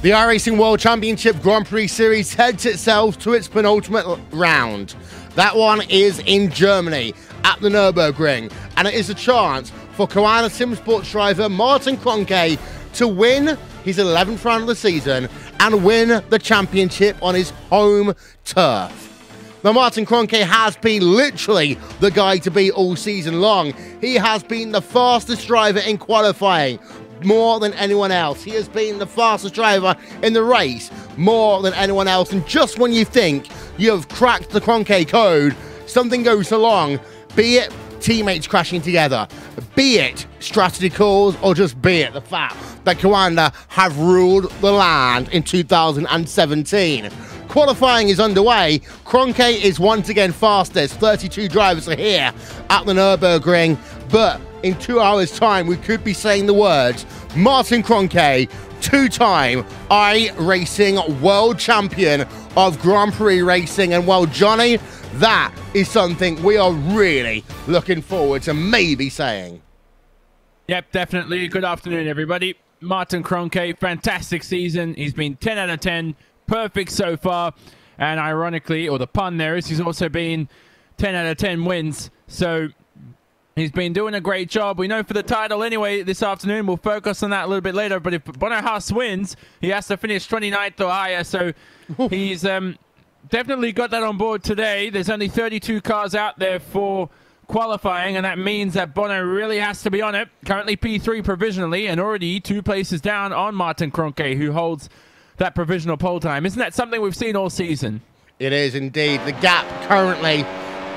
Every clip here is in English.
The iRacing World Championship Grand Prix Series heads itself to its penultimate round. That one is in Germany at the Nurburgring, and it is a chance for Koana Sim Sports driver Martin Kroenke to win his 11th round of the season and win the championship on his home turf. Now, Martin Kroenke has been literally the guy to beat all season long. He has been the fastest driver in qualifying, more than anyone else. He has been the fastest driver in the race, more than anyone else. And just when you think you have cracked the Kroenke code, something goes along, be it teammates crashing together, be it strategy calls, or just be it the fact that Koana have ruled the land in 2017. Qualifying is underway. Kroenke is once again fastest. 32 drivers are here at the Nurburgring, but in 2 hours' time, we could be saying the words Martin Kroenke, two-time iRacing world champion of Grand Prix racing. And well, Johnny, that is something we are really looking forward to maybe saying. Yep, definitely. Good afternoon, everybody. Martin Kroenke, fantastic season. He's been 10 out of 10, perfect so far. And ironically, or the pun there is, he's also been 10 out of 10 wins. So he's been doing a great job. We know for the title anyway this afternoon. We'll focus on that a little bit later. But if Bono Haas wins, he has to finish 29th or higher. So he's definitely got that on board today. There's only 32 cars out there for qualifying, and that means that Bono really has to be on it. Currently P3 provisionally, and already 2 places down on Martin Kroenke, who holds that provisional pole time. Isn't that something we've seen all season? It is indeed. The gap currently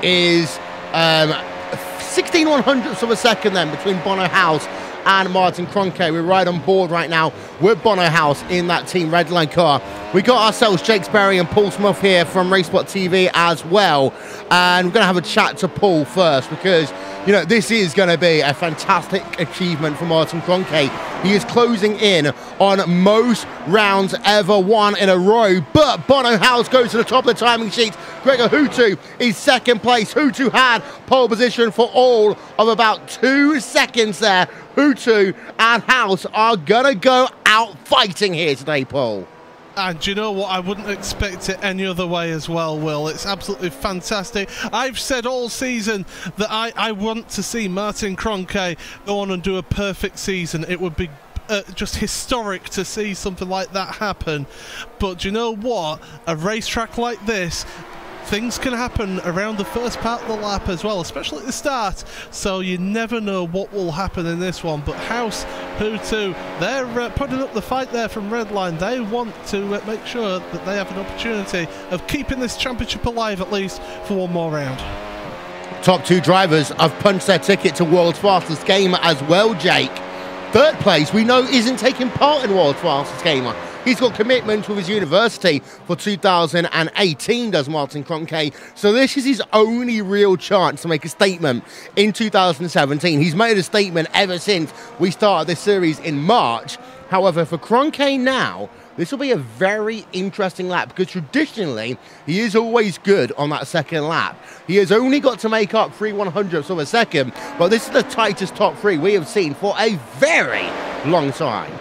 is 16/100ths of a second then between Bono Haas and Martin Kroenke. We're right on board right now with Bono Haas in that Team Redline car. We got ourselves Jake Sperry and Paul Smith here from RaceSport TV as well, and we're going to have a chat to Paul first because, you know, this is going to be a fantastic achievement for Martin Kroenke. He is closing in on most rounds ever won in a row, but Bono Haas goes to the top of the timing sheet. Gregor Hutu is second place. Hutu had pole position for all of about 2 seconds there. Hutu and Haas are going to go out fighting here today, Paul. And you know what? I wouldn't expect it any other way as well, Will. It's absolutely fantastic. I've said all season that I want to see Martin Kroenke go on and do a perfect season. It would be just historic to see something like that happen. But you know what? A racetrack like this, things can happen around the first part of the lap as well, especially at the start, so you never know what will happen in this one. But Haas, Hutu, they're putting up the fight there from Redline. They want to make sure that they have an opportunity of keeping this championship alive at least for one more round. Top 2 drivers have punched their ticket to World's Fastest Gamer as well, Jake. Third place, we know, isn't taking part in World's Fastest Gamer. He's got commitment with his university for 2018, does Martin Kroenke. So this is his only real chance to make a statement in 2017. He's made a statement ever since we started this series in March. However, for Kroenke now, this will be a very interesting lap because traditionally, he is always good on that second lap. He has only got to make up 3/100ths of a second, but this is the tightest top 3 we have seen for a very long time.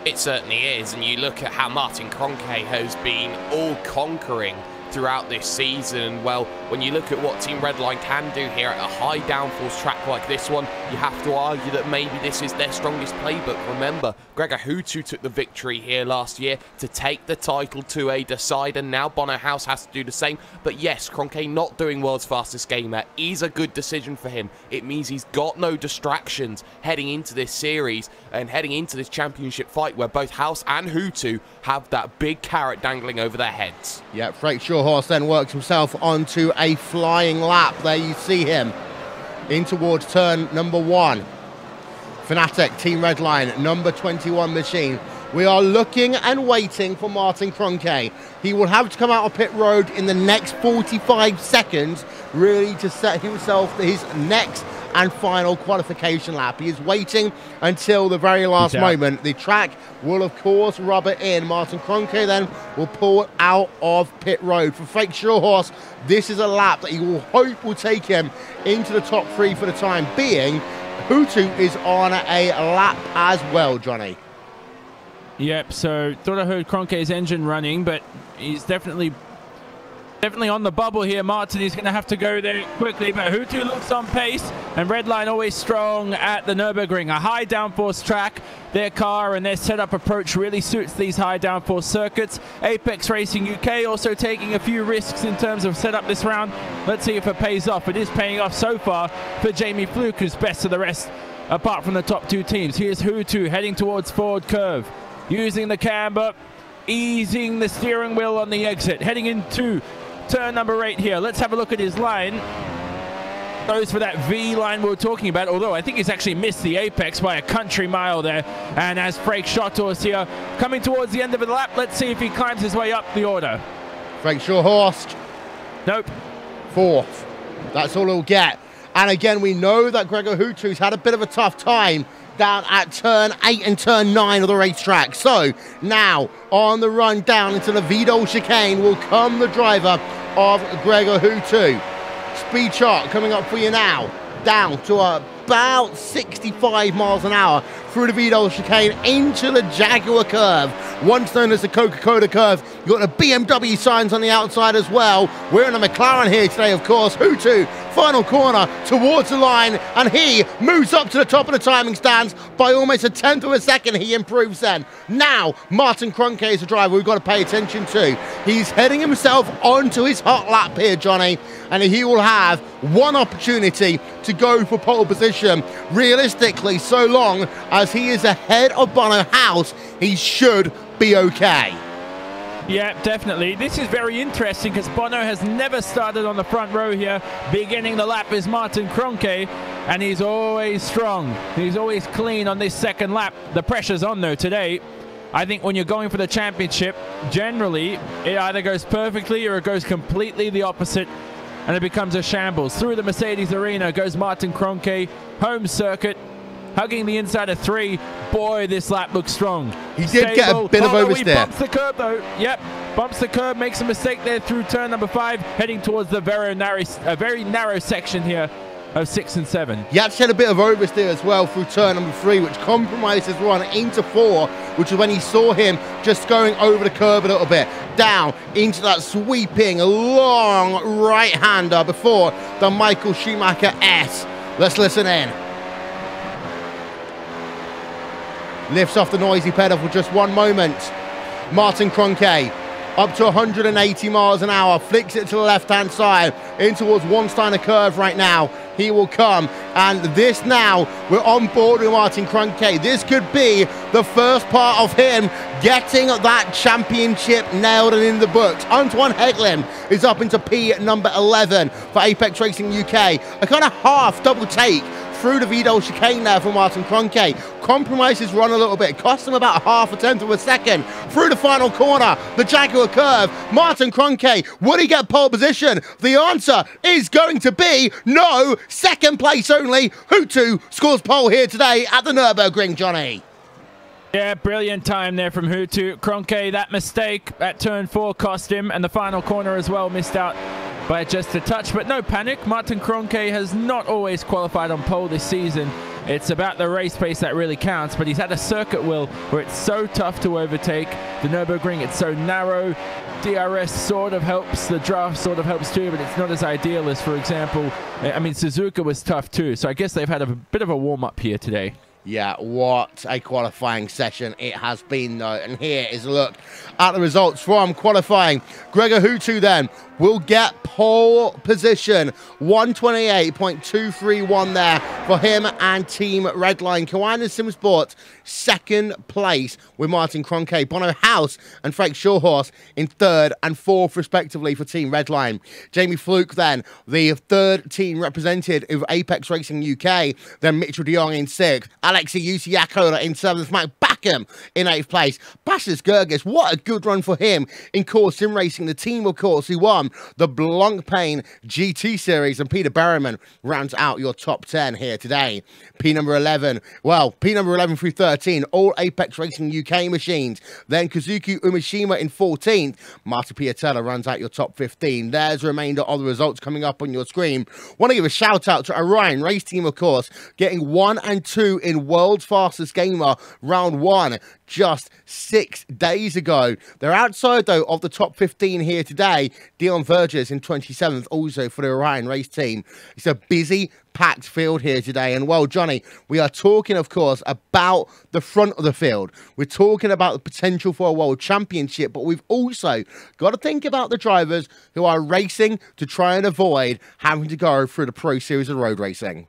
It certainly is, and you look at how Martin Kroenke has been all-conquering throughout this season. Well, when you look at what Team Redline can do here at a high downforce track like this one, you have to argue that maybe this is their strongest playbook. Remember, Gregor Hutu took the victory here last year to take the title to a decider. Now Bono Haas has to do the same. But yes, Kroenke not doing World's Fastest Gamer is a good decision for him. It means he's got no distractions heading into this series and heading into this championship fight where both Haas and Hutu have that big carrot dangling over their heads. Yeah, Frank Shawhorse then works himself onto a flying lap. There you see him in towards turn number 1. Fanatec, Team Redline, number 21 machine. We are looking and waiting for Martin Kroenke. He will have to come out of pit road in the next 45 seconds, really, to set himself his next and final qualification lap. He is waiting until the very last moment. The track will, of course, rub it in. Martin Kroenke then will pull out of pit road. For Frank Shawhorse, this is a lap that he will hope will take him into the top 3 for the time being. Hutu is on a lap as well, Johnny. Yep, so thought I heard Cronke's engine running, but he's definitely on the bubble here. Martin is going to have to go there quickly, but Hutu looks on pace, and Redline always strong at the Nurburgring. A high downforce track. Their car and their setup approach really suits these high downforce circuits. Apex Racing UK also taking a few risks in terms of setup this round. Let's see if it pays off. It is paying off so far for Jamie Fluke, who's best of the rest apart from the top two teams. Here's Hutu heading towards forward curve, using the camber, easing the steering wheel on the exit, heading into turn number 8 here. Let's have a look at his line. Goes for that V line we were talking about, although I think he's actually missed the apex by a country mile there. And as Frank Schotthorst here coming towards the end of the lap, let's see if he climbs his way up the order. Frank Schotthorst. Nope. 4th. That's all he'll get. And again, we know that Gregor Hutu's had a bit of a tough time down at turn 8 and turn 9 of the racetrack. So now on the run down into the Vidal chicane will come the driver of Gregor Hutu. Speed chart coming up for you now. Down to about 65 miles an hour through the Vidal chicane into the Jaguar curve, once known as the Coca-Cola curve. You've got the BMW signs on the outside as well. We're in a McLaren here today, of course. Hutu, final corner towards the line, and he moves up to the top of the timing stands by almost a tenth of a second. He improves then. Now, Martin Cronke is the driver we've got to pay attention to. He's heading himself onto his hot lap here, Johnny, and he will have one opportunity to go for pole position. Realistically, so long as he is ahead of Bono House, he should be okay. Yeah, definitely. This is very interesting because Bono has never started on the front row here. Beginning the lap is Martin Cronke, and he's always strong. He's always clean on this second lap. The pressure's on, though, today. I think when you're going for the championship, generally, it either goes perfectly or it goes completely the opposite, and it becomes a shambles. Through the Mercedes arena goes Martin Cronke, home circuit, hugging the inside of 3. Boy, this lap looks strong. He did get a bit of oversteer. He bumps the curb, though. Yep, bumps the curb, makes a mistake there through turn number 5, heading towards the very narrow section here of 6 and 7. He actually had a bit of oversteer as well through turn number 3, which compromised his run into 4, which is when he saw him just going over the curb a little bit, down into that sweeping long right-hander before the Michael Schumacher S. Let's listen in. Lifts off the noisy pedal for just one moment. Martin Cronke up to 180 miles an hour, flicks it to the left-hand side, in towards Warnsteiner curve right now. He will come, and this now, we're on board with Martin Cronke. This could be the first part of him getting that championship nailed and in the books. Antoine Heglin is up into P number 11 for Apex Racing UK. A kind of half double take through the Vidal chicane there for Martin Cronke. Compromised his run a little bit. Cost him about half a tenth of a second. Through the final corner, the Jaguar curve. Martin Cronke, would he get pole position? The answer is going to be no. Second place only. Hutu scores pole here today at the Nurburgring, Johnny. Yeah, brilliant time there from Hutu. Cronke, that mistake at turn 4 cost him, and the final corner as well, missed out by just a touch, but no panic. Martin Cronke has not always qualified on pole this season. It's about the race pace that really counts, but he's had a circuit wheel where it's so tough to overtake. The Nürburgring, it's so narrow. DRS sort of helps, the draft sort of helps too, but it's not as ideal as, for example, I mean, Suzuka was tough too, so I guess they've had a bit of a warm-up here today. Yeah, what a qualifying session it has been, though. And here is a look at the results from qualifying. Gregor Hutu then will get pole position. 128.231 there for him and Team Redline. Kawana Simsport, second place with Martin Cronke. Bono House and Frank Schotthorst in 3rd and 4th, respectively, for Team Redline. Jamie Fluke then, the 3rd team represented of Apex Racing UK. Then Mitchell de Jong in 6th. Alexei Yusiakola in 7th. Matt Backham in 8th place. Bashas Gergis, what a good run for him in Core Sim Racing. The team, of course, who won the Blancpain GT Series, and Peter Berriman rounds out your top 10 here today. P number 11, well, P number 11 through 13, all Apex Racing UK machines. Then Kazuki Umeshima in 14th. Marta Piatella runs out your top 15. There's a remainder of the results coming up on your screen. Want to give a shout out to Orion Race Team, of course, getting 1 and 2 in World's Fastest Gamer round 1. won just 6 days ago. They're outside, though, of the top 15 here today. Dion Vergers in 27th, also for the Orion race team. It's a busy, packed field here today. And, well, Johnny, we are talking, of course, about the front of the field. We're talking about the potential for a world championship, but we've also got to think about the drivers who are racing to try and avoid having to go through the Pro Series of road racing.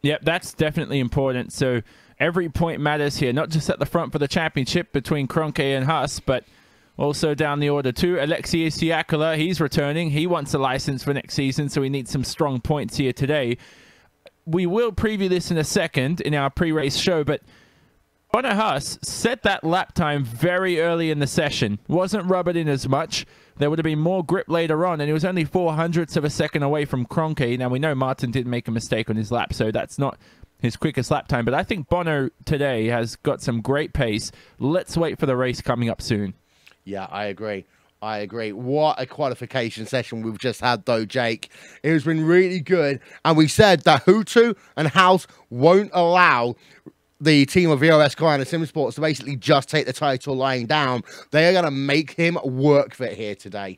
Yep, that's definitely important. So every point matters here, not just at the front for the championship between Kroenke and Haas, but also down the order too. Alexei Siakula, he's returning. He wants a license for next season, so he needs some strong points here today. We will preview this in a second in our pre-race show, but Bono Haas set that lap time very early in the session. Wasn't rubbered in as much. There would have been more grip later on, and he was only 0.04 of a second away from Kroenke. Now, we know Martin did make a mistake on his lap, so that's not his quickest lap time. But I think Bono today has got some great pace. Let's wait for the race coming up soon. Yeah, I agree. I agree. What a qualification session we've just had, though, Jake. It has been really good. And we said that Hutu and House won't allow the team of VRS Carolina Sim Sports to basically just take the title lying down. They are going to make him work for it here today.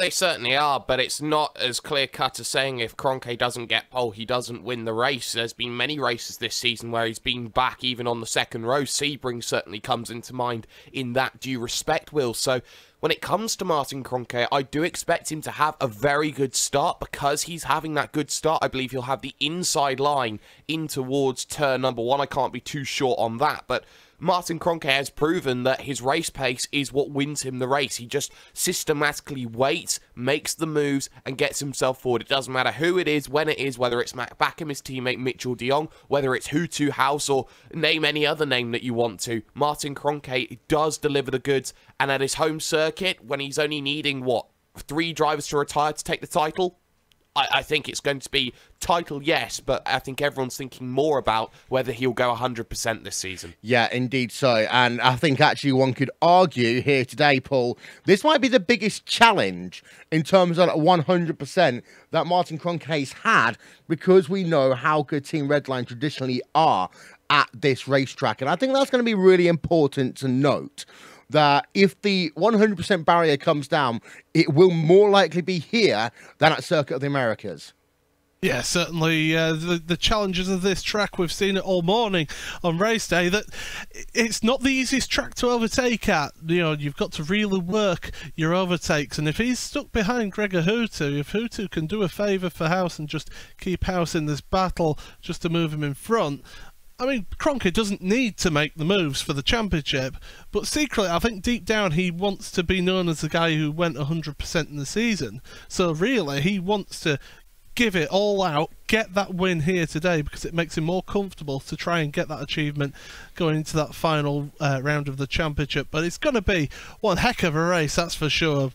They certainly are, but it's not as clear-cut as saying if Kroenke doesn't get pole, he doesn't win the race. There's been many races this season where he's been back even on the second row. Sebring certainly comes into mind in that due respect, Will. So when it comes to Martin Kroenke, I do expect him to have a very good start. Because he's having that good start, I believe he'll have the inside line in towards turn number 1. I can't be too short on that, but Martin Kroenke has proven that his race pace is what wins him the race. He just systematically waits, makes the moves, and gets himself forward. It doesn't matter who it is, when it is, whether it's Matt Backham, his teammate Mitchell de Jong, whether it's Hutu House, or name any other name that you want to. Martin Kroenke does deliver the goods, and at his home circuit, when he's only needing, what, 3 drivers to retire to take the title? I think it's going to be title, yes, but I think everyone's thinking more about whether he'll go 100% this season. Yeah, indeed so. And I think actually one could argue here today, Paul, this might be the biggest challenge in terms of 100% that Martin Kroenke's had, because we know how good Team Redline traditionally are at this racetrack. And I think that's going to be really important to note, that if the 100% barrier comes down, it will more likely be here than at Circuit of the Americas. Yeah, certainly the challenges of this track, we've seen it all morning on race day, that it's not the easiest track to overtake at. You know, you've got to really work your overtakes, and if he's stuck behind Gregor Hutu, if Hutu can do a favour for House and just keep House in this battle just to move him in front, I mean, Kroenke doesn't need to make the moves for the championship, but secretly, I think deep down he wants to be known as the guy who went 100% in the season. So really, he wants to give it all out, get that win here today, because it makes him more comfortable to try and get that achievement going into that final round of the championship. But it's going to be one heck of a race, that's for sure.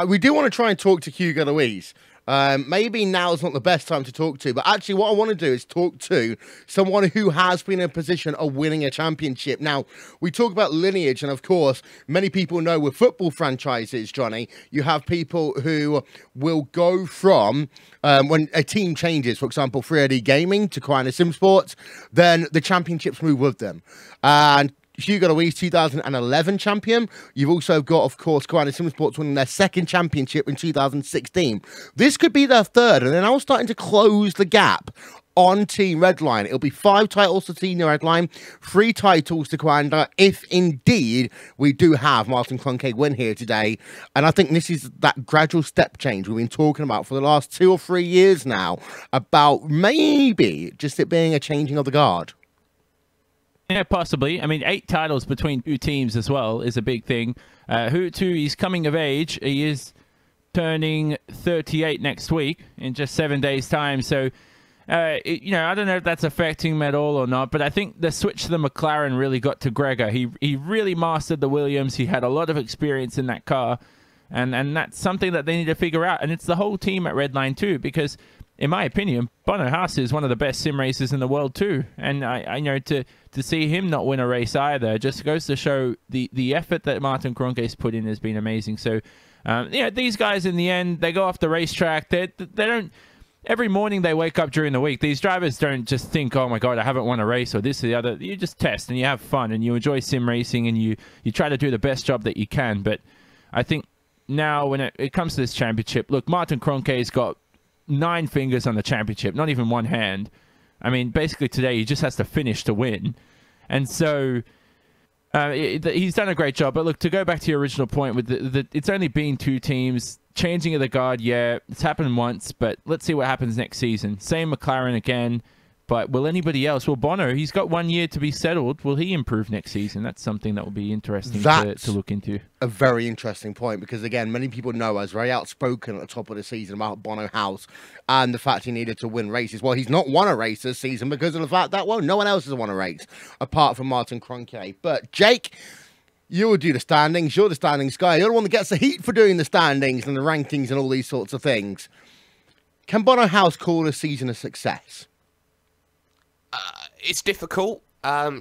We do want to try and talk to Hugo Louise. Maybe now is not the best time to talk to, but actually what I want to do is talk to someone who has been in a position of winning a championship. Now, we talk about lineage, and of course, many people know with football franchises, Johnny, you have people who will go from, when a team changes, for example, 3D Gaming to Carolina Sim Sports, then the championships move with them. And Hugo Louise, 2011 champion. You've also got, of course, Carolina Sim Sports winning their second championship in 2016. This could be their third, and they're now starting to close the gap on Team Redline. It'll be 5 titles to Team Redline, 3 titles to Carolina, if indeed we do have Martin Kroenke win here today. And I think this is that gradual step change we've been talking about for the last 2 or 3 years now, about maybe just it being a changing of the guard. Yeah, possibly. I mean, 8 titles between 2 teams as well is a big thing. Hutu, he's coming of age. He is turning 38 next week in just 7 days' time. So, you know, I don't know if that's affecting him at all or not, but I think the switch to the McLaren really got to Gregor. He really mastered the Williams. He had a lot of experience in that car, and that's something that they need to figure out. And it's the whole team at Redline too, because in my opinion, Bono Haas is one of the best sim racers in the world too. And I know to see him not win a race either just goes to show the effort that Martin Kroenke's put in has been amazing. So, yeah, these guys in the end, they go off the racetrack. They don't. every morning they wake up during the week. These drivers don't just think, oh my God, I haven't won a race or this or the other. You just test and you have fun and you enjoy sim racing and you try to do the best job that you can. But I think now when it comes to this championship, look, Martin Kroenkes got 9 fingers on the championship, not even one hand. I mean, basically today he just has to finish to win. And so he's done a great job. But look, to go back to your original point, with it's only been 2 teams. Changing of the guard, yeah, it's happened once, but let's see what happens next season. Same McLaren again, but will anybody else? Well, Bono, he's got 1 year to be settled. Will he improve next season? That's something that will be interesting to look into. A very interesting point, because again, many people know I was very outspoken at the top of the season about Bono House and the fact he needed to win races. Well, he's not won a race this season because of the fact that, well, no one else has won a race apart from Martin Kroenke. But Jake, you will do the standings. You're the standings guy. You're the one that gets the heat for doing the standings and the rankings and all these sorts of things. Can Bono House call the season a success? It's difficult.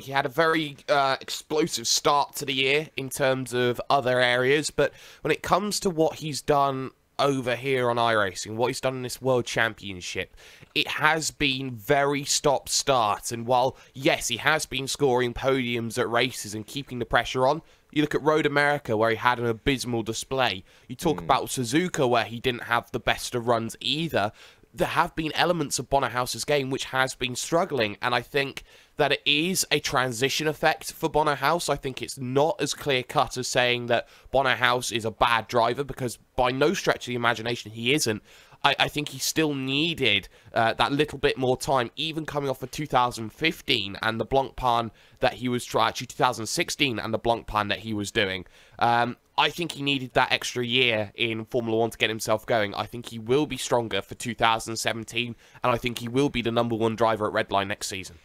He had a very explosive start to the year in terms of other areas, but when it comes to what he's done over here on iRacing, what he's done in this World Championship, it has been very stop-start. And while, yes, he has been scoring podiums at races and keeping the pressure on, you look at Road America, where he had an abysmal display. You talk about Suzuka, where he didn't have the best of runs either. There have been elements of Bono House's game which has been struggling, and I think that it is a transition effect for Bono House. I think it's not as clear-cut as saying that Bono House is a bad driver, because by no stretch of the imagination he isn't. I think he still needed that little bit more time, even coming off of 2015 and the Blancpain that he was trying, actually 2016 and the Blancpain that he was doing. I think he needed that extra year in Formula 1 to get himself going. I think he will be stronger for 2017, and I think he will be the #1 driver at Redline next season.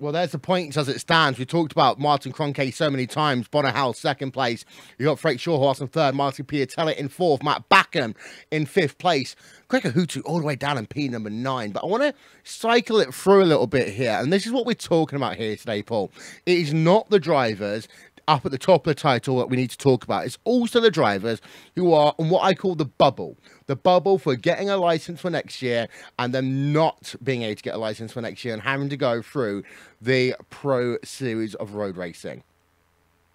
Well, there's the points as it stands. We talked about Martin Kroenke so many times. Bono House, 2nd place. You got Frank Shawhorse in 3rd. Martin Piatella in 4th. Matt Backham in 5th place. Gregor Hutu all the way down in P number 9. But I want to cycle it through a little bit here. And this is what we're talking about here today, Paul. It is not the drivers up at the top of the title that we need to talk about. It's also the drivers who are on what I call the bubble. The bubble for getting a license for next year and then not being able to get a license for next year and having to go through the Pro Series of road racing.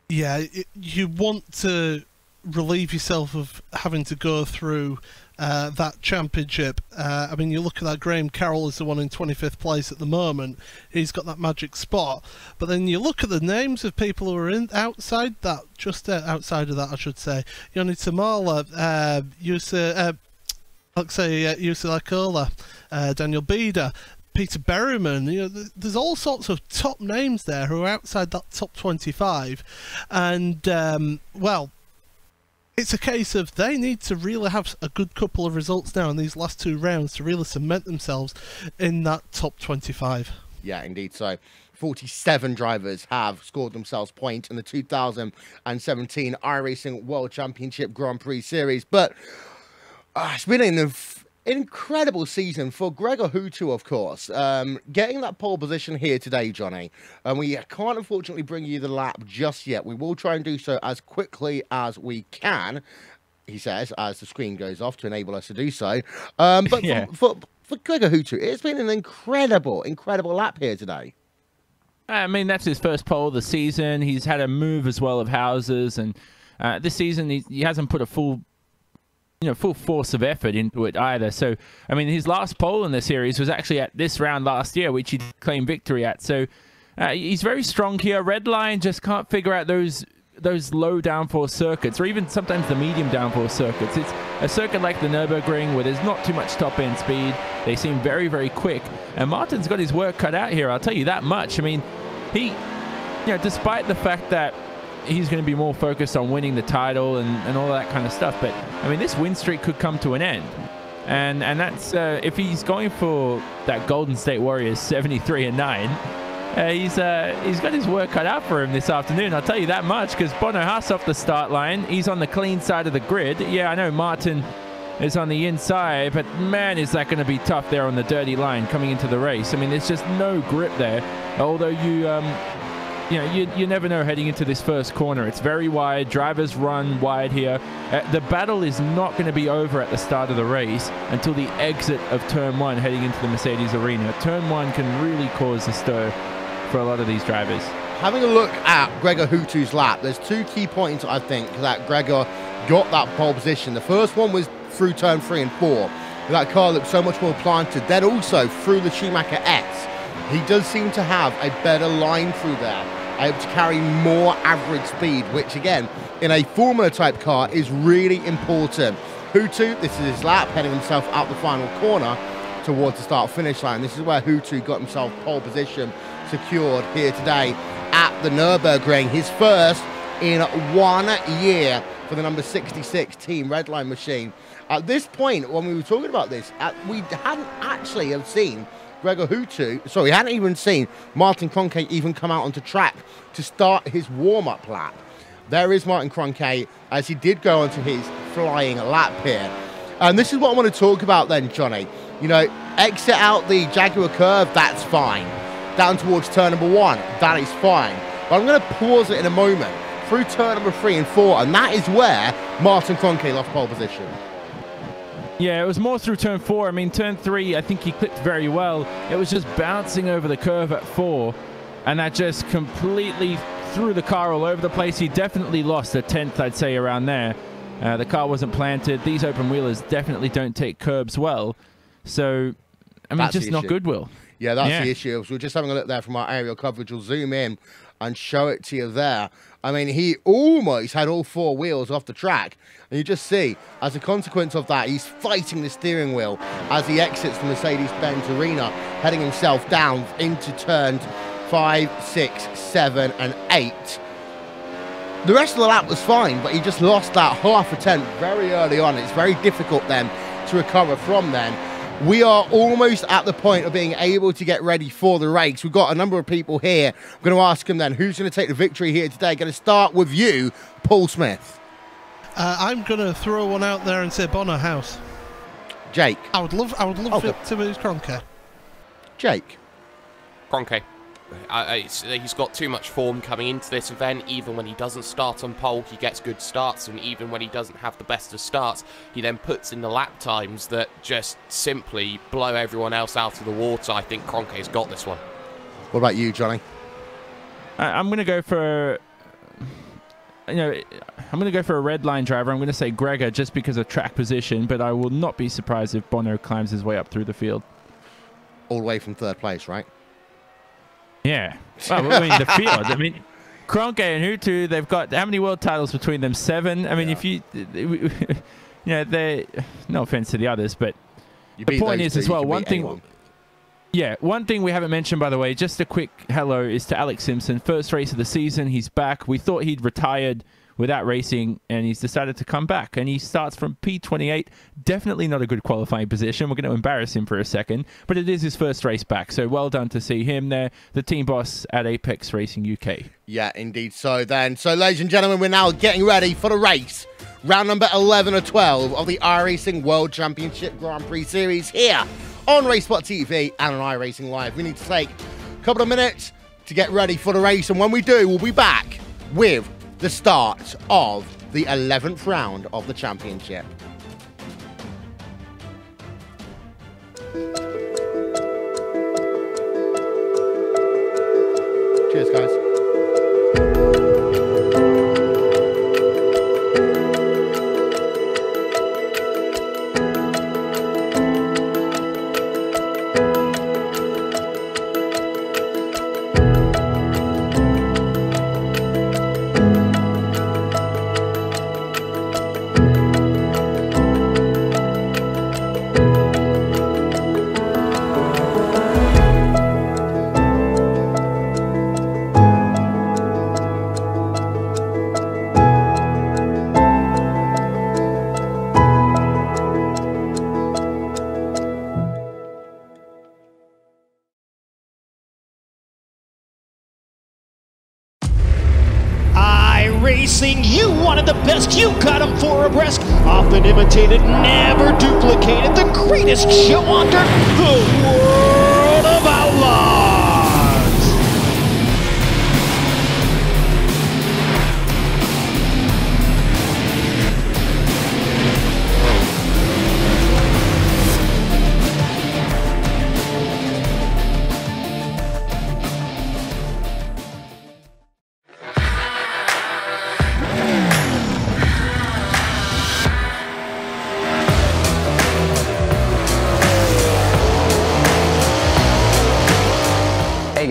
Yeah, you want to relieve yourself of having to go through that championship. I mean, you look at that, Graham Carroll is the one in 25th place at the moment. He's got that magic spot. But then you look at the names of people who are outside that, just outside of that, I should say. Yoni Tamala, Alexei Yusilikola, Daniel Beda, Peter Berryman. You know, there's all sorts of top names there who are outside that top 25. And, well, it's a case of they need to really have a good couple of results now in these last 2 rounds to really cement themselves in that top 25. Yeah, indeed. So 47 drivers have scored themselves points in the 2017 iRacing World Championship Grand Prix Series. But it's been an incredible season for Gregor Hutu, of course. Getting that pole position here today, Johnny. And we can't, unfortunately, bring you the lap just yet. We will try and do so as quickly as we can, he says, as the screen goes off to enable us to do so. But yeah, for Gregor Hutu, it's been an incredible lap here today. I mean, that's his first pole of the season. He's had a move as well of houses, and this season he hasn't put a full force of effort into it either. So, I mean, his last pole in the series was actually at this round last year, which he claimed victory at. So, he's very strong here. Redline just can't figure out those low downforce circuits, or even sometimes the medium downforce circuits. It's a circuit like the Nurburgring where there's not too much top end speed. They seem very, very quick. And Martin's got his work cut out here, I'll tell you that much. I mean, he, despite the fact that he's going to be more focused on winning the title and all that kind of stuff, but I mean, this win streak could come to an end, and that's if he's going for that Golden State Warriors 73-9. He's got his work cut out for him this afternoon, I'll tell you that much, because Bono House off the start line, he's on the clean side of the grid. Yeah, I know Martin is on the inside, but man, is that going to be tough there on the dirty line coming into the race. I mean, there's just no grip there, although you you know, you never know heading into this first corner. It's very wide. Drivers run wide here. The battle is not going to be over at the start of the race until the exit of Turn 1 heading into the Mercedes arena. Turn 1 can really cause a stir for a lot of these drivers. Having a look at Gregor Hutu's lap, there's two key points, I think, that Gregor got that pole position. The first one was through Turn 3 and 4. That car looked so much more planted. Then also through the Schumacher S. He does seem to have a better line through there, able to carry more average speed, which again, in a Formula type car is really important. Hutu, this is his lap, heading himself out the final corner towards the start finish line. This is where Hutu got himself pole position secured here today at the Nurburgring. His first in 1 year for the number 66 Team Redline machine. At this point, when we were talking about this, we hadn't actually have seen Gregor Hutu, sorry, we hadn't even seen Martin Kroenke even come out onto track to start his warm-up lap. There is Martin Kroenke, as he did go onto his flying lap here. And this is what I want to talk about then, Johnny. You know, exit out the Jaguar curve, that's fine. Down towards turn number 1, that is fine. But I'm going to pause it in a moment through turn number 3 and 4, and that is where Martin Kroenke lost pole position. Yeah, it was more through turn 4. I mean, turn 3, I think he clipped very well. It was just bouncing over the curve at 4, and that just completely threw the car all over the place. He definitely lost a 10th, I'd say, around there. The car wasn't planted. These open wheelers definitely don't take curbs well. So, I mean, that's just not good, Will. Yeah, that's the issue. So we're just having a look there from our aerial coverage. We'll zoom in and show it to you there. I mean, he almost had all 4 wheels off the track. And you just see, as a consequence of that, he's fighting the steering wheel as he exits the Mercedes-Benz arena, heading himself down into turns 5, 6, 7, and 8. The rest of the lap was fine, but he just lost that half a tenth very early on. It's very difficult then to recover from then. We are almost at the point of being able to get ready for the race. We've got a number of people here. I'm going to ask them then, who's going to take the victory here today? Going to start with you, Paul Smith. I'm going to throw one out there and say Bono House. Jake. I would love it to be Kroenke. Jake. Kroenke. He's got too much form coming into this event. Even when he doesn't start on pole, he gets good starts, and even when he doesn't have the best of starts, he then puts in the lap times that just simply blow everyone else out of the water. I think Kroenke's got this one. What about you, Johnny? I'm going to go for, I'm going to go for a red line driver. I'm going to say Gregor just because of track position, but I will not be surprised if Bono climbs his way up through the field. All the way from 3rd place, right? Yeah. Well, I mean, the field. I mean, Kroenke and Hutu, they've got how many world titles between them? 7. I mean, if you, they, no offense to the others, but the point is as well, one thing. Yeah, one thing we haven't mentioned, by the way, just a quick hello, is to Alex Simpson. First race of the season, he's back. We thought he'd retired without racing, and he's decided to come back. And he starts from P28. Definitely not a good qualifying position. We're going to embarrass him for a second, but it is his first race back. So well done to see him there, the team boss at Apex Racing UK. Yeah, indeed. So then, ladies and gentlemen, we're now getting ready for the race. Round number 11 or 12 of the iRacing World Championship Grand Prix Series here on RaceSpot TV and on iRacing Live. We need to take a couple of minutes to get ready for the race, and when we do, we'll be back with the start of the 11th round of the championship. Cheers, guys. iRacing, you wanted the best, you got them 4 abreast, often imitated, never duplicated, the greatest show under the world of outlaws.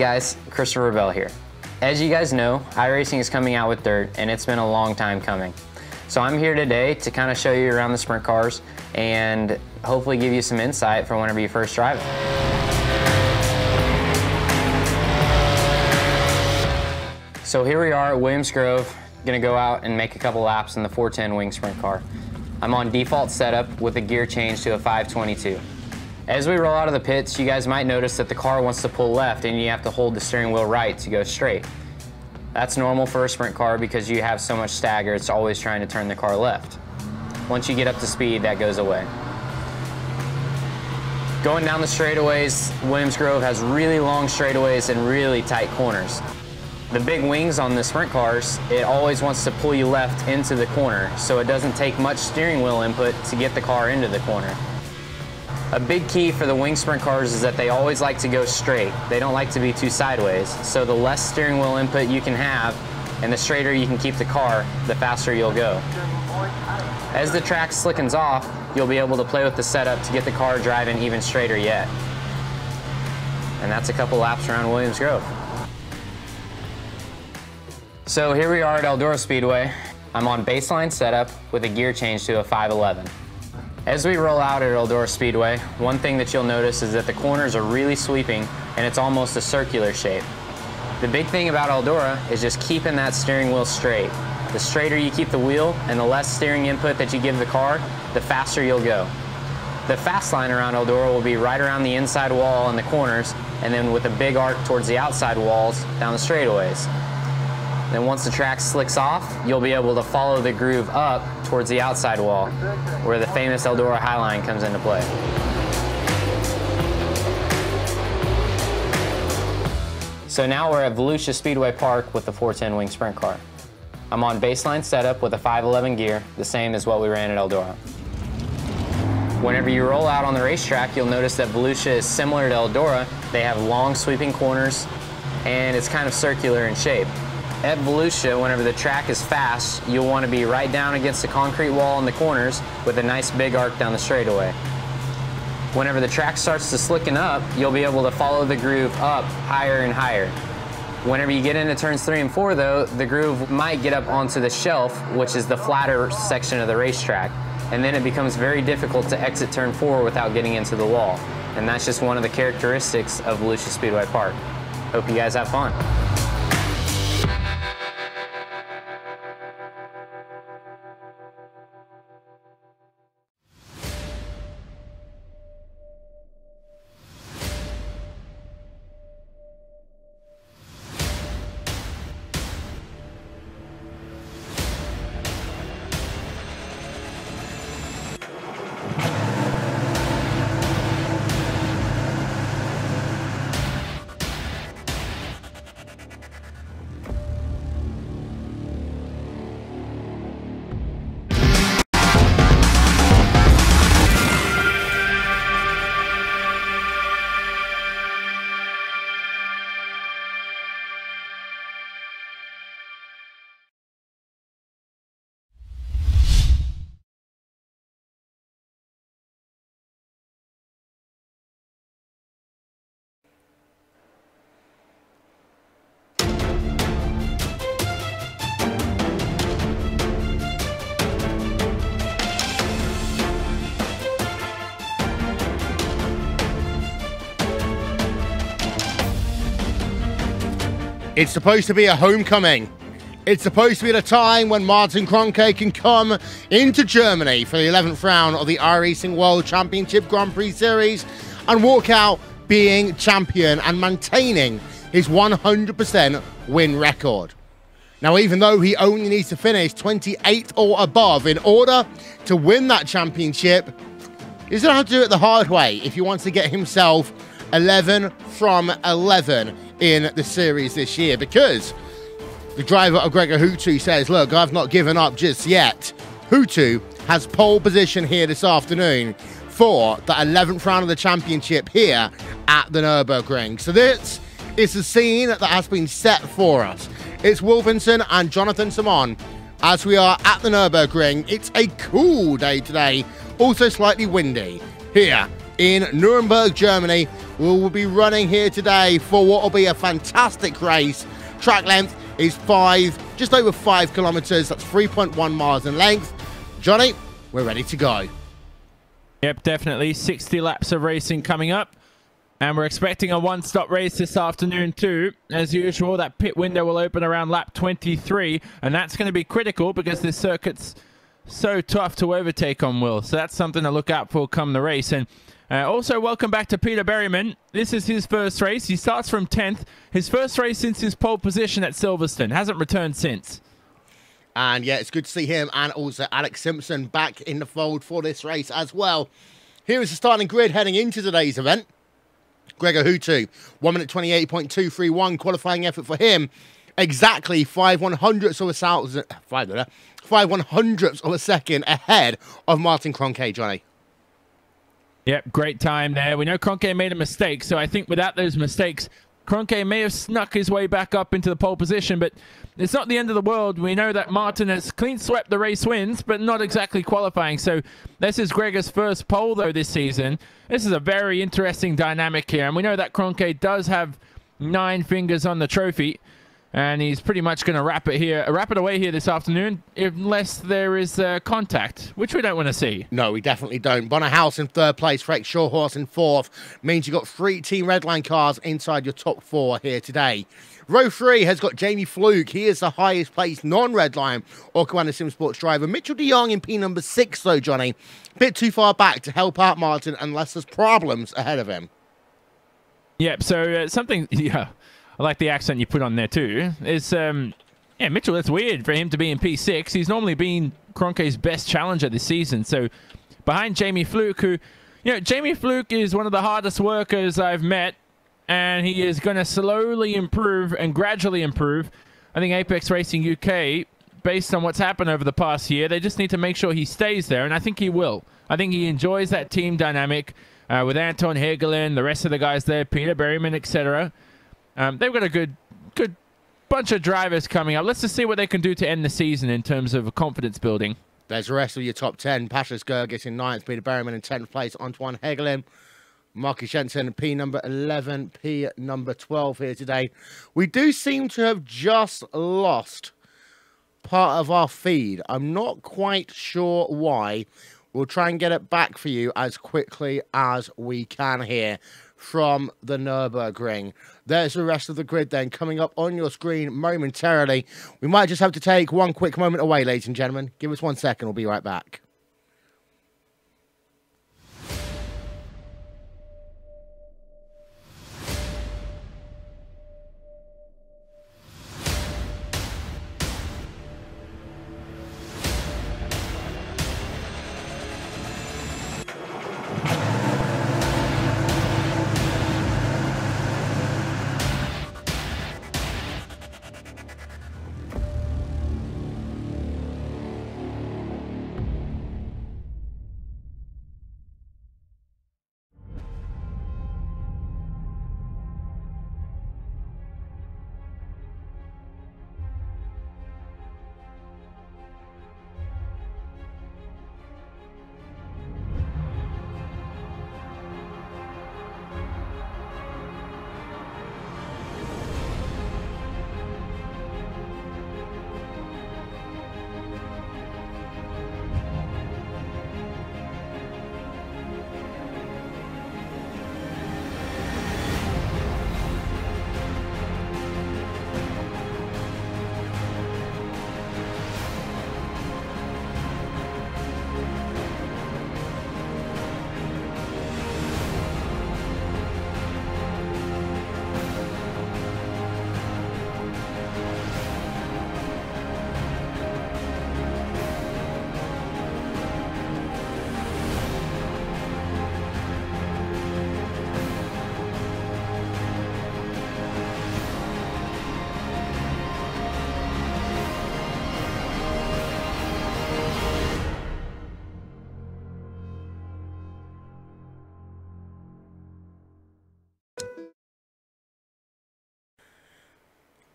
guys, Christopher Bell here. As you guys know, iRacing is coming out with dirt, and it's been a long time coming. So I'm here today to kind of show you around the sprint cars and hopefully give you some insight for whenever you first drive it. So here we are at Williams Grove, gonna go out and make a couple laps in the 410 wing sprint car. I'm on default setup with a gear change to a 522. As we roll out of the pits, you guys might notice that the car wants to pull left and you have to hold the steering wheel right to go straight. That's normal for a sprint car because you have so much stagger, it's always trying to turn the car left. Once you get up to speed, that goes away. Going down the straightaways, Williams Grove has really long straightaways and really tight corners. The big wings on the sprint cars, it always wants to pull you left into the corner, so it doesn't take much steering wheel input to get the car into the corner. A big key for the wing sprint cars is that they always like to go straight. They don't like to be too sideways. So the less steering wheel input you can have and the straighter you can keep the car, the faster you'll go. As the track slickens off, you'll be able to play with the setup to get the car driving even straighter yet. And that's a couple laps around Williams Grove. So here we are at Eldora Speedway. I'm on baseline setup with a gear change to a 511. As we roll out at Eldora Speedway, one thing that you'll notice is that the corners are really sweeping and it's almost a circular shape. The big thing about Eldora is just keeping that steering wheel straight. The straighter you keep the wheel and the less steering input that you give the car, the faster you'll go. The fast line around Eldora will be right around the inside wall in the corners and then with a big arc towards the outside walls down the straightaways. Then once the track slicks off, you'll be able to follow the groove up towards the outside wall, where the famous Eldora High Line comes into play. So now we're at Volusia Speedway Park with the 410 wing sprint car. I'm on baseline setup with a 511 gear, the same as what we ran at Eldora. Whenever you roll out on the racetrack, you'll notice that Volusia is similar to Eldora. They have long sweeping corners, and it's kind of circular in shape. At Volusia, whenever the track is fast, you'll want to be right down against the concrete wall in the corners with a nice big arc down the straightaway. Whenever the track starts to slicken up, you'll be able to follow the groove up higher and higher. Whenever you get into turns 3 and 4 though, the groove might get up onto the shelf, which is the flatter section of the racetrack, and then it becomes very difficult to exit turn 4 without getting into the wall. And that's just one of the characteristics of Volusia Speedway Park. Hope you guys have fun. It's supposed to be a homecoming. It's supposed to be at a time when Martin Kroenke can come into Germany for the 11th round of the iRacing World Championship Grand Prix Series and walk out being champion and maintaining his 100% win record. Now, even though he only needs to finish 28th or above in order to win that championship, he's going to have to do it the hard way if he wants to get himself 11 from 11 in the series this year, because the driver of Gregor Hutu says, look, I've not given up just yet. Hutu has pole position here this afternoon for the 11th round of the championship here at the Nurburgring. So this is the scene that has been set for us. It's Wilkinson and Jonathan Simon as we are at the Nurburgring. It's a cool day today, also slightly windy here in Nurburgring, Germany. We will be running here today for what will be a fantastic race. Track length is just over 5 kilometers. That's 3.1 miles in length. Johnny, we're ready to go. Yep, definitely. 60 laps of racing coming up. And we're expecting a one-stop race this afternoon too. As usual, that pit window will open around lap 23. And that's going to be critical because this circuit's so tough to overtake on, Will. So that's something to look out for come the race. And also, welcome back to Peter Berryman. This is his first race. He starts from 10th. His first race since his pole position at Silverstone. Hasn't returned since. And yeah, it's good to see him and also Alex Simpson back in the fold for this race as well. Here is the starting grid heading into today's event. Gregor Hutu, 1 minute 28.231 qualifying effort for him. Exactly 5/100ths of a second ahead of Martin Cronkey, Johnny. Yep, great time there. We know Cronkey made a mistake, so I think without those mistakes, Cronkey may have snuck his way back up into the pole position, but it's not the end of the world. We know that Martin has clean swept the race wins, but not exactly qualifying. So this is Gregor's first pole, though, this season. This is a very interesting dynamic here, and we know that Cronkey does have 9 fingers on the trophy, and he's pretty much going to wrap it away here this afternoon, unless there is contact, which we don't want to see. No, we definitely don't. Bonner House in 3rd place, Freck Shawhorse in 4th. Means you've got 3 Team Redline cars inside your top 4 here today. Row 3 has got Jamie Fluke. He is the highest placed non-Redline Orkawana Sim Sports driver. Mitchell de Jong in P number 6, though, Johnny. A bit too far back to help out Martin unless there's problems ahead of him. Yep, so something... Yeah. I like the accent you put on there too. Yeah, Mitchell, that's weird for him to be in P6. He's normally been Cronkey's best challenger this season. So behind Jamie Fluke, who, Jamie Fluke is one of the hardest workers I've met, and he is going to slowly improve and gradually improve. I think Apex Racing UK, based on what's happened over the past year, they just need to make sure he stays there, and I think he will. I think he enjoys that team dynamic with Anton Hegelin, the rest of the guys there, Peter Berryman, etc. They've got a good bunch of drivers coming up. Let's just see what they can do to end the season in terms of confidence building. There's the rest of your top 10. Patras Gergis in 9th, Peter Berryman in 10th place, Antoine Hegelin, Marky Jensen, P number 11, P number 12 here today. We do seem to have just lost part of our feed. I'm not quite sure why. We'll try and get it back for you as quickly as we can here from the Nurburgring. There's the rest of the grid then coming up on your screen momentarily. We might just have to take one quick moment away, ladies and gentlemen. Give us 1 second. We'll be right back.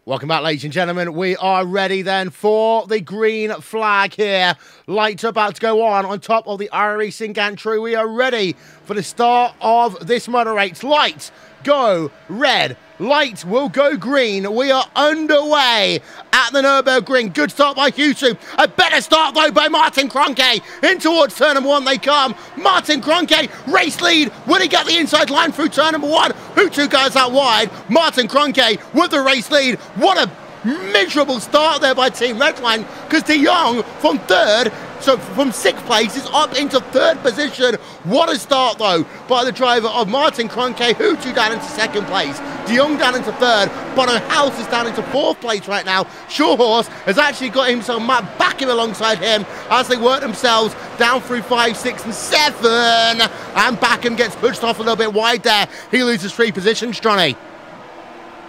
Welcome back, ladies and gentlemen. We are ready then for the green flag here. Lights are about to go on top of the iRacing gantry. We are ready for the start of this motor race. Lights go red. Lights will go green. We are underway at the Nurburgring. Good start by Hutu. A better start, though, by Martin Kroenke. In towards turn number 1 they come. Martin Kroenke, race lead. Will he get the inside line through turn number 1? Hutu goes out wide. Martin Kroenke with the race lead. What a miserable start there by Team Redline, because De Jong from third, so from 6th place is up into 3rd position. What a start, though, by the driver of Martin Kroenke. Hutu down into 2nd place, De Jong down into 3rd, Bono House is down into 4th place right now. Shawhorse has actually got himself Matt Backham alongside him as they work themselves down through 5, 6 and 7, and Backham gets pushed off a little bit wide there. He loses 3 positions, Johnny.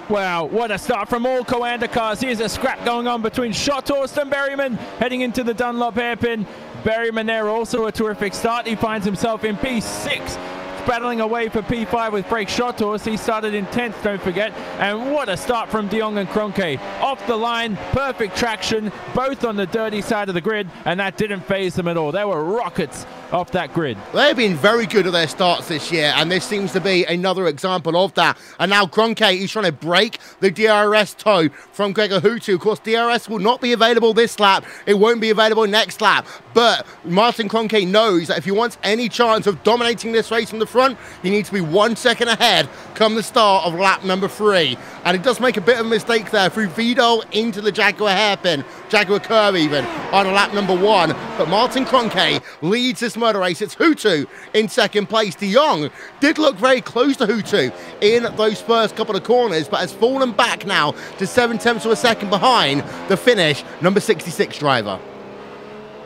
Wow, what a start from all Coanda cars. Here's a scrap going on between Shotthorst and Berryman heading into the Dunlop hairpin. Berryman there also a terrific start. He finds himself in P6, battling away for P5 with Break Shotthorst. He started in 10th, don't forget. And what a start from De Jong and Kroenke. Off the line, perfect traction, both on the dirty side of the grid, and that didn't phase them at all. They were rockets off that grid. They've been very good at their starts this year, and this seems to be another example of that. And now Kroenke, he's trying to break the DRS toe from Gregor Hutu. Of course, DRS will not be available this lap. It won't be available next lap. But Martin Kroenke knows that if he wants any chance of dominating this race from the front, he needs to be 1 second ahead come the start of lap number 3. And he does make a bit of a mistake there through Vidal into the Jaguar hairpin, Jaguar curve even, on lap number 1. But Martin Kroenke leads this motor race. It's Hutu in 2nd place. De Jong did look very close to Hutu in those first couple of corners, but has fallen back now to 7/10 of a second behind the finish, number 66 driver.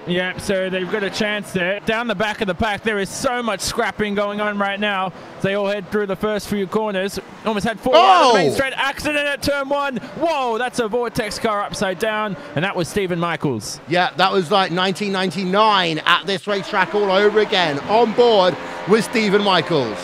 Yeah, so they've got a chance there. Down the back of the pack, there is so much scrapping going on right now. They all head through the first few corners. Almost had 4 out of the main straight. Accident at turn 1. Whoa, that's a Vortex car upside down. And that was Stephen Michaels. Yeah, that was like 1999 at this racetrack all over again. On board with Stephen Michaels.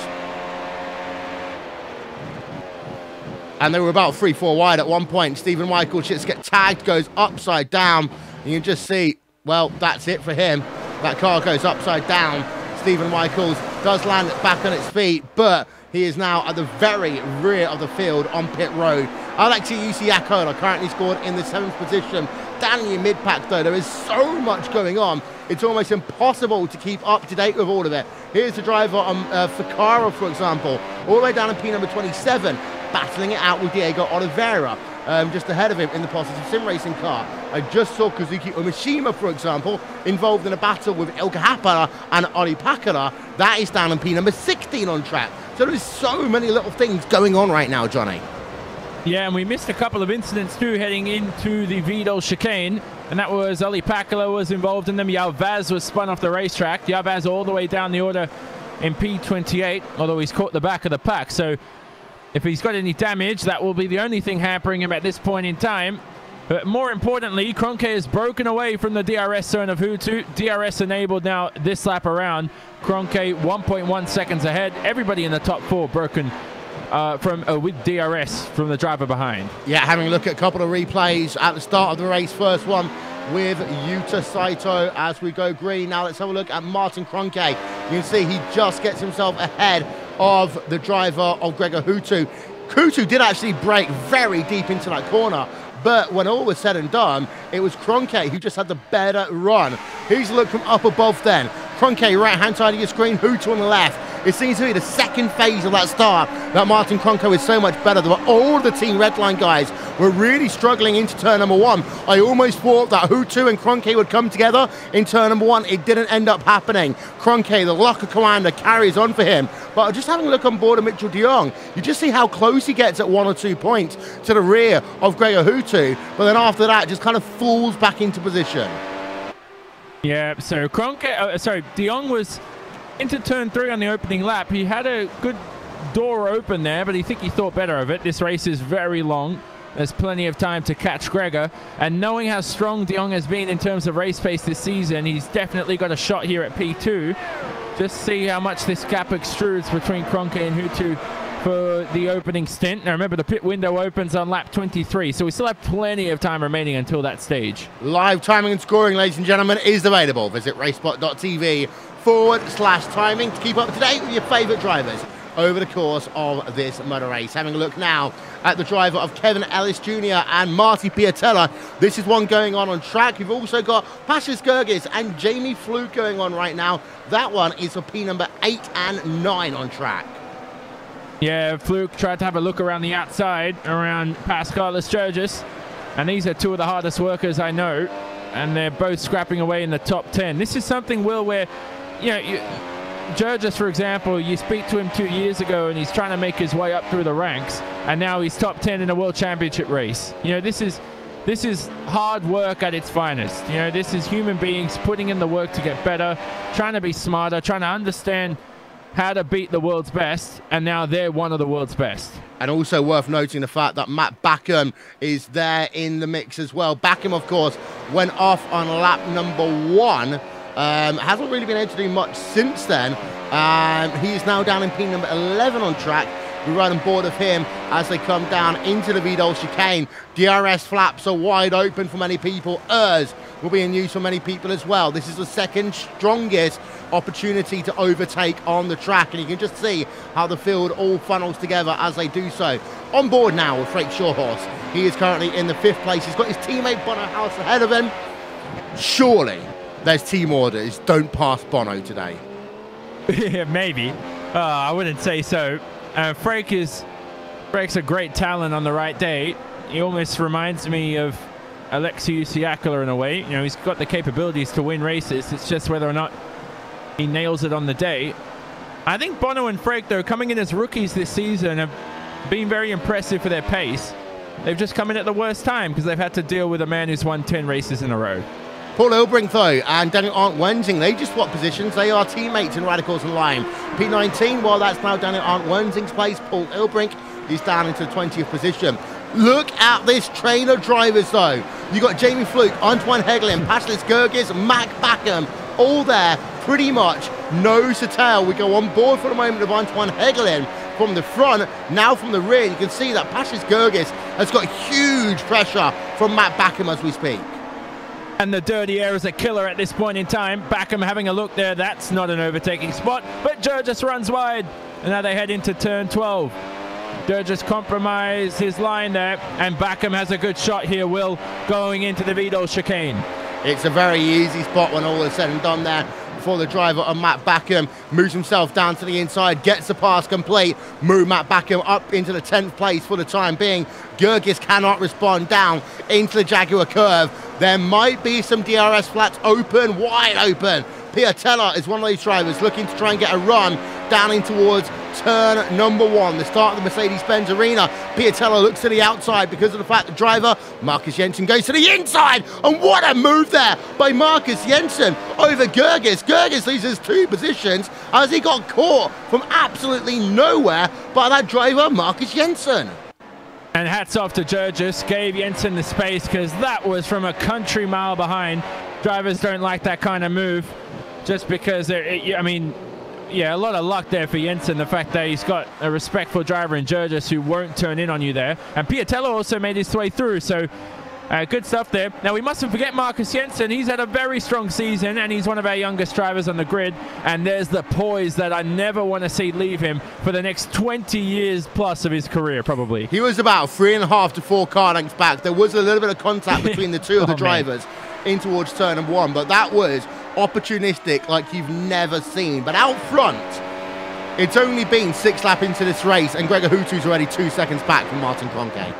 And they were about 3-4 wide at one point. Stephen Michaels just gets tagged, goes upside down. And you can just see, well, that's it for him. That car goes upside down. Stephen Michaels does land back on its feet, but he is now at the very rear of the field on pit road. Alexei Yusiakola currently scored in the 7th position. Down in your mid-pack, though, there is so much going on. It's almost impossible to keep up to date with all of it. Here's the driver on Ficarra, for example, all the way down in P number 27, battling it out with Diego Oliveira. Just ahead of him in the positive sim racing car. I just saw Kazuki Umeshima, for example, involved in a battle with Ilka Happara and Oli Pakara. That is down in P number 16 on track. So there's so many little things going on right now, Johnny. Yeah, and we missed a couple of incidents too heading into the Vidal chicane. And that was Ali Pakala was involved in them. Yalvaz was spun off the racetrack. Yalvaz all the way down the order in P28, although he's caught the back of the pack. So if he's got any damage, that will be the only thing hampering him at this point in time. But more importantly, Kroenke has broken away from the DRS zone of Hutu. DRS enabled now this lap around. Kroenke 1.1 seconds ahead. Everybody in the top 4 broken with DRS from the driver behind. Yeah, having a look at a couple of replays at the start of the race. First one with Yuta Saito as we go green. Now let's have a look at Martin Kroenke. You can see he just gets himself ahead of the driver of Gregor Hutu. Hutu did actually brake very deep into that corner, but when all was said and done, it was Kroenke who just had the better run. Here's a look from up above then. Kroenke right-hand side of your screen, Hutu on the left. It seems to be the second phase of that start that Martin Kroenke is so much better. All the Team Redline guys were really struggling into turn number 1. I almost thought that Hutu and Kroenke would come together in turn number 1. It didn't end up happening. Kroenke, the locker commander, carries on for him. But just having a look on board of Mitchell de Jong, you just see how close he gets at 1 or 2 points to the rear of Gregor Hutu. But then after that, just kind of falls back into position. Yeah, so de Jong was into turn 3 on the opening lap. He had a good door open there, but he thought better of it. This race is very long. There's plenty of time to catch Gregor. And knowing how strong de Jong has been in terms of race pace this season, he's definitely got a shot here at P2. Just see how much this gap extrudes between Kroenke and Hutu for the opening stint. Now remember, the pit window opens on lap 23, so we still have plenty of time remaining until that stage. Live timing and scoring, ladies and gentlemen, is available. Visit racespot.tv/timing to keep up to date with your favourite drivers over the course of this motor race. Having a look now at the driver of Kevin Ellis Jr. and Marty Piatella. This is one going on track. We've also got Pashas Gergis and Jamie Fluke going on right now. That one is for P number 8 and 9 on track. Yeah, Fluke tried to have a look around the outside, around Pascal Sturgis. And these are two of the hardest workers I know. And they're both scrapping away in the top 10. This is something, Will, where, you know, Gergis, for example, you speak to him 2 years ago and he's trying to make his way up through the ranks. And now he's top 10 in a world championship race. You know, this is hard work at its finest. You know, this is human beings putting in the work to get better, trying to be smarter, trying to understand how to beat the world's best, and now they're one of the world's best. And also worth noting the fact that Matt Backham is there in the mix as well. Backham, of course, went off on lap number 1. Hasn't really been able to do much since then. He is now down in P number 11 on track. We're right on board of him as they come down into the Vidal chicane. DRS flaps are wide open for many people. ERS will be in use for many people as well. This is the second strongest opportunity to overtake on the track, and you can just see how the field all funnels together as they do so. On board now with Frank Shawhorse. He is currently in the 5th place. He's got his teammate Bono House ahead of him. Surely there's team orders. Don't pass Bono today. Yeah, maybe. I wouldn't say so. Frank's a great talent on the right day. He almost reminds me of Alexei Usiakula in a way. You know, he's got the capabilities to win races. It's just whether or not he nails it on the day. I think Bono and Frank, though, coming in as rookies this season, have been very impressive for their pace. They've just come in at the worst time because they've had to deal with a man who's won 10 races in a row. Paul Ilbrink, though, and Daniel Arndt Wensing, they just swapped positions. They are teammates in Radicals and Lime. P19, well, that's now Daniel Arndt Wensing's place. Paul Ilbrink is down into the 20th position. Look at this train of drivers, though. You got Jamie Fluke, Antoine Hegelin, Pascalis Gergis, Mac Backham, all there pretty much nose to tail. We go on board for the moment of Antoine Hegelin from the front. Now from the rear, you can see that Pascalis Gergis has got huge pressure from Mac Backham as we speak. And the dirty air is a killer at this point in time. Backham having a look there. That's not an overtaking spot, but Gergis runs wide. And now they head into turn 12. Gergis compromised his line there, and Backham has a good shot here, Will, going into the Vidal chicane. It's a very easy spot when all is said and done there for the driver of Matt Backham. Moves himself down to the inside, gets the pass complete, move Matt Backham up into the 10th place for the time being. Gergis cannot respond down into the Jaguar curve. There might be some DRS flats open, wide open. Piatella is one of these drivers looking to try and get a run down in towards turn number 1, the start of the Mercedes-Benz Arena. Piatella looks to the outside because of the fact the driver, Marcus Jensen, goes to the inside. And what a move there by Marcus Jensen over Gergis. Gergis loses 2 positions as he got caught from absolutely nowhere by that driver, Marcus Jensen. And hats off to Gergis, gave Jensen the space because that was from a country mile behind. Drivers don't like that kind of move just because, I mean, yeah, a lot of luck there for Jensen. The fact that he's got a respectful driver in Gergis who won't turn in on you there. And Piatella also made his way through, so good stuff there. Now, we mustn't forget Marcus Jensen. He's had a very strong season, and he's one of our youngest drivers on the grid. And there's the poise that I never want to see leave him for the next 20 years plus of his career, probably. He was about 3.5 to 4 car lengths back. There was a little bit of contact between the two of the drivers in towards turn number 1, but that was opportunistic like you've never seen. But out front, it's only been 6 laps into this race, and Gregor Hutu's already 2 seconds back from Martin Kroenke.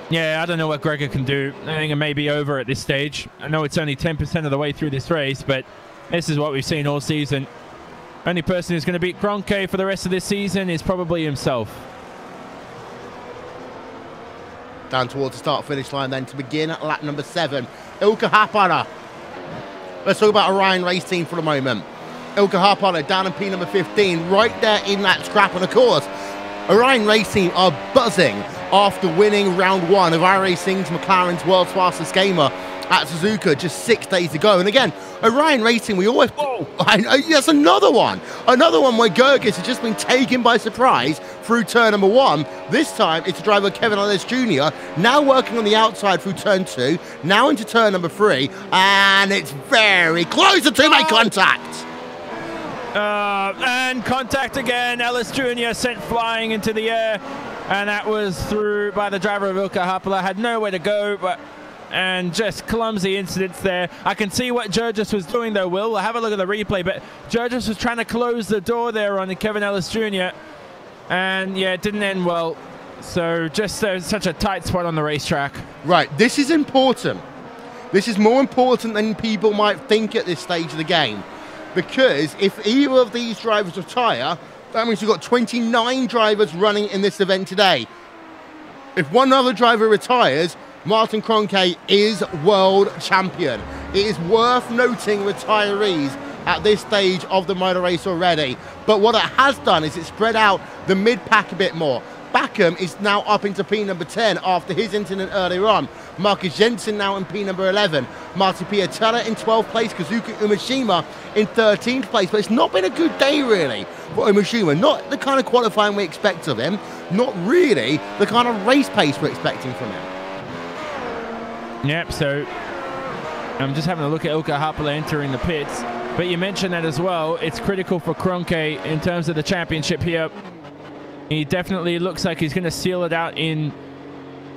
Yeah, I don't know what Gregor can do. I think it may be over at this stage. I know it's only 10% of the way through this race, but this is what we've seen all season. Only person who's going to beat Kroenke for the rest of this season is probably himself. Down towards the start-finish line then to begin at lap number 7. Ilka Happara. Let's talk about Orion Race Team for a moment. Ilka Happara down in P number 15, right there in that scrap. And of course, Orion Race Team are buzzing after winning round 1 of iRacing's McLaren's World's Fastest Gamer at Suzuka just 6 days ago. And again, Orion Racing, we always... Oh, I know, yes, another one. Another one where Gergis has just been taken by surprise through turn number 1. This time, it's driver Kevin Ellis Jr. now working on the outside through turn 2, now into turn number 3, and it's very close to two-way contact. And contact again. Ellis Jr. sent flying into the air, and that was through by the driver of Ilkka Haapala. Had nowhere to go, and just clumsy incidents there. I can see what Jurgis was doing though, Will. We'll have a look at the replay, but Jurgis was trying to close the door there on Kevin Ellis Jr. And yeah, it didn't end well. So just such a tight spot on the racetrack. Right, this is important. This is more important than people might think at this stage of the game. Because if either of these drivers retire, that means you've got 29 drivers running in this event today. If one other driver retires, Martin Kroenke is world champion. It is worth noting retirees at this stage of the motor race already. But what it has done is it spread out the mid-pack a bit more. Backham is now up into P number 10 after his incident earlier on. Marcus Jensen now in P number 11. Marty Piatella in 12th place. Kazuki Umeshima in 13th place. But it's not been a good day, really, for Umeshima. Not the kind of qualifying we expect of him. Not really the kind of race pace we're expecting from him. Yep, so I'm just having a look at Ilkka Haapala entering the pits. But you mentioned that as well. It's critical for Kroenke in terms of the championship here. He definitely looks like he's going to seal it out in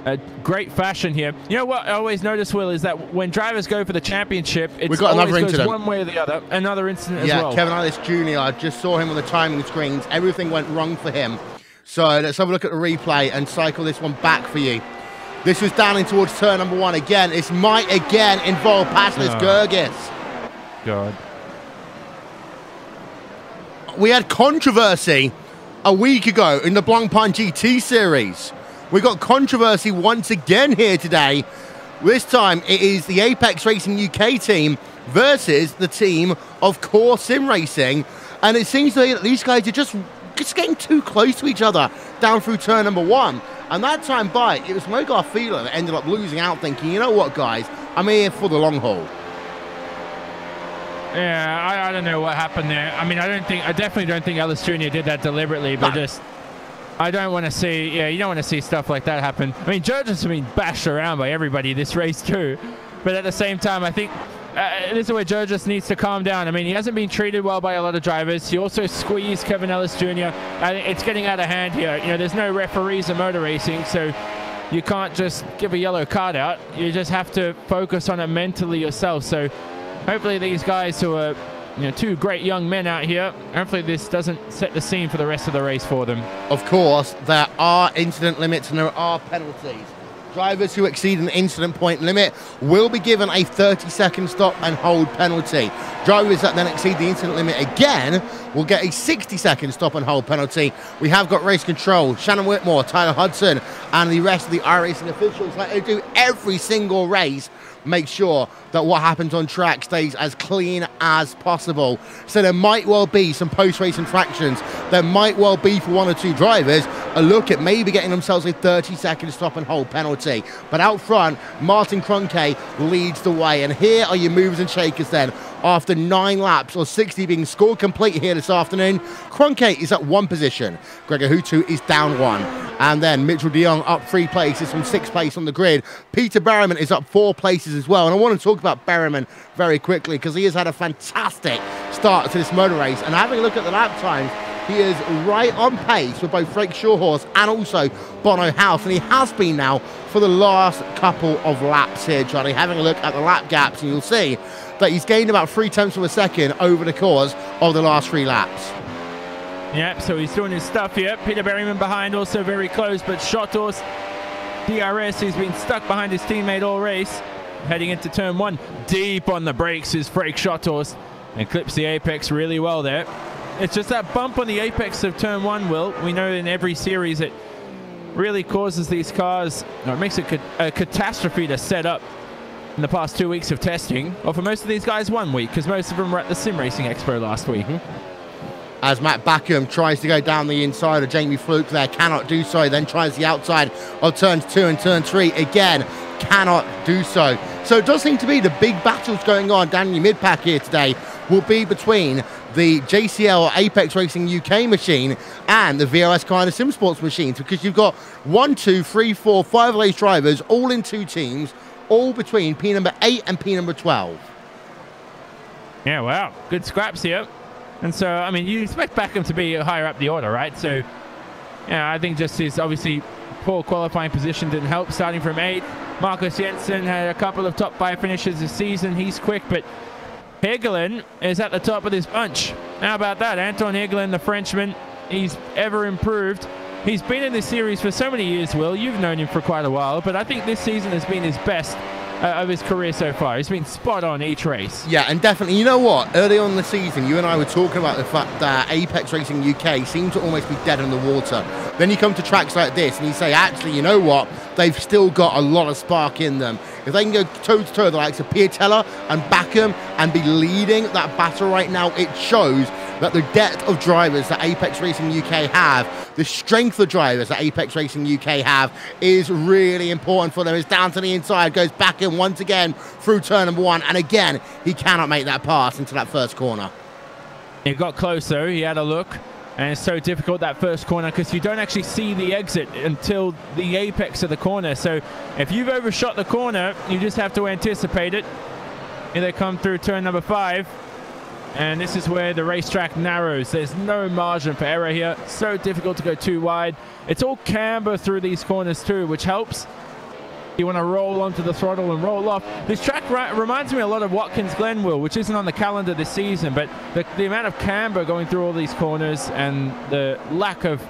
a great fashion here. You know what I always notice, Will, is that when drivers go for the championship, it's always goes one way or the other. Another incident as well. Yeah, Kevin Ellis Jr., I just saw him on the timing screens. Everything went wrong for him. So let's have a look at the replay and cycle this one back for you. This was down in towards turn number 1 again. This might again involve Paslis Gergis. God. We had controversy a week ago in the Blancpain GT series. We got controversy once again here today. This time it is the Apex Racing UK team versus the team of Core Sim Racing. And it seems to me that these guys are just getting too close to each other down through turn number 1. And that time by, it was Mogar Feeler that ended up losing out, thinking, you know what, guys, I'm here for the long haul. Yeah, I don't know what happened there. I mean, I definitely don't think Ellis Jr. did that deliberately, but just, I don't want to see, you don't want to see stuff like that happen. I mean, Jurgis has been bashed around by everybody this race too, but at the same time, I think this is where Jurgis needs to calm down. I mean, he hasn't been treated well by a lot of drivers. He also squeezed Kevin Ellis Jr. It's getting out of hand here. You know, there's no referees in motor racing, so you can't just give a yellow card out. You just have to focus on it mentally yourself. So hopefully these guys who are, you know, two great young men out here, hopefully this doesn't set the scene for the rest of the race for them. Of course, there are incident limits and there are penalties. Drivers who exceed an incident point limit will be given a 30-second stop and hold penalty. Drivers that then exceed the incident limit again will get a 60-second stop and hold penalty. We have got race control, Shannon Whitmore, Tyler Hudson, and the rest of the iRacing officials, like they do every single race, make sure that what happens on track stays as clean as possible. So there might well be some post-race infractions. There might well be, for one or two drivers, a look at maybe getting themselves a 30-second stop and hold penalty. But out front, Martin Kroenke leads the way. And here are your movers and shakers then. After 9 laps, or 60 being scored complete here this afternoon, Kroenke is at 1 position. Gregor Hutu is down 1. And then Mitchell de Jong up 3 places from 6th place on the grid. Peter Berriman is up 4 places as well. And I want to talk about Berriman very quickly because he has had a fantastic start to this motor race. And having a look at the lap times, he is right on pace with both Frank Shawhorse and also Bono House. And he has been now for the last couple of laps here, Johnny. Having a look at the lap gaps, and you'll see that he's gained about 0.3 of a second over the course of the last 3 laps. Yep, so he's doing his stuff here. Peter Berriman behind, also very close, but Shottos DRS, who's been stuck behind his teammate all race, heading into turn 1. Deep on the brakes is Frank Shottos, and clips the apex really well there. It's just that bump on the apex of turn 1, Will. We know in every series it really causes these cars, or it makes it a catastrophe to set up in the past 2 weeks of testing, or for most of these guys 1 week, because most of them were at the Sim Racing Expo last week. As Matt Backham tries to go down the inside of Jamie Fluke there, cannot do so. He then tries the outside of turns 2 and turn 3 again, cannot do so. So it does seem to be the big battles going on down in your mid-pack here today will be between the JCL Apex Racing UK machine and the VRS Carina Sim Sports machines, because you've got 1, 2, 3, 4, 5 race drivers all in 2 teams, all between P number 8 and P number 12. Yeah, wow. Good scraps here. And so, I mean, you expect Beckham to be higher up the order, right? So, yeah, I think just his obviously poor qualifying position didn't help, starting from 8th. Marcus Jensen had a couple of top 5 finishes this season. He's quick, but Hegelin is at the top of this bunch. How about that? Anton Hegelin, the Frenchman, he's ever improved. He's been in this series for so many years, Will. You've known him for quite a while, but I think this season has been his best of his career so far. He's been spot on each race. Yeah, and definitely, you know what? Early on in the season, you and I were talking about the fact that Apex Racing UK seemed to almost be dead in the water. Then you come to tracks like this and you say, actually, you know what? They've still got a lot of spark in them. If they can go toe-to-toe with the likes of Piatella and Backham and be leading that battle right now, it shows that the depth of drivers that Apex Racing UK have, the strength of drivers that Apex Racing UK have, is really important for them. It's down to the inside, goes back in once again through turn number 1, and again, he cannot make that pass into that first corner. He got closer, he had a look, and it's so difficult that first corner because you don't actually see the exit until the apex of the corner. So if you've overshot the corner, you just have to anticipate it. Here they come through turn number 5. And this is where the racetrack narrows. There's no margin for error here. So difficult to go too wide. It's all camber through these corners too, which helps. You want to roll onto the throttle and roll off. This track reminds me a lot of Watkins Glen, Will, which isn't on the calendar this season, but the amount of camber going through all these corners and the lack of...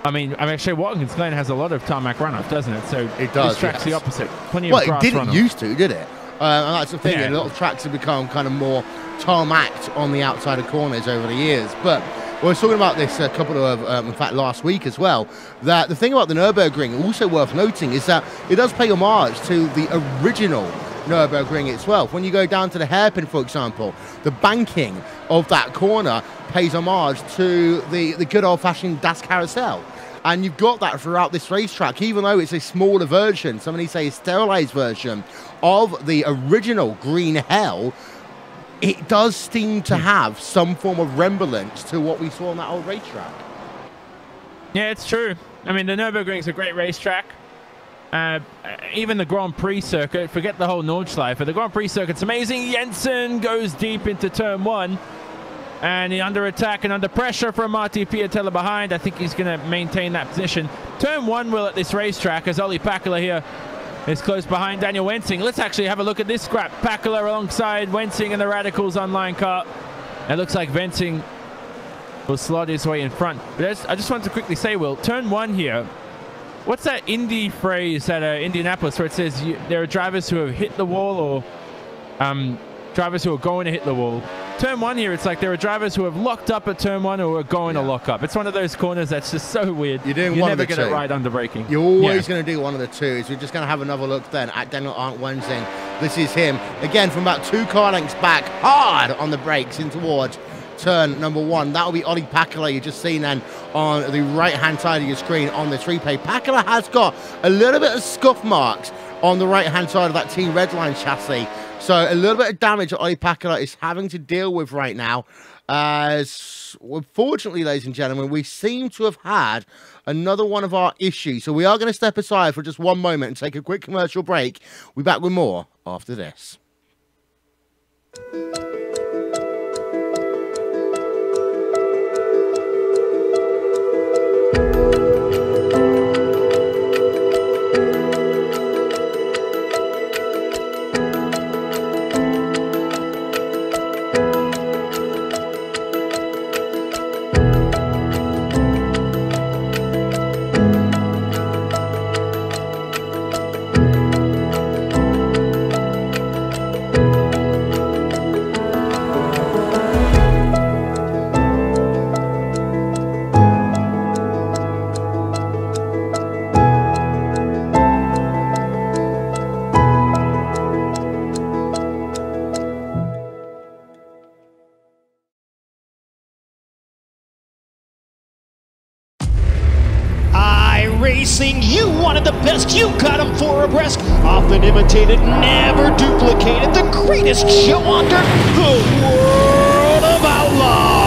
I mean, actually, Watkins Glen has a lot of tarmac runoff, doesn't it? So it does, this track's the opposite. Plenty well, of grass it didn't runoff. used to, did it? And that's the thing, Yeah. a lot of tracks have become kind of more tarmacked on the outside of corners over the years. But we were talking about this a couple of, in fact, last week as well, that the thing about the Nurburgring, also worth noting, is that it does pay homage to the original Nurburgring itself. When you go down to the hairpin, for example, the banking of that corner pays homage to the good old-fashioned Das Carousel. And you've got that throughout this racetrack, even though it's a smaller version, somebody say a sterilized version of the original Green Hell. It does seem to have some form of resemblance to what we saw on that old racetrack. Yeah, it's true. I mean, the Nürburgring's a great racetrack. Even the Grand Prix circuit, forget the whole Nordschleife, the Grand Prix circuit's amazing. Jensen goes deep into turn 1. And he's under attack and under pressure from Marti Piatella behind. I think he's going to maintain that position. Turn 1 will at this racetrack as Olli Pakala here is close behind Daniel Wensing. Let's actually have a look at this scrap. Pakala alongside Wensing and the Radicals online car. It looks like Wensing will slot his way in front. But I just want to quickly say, Will, turn 1 here. What's that Indy phrase at Indianapolis where it says there are drivers who have hit the wall or drivers who are going to hit the wall? Turn 1 here, it's like there are drivers who have locked up at turn 1 or are going to lock up. It's one of those corners that's just so weird. You're doing You're one of never the going to two. ride under braking. You're always going to do one of the two. So we're just going to have another look then at Daniel Arndt Wensing. This is him, again, from about 2 car lengths back, hard on the brakes in towards turn number 1. That will be Olli Pakala, you've just seen then on the right-hand side of your screen on this replay. Pakala has got a little bit of scuff marks on the right-hand side of that Team Redline chassis. So a little bit of damage that Olli Pakala is having to deal with right now. As unfortunately, ladies and gentlemen, we seem to have had another one of our issues. So we are going to step aside for just one moment and take a quick commercial break. We'll be back with more after this. iRacing. You wanted the best, you got them for abreast. Often imitated, never duplicated. The greatest show on dirt, the world of outlaws.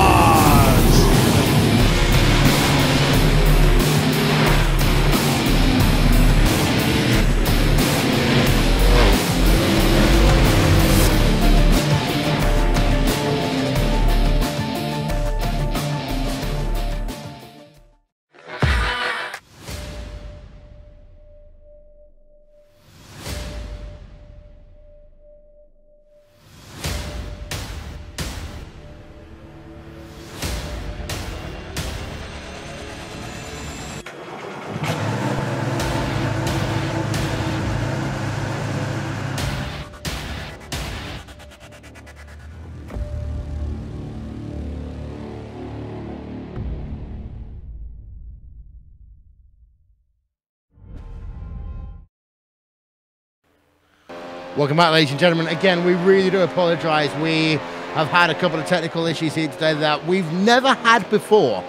Welcome back, ladies and gentlemen. Again, we really do apologise. We have had a couple of technical issues here today that we've never had before.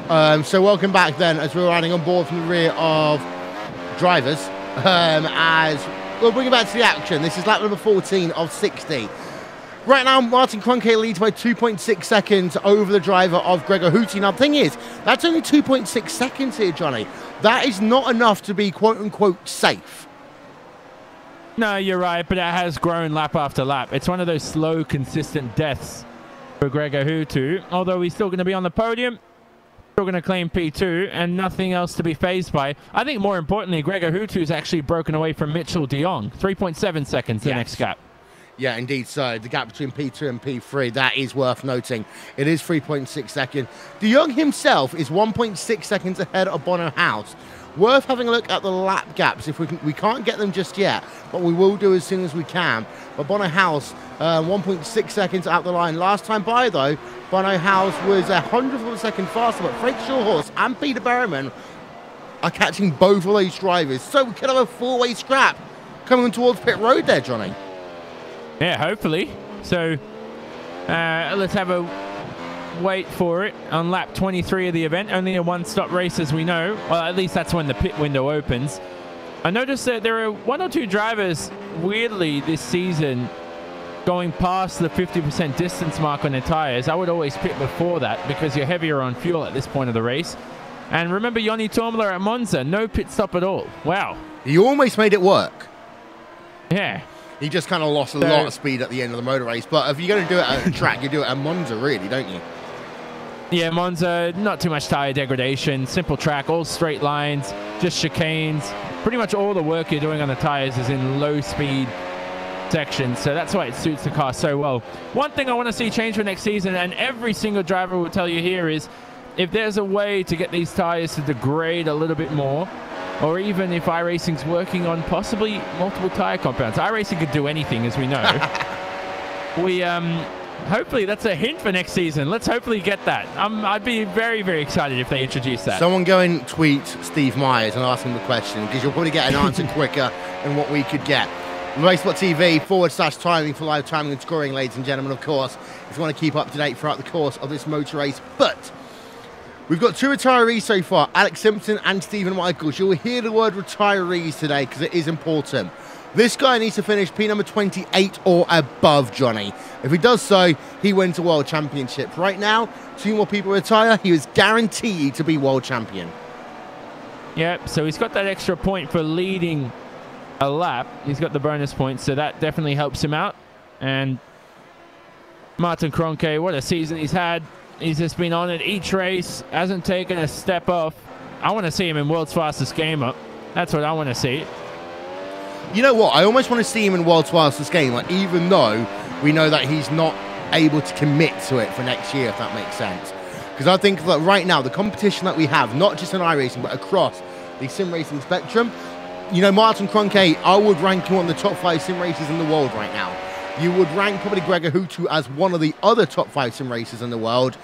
So welcome back then, as we're riding on board from the rear of drivers. As we'll bring it back to the action. This is lap number 14 of 60. Right now, Martin Kroenke leads by 2.6 seconds over the driver of Gregor Houty. Now, the thing is, that's only 2.6 seconds here, Johnny. That is not enough to be quote-unquote safe. No, you're right, but it has grown lap after lap. It's one of those slow, consistent deaths for Gregor Houty. Although he's still going to be on the podium, still going to claim P2, and nothing else to be fazed by. I think more importantly, Gregor Houty's actually broken away from Mitchell de Jong. 3.7 seconds, the next gap. Yeah, indeed so. The gap between P2 and P3, that is worth noting. It is 3.6 seconds. De Jong himself is 1.6 seconds ahead of Bono House. Worth having a look at the lap gaps. If we can't get them just yet, but we will do as soon as we can. But Bono House, 1.6 seconds out the line. Last time by, though, Bono House was a 100th of a second faster, but Frank Shawhorse and Peter Berryman are catching both of those drivers. So we could have a four-way scrap coming towards pit road there, Johnny. Yeah, hopefully. So let's have a wait for it on lap 23 of the event. Only a one-stop race, as we know. Well, at least that's when the pit window opens. I noticed that there are one or two drivers, weirdly, this season going past the 50% distance mark on their tires. I would always pit before that because you're heavier on fuel at this point of the race. And remember Joni Tormler at Monza, no pit stop at all. Wow. He almost made it work. Yeah. He just kind of lost a lot of speed at the end of the motor race. But if you're going to do it at a track, you do it at Monza, really, don't you? Yeah, Monza, not too much tire degradation. Simple track, all straight lines, just chicanes. Pretty much all the work you're doing on the tires is in low-speed sections. So that's why it suits the car so well. One thing I want to see change for next season, and every single driver will tell you here, is if there's a way to get these tires to degrade a little bit more, or even if iRacing's working on possibly multiple tire compounds. iRacing could do anything, as we know. Hopefully that's a hint for next season. Let's hopefully get that. I'd be very, very excited if they introduce that. Someone go and tweet Steve Myers and ask him the question, because you'll probably get an answer quicker than what we could get. RaceSpot.tv/timing for live timing and scoring, ladies and gentlemen, of course, if you want to keep up to date throughout the course of this motor race. But we've got two retirees so far, Alex Simpson and Stephen Michaels. You'll hear the word retirees today because it is important. This guy needs to finish P number 28 or above, Johnny. If he does so, he wins a world championship. Right now, two more people retire. He is guaranteed to be world champion. Yep, so he's got that extra point for leading a lap. He's got the bonus points, so that definitely helps him out. And Martin Kroenke, what a season he's had. He's just been on it each race, hasn't taken a step off. I want to see him in world's fastest gamer. That's what I want to see. You know what? I almost want to see him in world's fastest gamer, even though we know that he's not able to commit to it for next year, if that makes sense. Because I think that right now, the competition that we have, not just in iRacing, but across the sim racing spectrum, you know, Martin Kroenke, I would rank him on the top 5 sim racers in the world right now. You would rank probably Gregor Houty as one of the other top 5 sim racers in the world.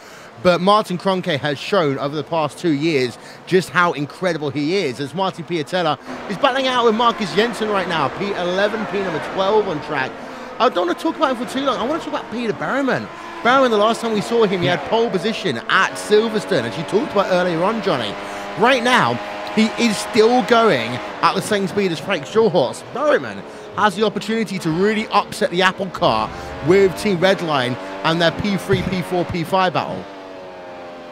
But Martin Kroenke has shown over the past 2 years just how incredible he is, as Martin Piatella is battling out with Marcus Jensen right now. P11, P number 12 on track. I don't want to talk about him for too long. I want to talk about Peter Berryman. Berryman, the last time we saw him, he had pole position at Silverstone, as you talked about earlier on, Johnny. Right now, he is still going at the same speed as Frank Shawhorse. Berryman has the opportunity to really upset the apple cart with Team Redline and their P3, P4, P5 battle.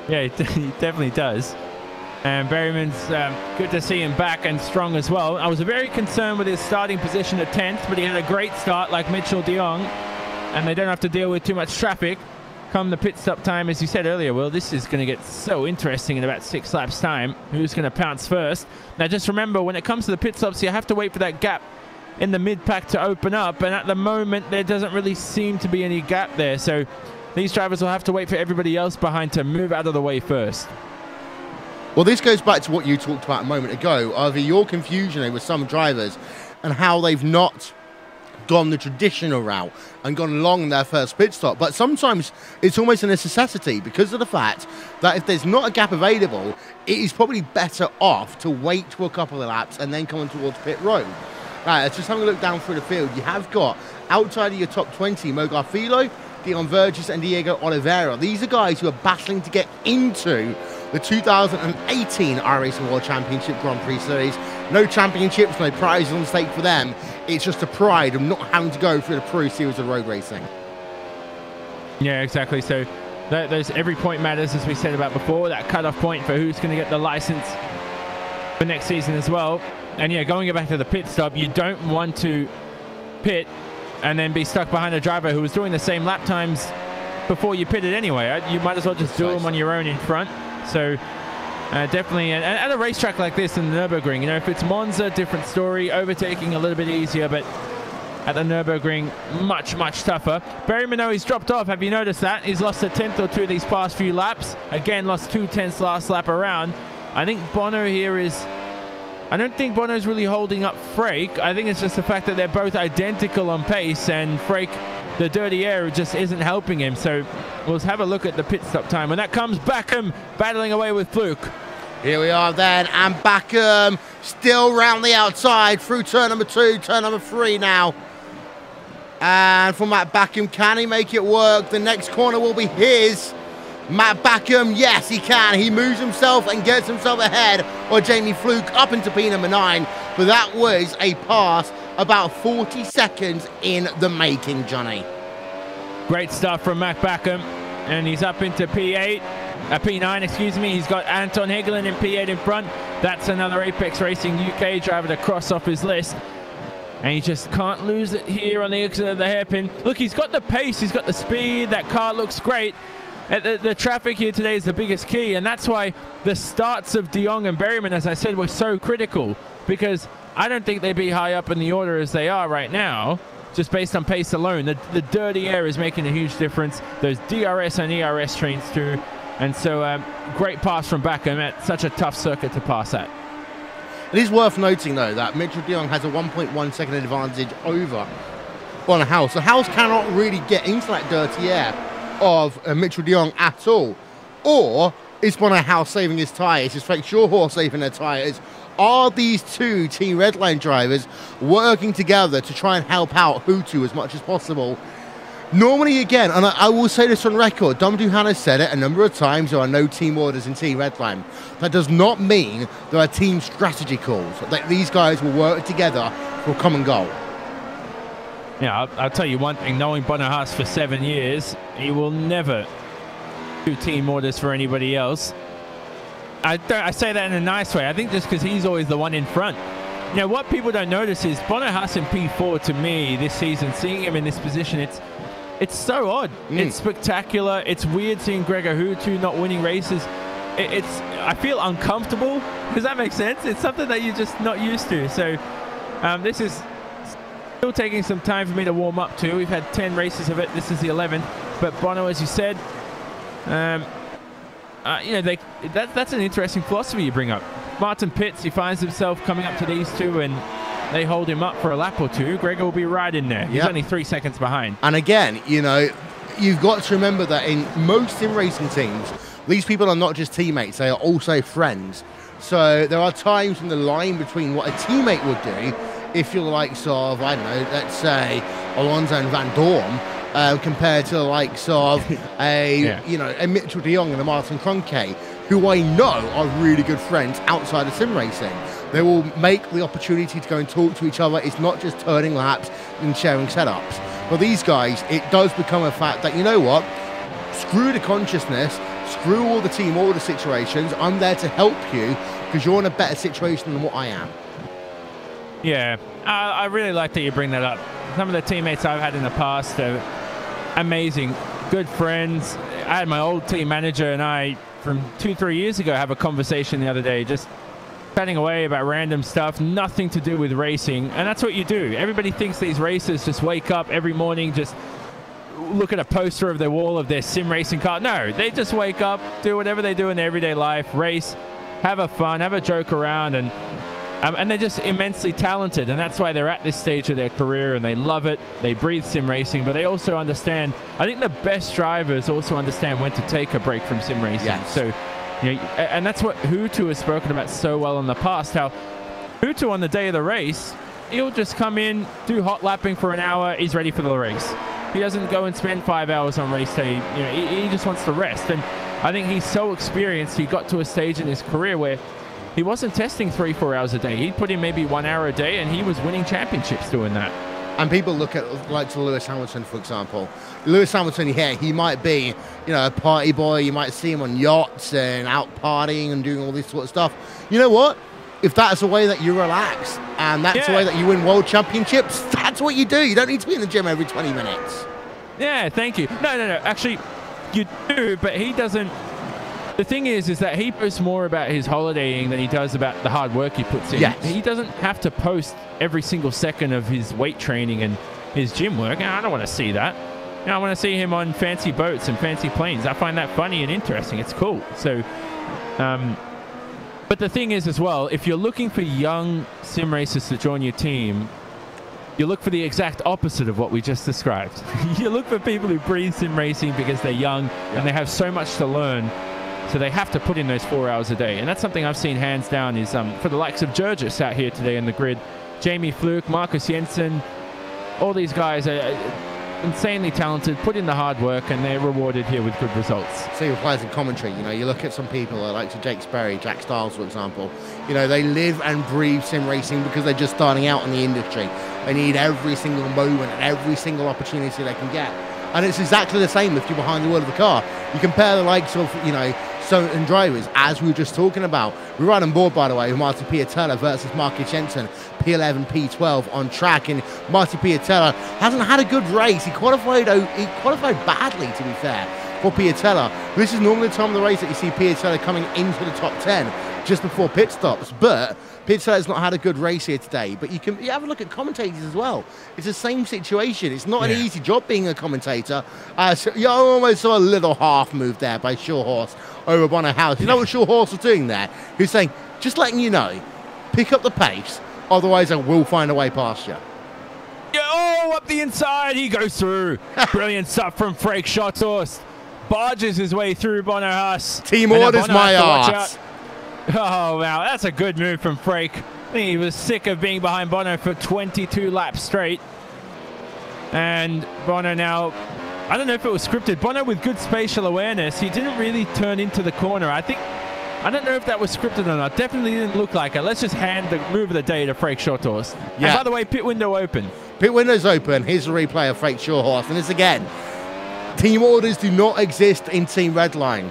Yeah, he definitely does. And Berryman's good to see him back and strong as well. I was very concerned with his starting position at 10th, but he had a great start like Mitchell de Jong, and they don't have to deal with too much traffic come the pit stop time. As you said earlier, Will, this is going to get so interesting in about 6 laps time. Who's going to pounce first? Now just remember, when it comes to the pit stops, you have to wait for that gap in the mid-pack to open up, and at the moment there doesn't really seem to be any gap there, so these drivers will have to wait for everybody else behind to move out of the way first. Well, this goes back to what you talked about a moment ago, over your confusion with some drivers and how they've not gone the traditional route and gone along their first pit stop. But sometimes it's almost a necessity because of the fact that if there's not a gap available, it is probably better off to wait for a couple of laps and then come on towards pit road. Right, let's just have a look down through the field. You have got, outside of your top 20, Mo Garfilo, Dion Vergis and Diego Oliveira. These are guys who are battling to get into the 2018 iRacing World Championship Grand Prix Series. No championships, no prizes on stake for them. It's just the pride of not having to go through the Prix series of road racing. Yeah, exactly. So those every point matters, as we said about before. That cutoff point for who's going to get the license for next season as well. And yeah, going back to the pit stop, you don't want to pit and then be stuck behind a driver who was doing the same lap times before you pitted anyway. You might as well just do them on your own in front. So definitely, and at a racetrack like this in the Nurburgring, you know, if it's Monza, different story, overtaking a little bit easier, but at the Nurburgring, much, much tougher. Berryman, though, he's dropped off. Have you noticed that? He's lost a tenth or two these past few laps. Again, lost 2 tenths last lap around. I think Bono here is... I don't think Bono's really holding up Frake. I think it's just the fact that they're both identical on pace, and Frake, the dirty air, just isn't helping him. So we'll have a look at the pit stop time. When that comes, Backham battling away with Fluke. Here we are then, and Backham still round the outside through turn number 2, turn number 3 now. And for Matt Backham, can he make it work? The next corner will be his. Matt Backham, yes, he can. He moves himself and gets himself ahead of Jamie Fluke up into P number 9. But that was a pass about 40 seconds in the making, Johnny. Great stuff from Matt Backham. And he's up into P8. P9, excuse me. He's got Anton Hegelin in P8 in front. That's another Apex Racing UK driver to cross off his list. And he just can't lose it here on the exit of the hairpin. Look, he's got the pace. He's got the speed. That car looks great. The traffic here today is the biggest key, and that's why the starts of de Jong and Berryman, as I said, were so critical, because I don't think they'd be high up in the order as they are right now, just based on pace alone. The dirty air is making a huge difference. Those DRS and ERS trains too, and so great pass from Backham at such a tough circuit to pass at. It is worth noting, though, that Mitchell de Jong has a 1.1 second advantage over Bonner House. So House cannot really get into that dirty air of Mitchell de Jong at all. Or is Bonner House saving his tyres? Is Frank Shawhorse saving their tyres? Are these two Team Redline drivers working together to try and help out Hutu as much as possible? Normally, again, and I will say this on record, Dom Duhan has said it a number of times, there are no team orders in Team Redline. That does not mean there are team strategy calls. Like, these guys will work together for a common goal. Yeah, I'll tell you one thing, knowing Bonner Haas for 7 years, he will never do team orders for anybody else. I say that in a nice way. I think just because he's always the one in front. You know, what people don't notice is Bonner Haas in P4, to me, this season, seeing him in this position, it's so odd. It's spectacular. It's weird seeing Gregor Hutu not winning races. I feel uncomfortable. Does that make sense? It's something that you're just not used to. So this is still taking some time for me to warm up to. We've had 10 races of it. This is the 11th. But Bono, as you said, you know, that's an interesting philosophy you bring up. Martin Pitts, he finds himself coming up to these two, and they hold him up for a lap or two. Gregor will be right in there. He's only 3 seconds behind. And again, you know, you've got to remember that in most sim racing teams, these people are not just teammates, they are also friends. So there are times when the line between what a teammate would do, if you're the likes of, I don't know, let's say Alonso and Van Dorn, compared to the likes of you know, a Mitchell de Jong and a Martin Kroenke, who I know are really good friends outside of sim racing. They will make the opportunity to go and talk to each other. It's not just turning laps and sharing setups. But these guys, it does become a fact that, you know what, screw the consciousness, screw all the team order situations. I'm there to help you because you're in a better situation than what I am. Yeah, I really like that you bring that up. Some of the teammates I've had in the past are amazing, good friends. I had my old team manager and I, from 2-3 years ago, have a conversation the other day, just chatting away about random stuff, nothing to do with racing. And that's what you do. Everybody thinks these racers just wake up every morning, just look at a poster of their wall of their sim racing car. No, they just wake up, do whatever they do in their everyday life, race, have a fun, have a joke around, and they're just immensely talented. And that's why they're at this stage of their career and they love it. They breathe sim racing, but they also understand, I think the best drivers also understand when to take a break from sim racing. Yes. So, you know, and that's what Hutu has spoken about so well in the past, how Hutu on the day of the race, he'll just come in, do hot lapping for an hour, he's ready for the race. He doesn't go and spend 5 hours on race day. You know, he just wants to rest. And I think he's so experienced, he got to a stage in his career where he wasn't testing 3-4 hours a day. He'd put in maybe 1 hour a day and he was winning championships doing that. And people look at, like, Lewis Hamilton, for example. Lewis Hamilton, yeah, he might be, you know, a party boy. You might see him on yachts and out partying and doing all this sort of stuff. You know what? If that's the way that you relax and that's the way that you win world championships, that's what you do. You don't need to be in the gym every 20 minutes. Yeah, thank you. No. Actually, you do, but he doesn't. The thing is that he posts more about his holidaying than he does about the hard work he puts in. Yes. He doesn't have to post every single second of his weight training and his gym work. I don't want to see that. You know, I want to see him on fancy boats and fancy planes. I find that funny and interesting. It's cool. So, but the thing is as well, if you're looking for young sim racers to join your team, you look for the exact opposite of what we just described. You look for people who breathe sim racing because they're young and they have so much to learn. So they have to put in those 4 hours a day. And that's something I've seen hands down is for the likes of Jurgis out here today in the grid, Jamie Fluke, Marcus Jensen, all these guys are insanely talented, put in the hard work, and they're rewarded here with good results. See your players in commentary, you know, you look at some people like Jake Sperry, Jack Stiles, for example, you know, they live and breathe sim racing because they're just starting out in the industry. They need every single moment and every single opportunity they can get. And it's exactly the same if you're behind the wheel of the car. You compare the likes of, you know, certain drivers, as we were just talking about. We're right on board, by the way, with Martin Piatella versus Marcus Jensen, P11, P12 on track. And Martin Piatella hasn't had a good race. He qualified badly, to be fair, for Piatella. This is normally the time of the race that you see Piatella coming into the top 10 just before pit stops. But Piatella's not had a good race here today. But you have a look at commentators as well. It's the same situation. It's not an easy job being a commentator. So you almost saw a little half move there by Sure Horse over Bonner House. You know what Sure Horse was doing there? He was saying, just letting you know, pick up the pace, otherwise I will find a way past you. Oh, up the inside, he goes through. Brilliant stuff from Freek Schothorst. Barges his way through Bonner Haas. Team orders my art. Oh, wow, that's a good move from Freek. I think he was sick of being behind Bono for 22 laps straight. And Bono now, I don't know if it was scripted. Bono with good spatial awareness. He didn't really turn into the corner. I don't know if that was scripted or not. Definitely didn't look like it. Let's just hand the move of the day to Freek Schothorst. Yeah. And by the way, pit window open. Pit window's open. Here's a replay of Freek Schothorst. And this again, team orders do not exist in Team Redline.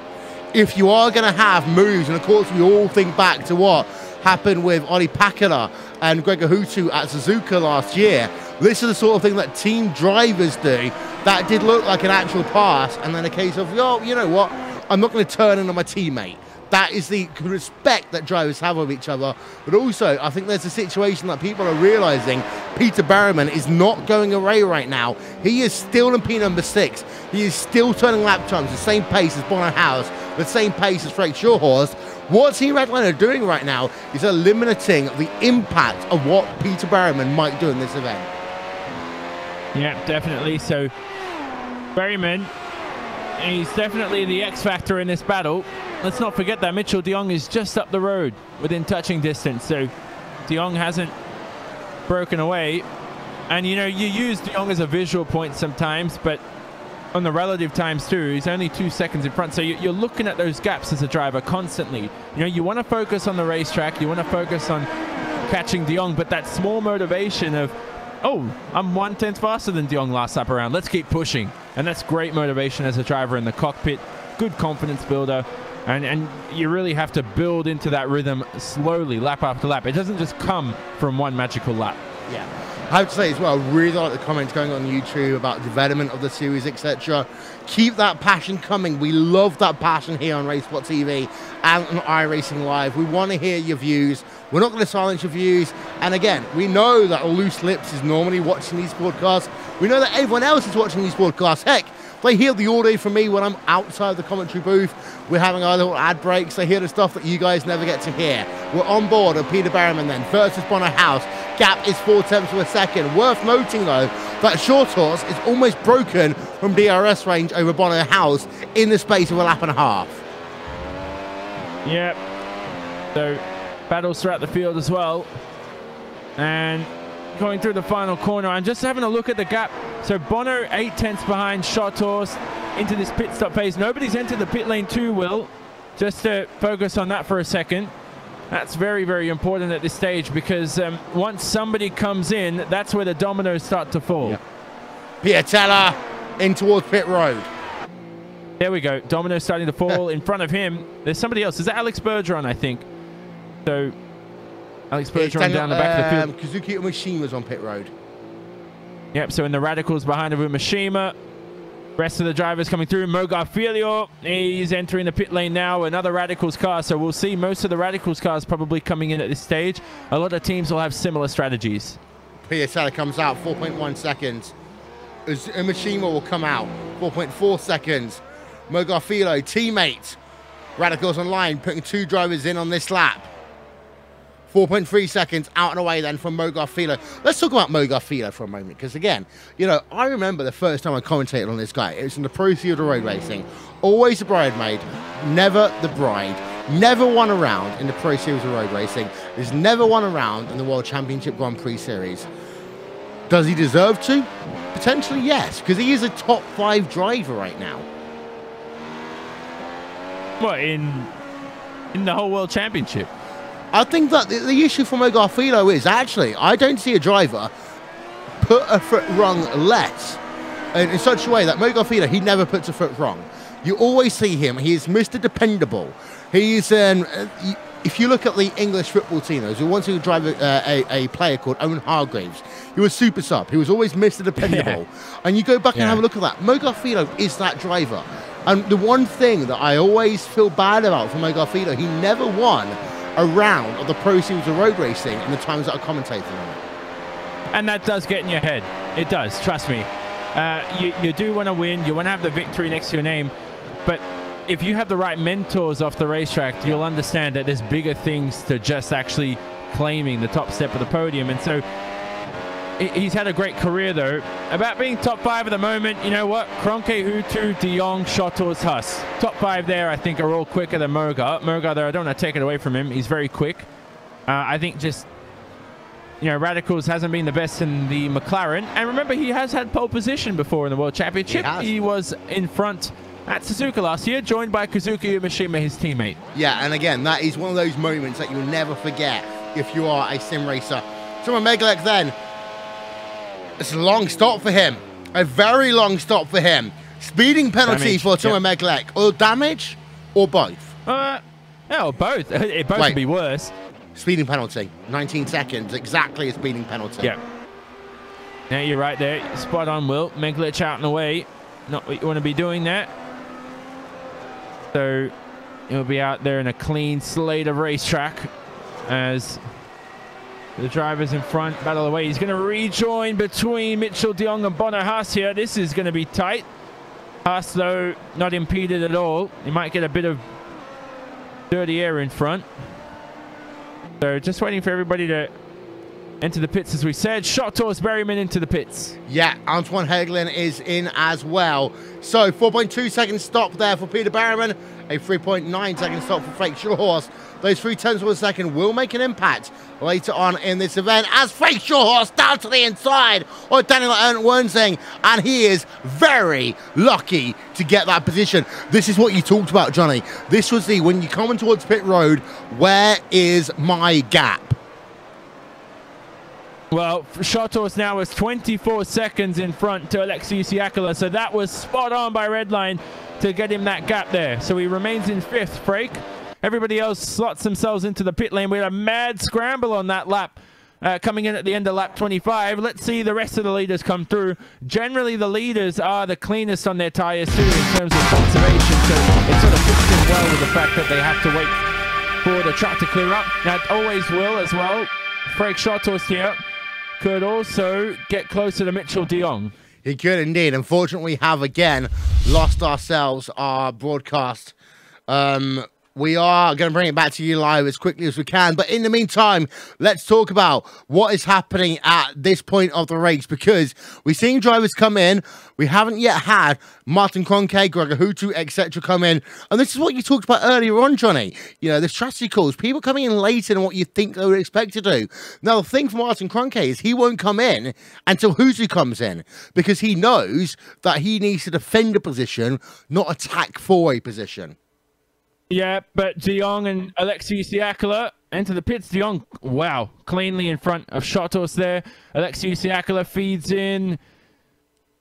If you are going to have moves, and of course we all think back to what happened with Olli Pakala and Gregor Hutu at Suzuka last year, this is the sort of thing that team drivers do. That did look like an actual pass, and then a case of, oh, you know what, I'm not going to turn in on my teammate. That is the respect that drivers have of each other. But also, I think there's a situation that people are realizing Peter Berriman is not going away right now. He is still in P number 6. He is still turning lap times the same pace as Bonner House, the same pace as Freek Schothorst. What Team Redline are doing right now is eliminating the impact of what Peter Berriman might do in this event. Yeah, definitely. So, Berriman, he's definitely the X factor in this battle. Let's not forget that Mitchell de Jong is just up the road within touching distance. So de Jong hasn't broken away. And, you know, you use de Jong as a visual point sometimes, but on the relative times too. He's only 2 seconds in front. So you're looking at those gaps as a driver constantly. You know, you want to focus on the racetrack. You want to focus on catching De Jong, but that small motivation of, oh, I'm 1/10 faster than De Jong last lap around. Let's keep pushing. And that's great motivation as a driver in the cockpit. Good confidence builder. And you really have to build into that rhythm slowly, lap after lap. It doesn't just come from one magical lap. Yeah. I have to say as well, I really like the comments going on YouTube about development of the series, etc. Keep that passion coming. We love that passion here on RaceSport TV and on iRacing Live. We want to hear your views. We're not going to silence your views. And again, we know that Loose Lips is normally watching these broadcasts. We know that everyone else is watching these broadcasts. Heck, they hear the audio from me when I'm outside the commentary booth. We're having our little ad breaks. They hear the stuff that you guys never get to hear. We're on board with Peter Berryman then. Versus Bonner House. Gap is 4/10 of a second. Worth noting, though, that Short Horse is almost broken from DRS range over Bonner House in the space of a lap and a half. Yep. So, battles throughout the field as well. And going through the final corner, I'm just having a look at the gap. So Bono 8/10 behind Short Horse into this pit stop phase. Nobody's entered the pit lane too, Will. Just to focus on that for a second. That's very, very important at this stage because once somebody comes in, that's where the dominoes start to fall. Yeah. Piatella in towards pit road. There we go. Dominoes starting to fall in front of him. There's somebody else. Is that Alex Bergeron, I think? So Alex Bergeron down the back of the field. Kazuki Umashima's on pit road. Yep, so in the radicals behind of Umashima. Rest of the drivers coming through. Mo Garfilio, he's entering the pit lane now. Another radicals car, so we'll see most of the radicals cars probably coming in at this stage. A lot of teams will have similar strategies. Piatella comes out, 4.1 seconds. Umashima will come out, 4.4 seconds. Mo Garfilio, teammate. Radicals online, putting 2 drivers in on this lap. 4.3 seconds out and away then from Mo Garfilio. Let's talk about Mo Garfilio for a moment, because again, you know, I remember the first time I commentated on this guy. It was in the Pro Series of Road Racing. Always the bridesmaid, never the bride. Never won a round in the Pro Series of Road Racing. He's never won a round in the World Championship Grand Prix Series. Does he deserve to? Potentially, yes, because he is a top 5 driver right now. What, in the whole World Championship? I think that the issue for Mo Garfilio is actually, I don't see a driver put a foot wrong less in such a way that Mo Garfilio, he never puts a foot wrong. You always see him. He is Mr. Dependable. He's, if you look at the English football team, who wants to drive a player called Owen Hargreaves, he was super sub. He was always Mr. Dependable. And you go back and have a look at that. Mo Garfilio is that driver. And the one thing that I always feel bad about for Mo Garfilio, he never won a round of the Pro Series of Road Racing in the times that I commentated on it. And that does get in your head. It does, trust me. You do want to win. You want to have the victory next to your name. But if you have the right mentors off the racetrack, you'll understand that there's bigger things to just actually claiming the top step of the podium. And so he's had a great career, though. About being top 5 at the moment, you know what? Kroenke, Hutu, De Jong, Short Horse, Huss. Top 5 there, I think, are all quicker than Moga. Moga, though, I don't want to take it away from him. He's very quick. I think just, you know, Radicals hasn't been the best in the McLaren. And remember, he has had pole position before in the World Championship. He was in front at Suzuka last year, joined by Kazuki Umashima, his teammate. Yeah, and again, that is one of those moments that you'll never forget if you are a sim racer. So Megalek then, it's a long stop for him. A very long stop for him. Speeding penalty for Timo Megalek. Or damage, or both? No, both. It both would be worse. Speeding penalty. 19 seconds. Exactly a speeding penalty. Yeah. Now you're right there. Spot on, Will. Megalek out and away. Not what you want to be doing there. So he'll be out there in a clean slate of racetrack as the drivers in front battle away. He's going to rejoin between Mitchell de Jong and Bono Haas here. This is going to be tight. Haas, though, not impeded at all. He might get a bit of dirty air in front. So just waiting for everybody to enter the pits, as we said. Short Horse Berryman into the pits. Yeah, Antoine Hagelin is in as well. So 4.2 seconds stop there for Peter Berryman. a 3.9 second stop for Fake Shorehorse. Those 0.3 of a second will make an impact later on in this event as Fake Shorehorse down to the inside of Daniel Wernsing, and he is very lucky to get that position. This is what you talked about, Johnny. This was the, when you come in towards pit road, where is my gap? Well, Shorehorse now is 24 seconds in front to Alexei Siakala, so that was spot on by Redline to get him that gap there. So he remains in 5th, Frake. Everybody else slots themselves into the pit lane. We had a mad scramble on that lap coming in at the end of lap 25. Let's see the rest of the leaders come through. Generally, the leaders are the cleanest on their tires too in terms of conservation, so it sort of fits in well with the fact that they have to wait for the track to clear up. Now, it always will as well. Frake Shorehorse here could also get closer to Mitchell de Jong. He could indeed. Unfortunately, we have again lost ourselves our broadcast. We are going to bring it back to you live as quickly as we can. But in the meantime, let's talk about what is happening at this point of the race, because we're seeing drivers come in. We haven't yet had Martin Kroenke, Gregor Hutu, etc. come in. And this is what you talked about earlier on, Johnny. You know, the strategy calls, people coming in later than what you think they would expect to do. Now, the thing for Martin Kroenke is he won't come in until Hutu comes in, because he knows that he needs to defend a position, not attack for a position. Yeah, but de Jong and Alexei Siakala enter the pits. De Jong, wow, cleanly in front of Shorehorse there. Alexei Siakala feeds in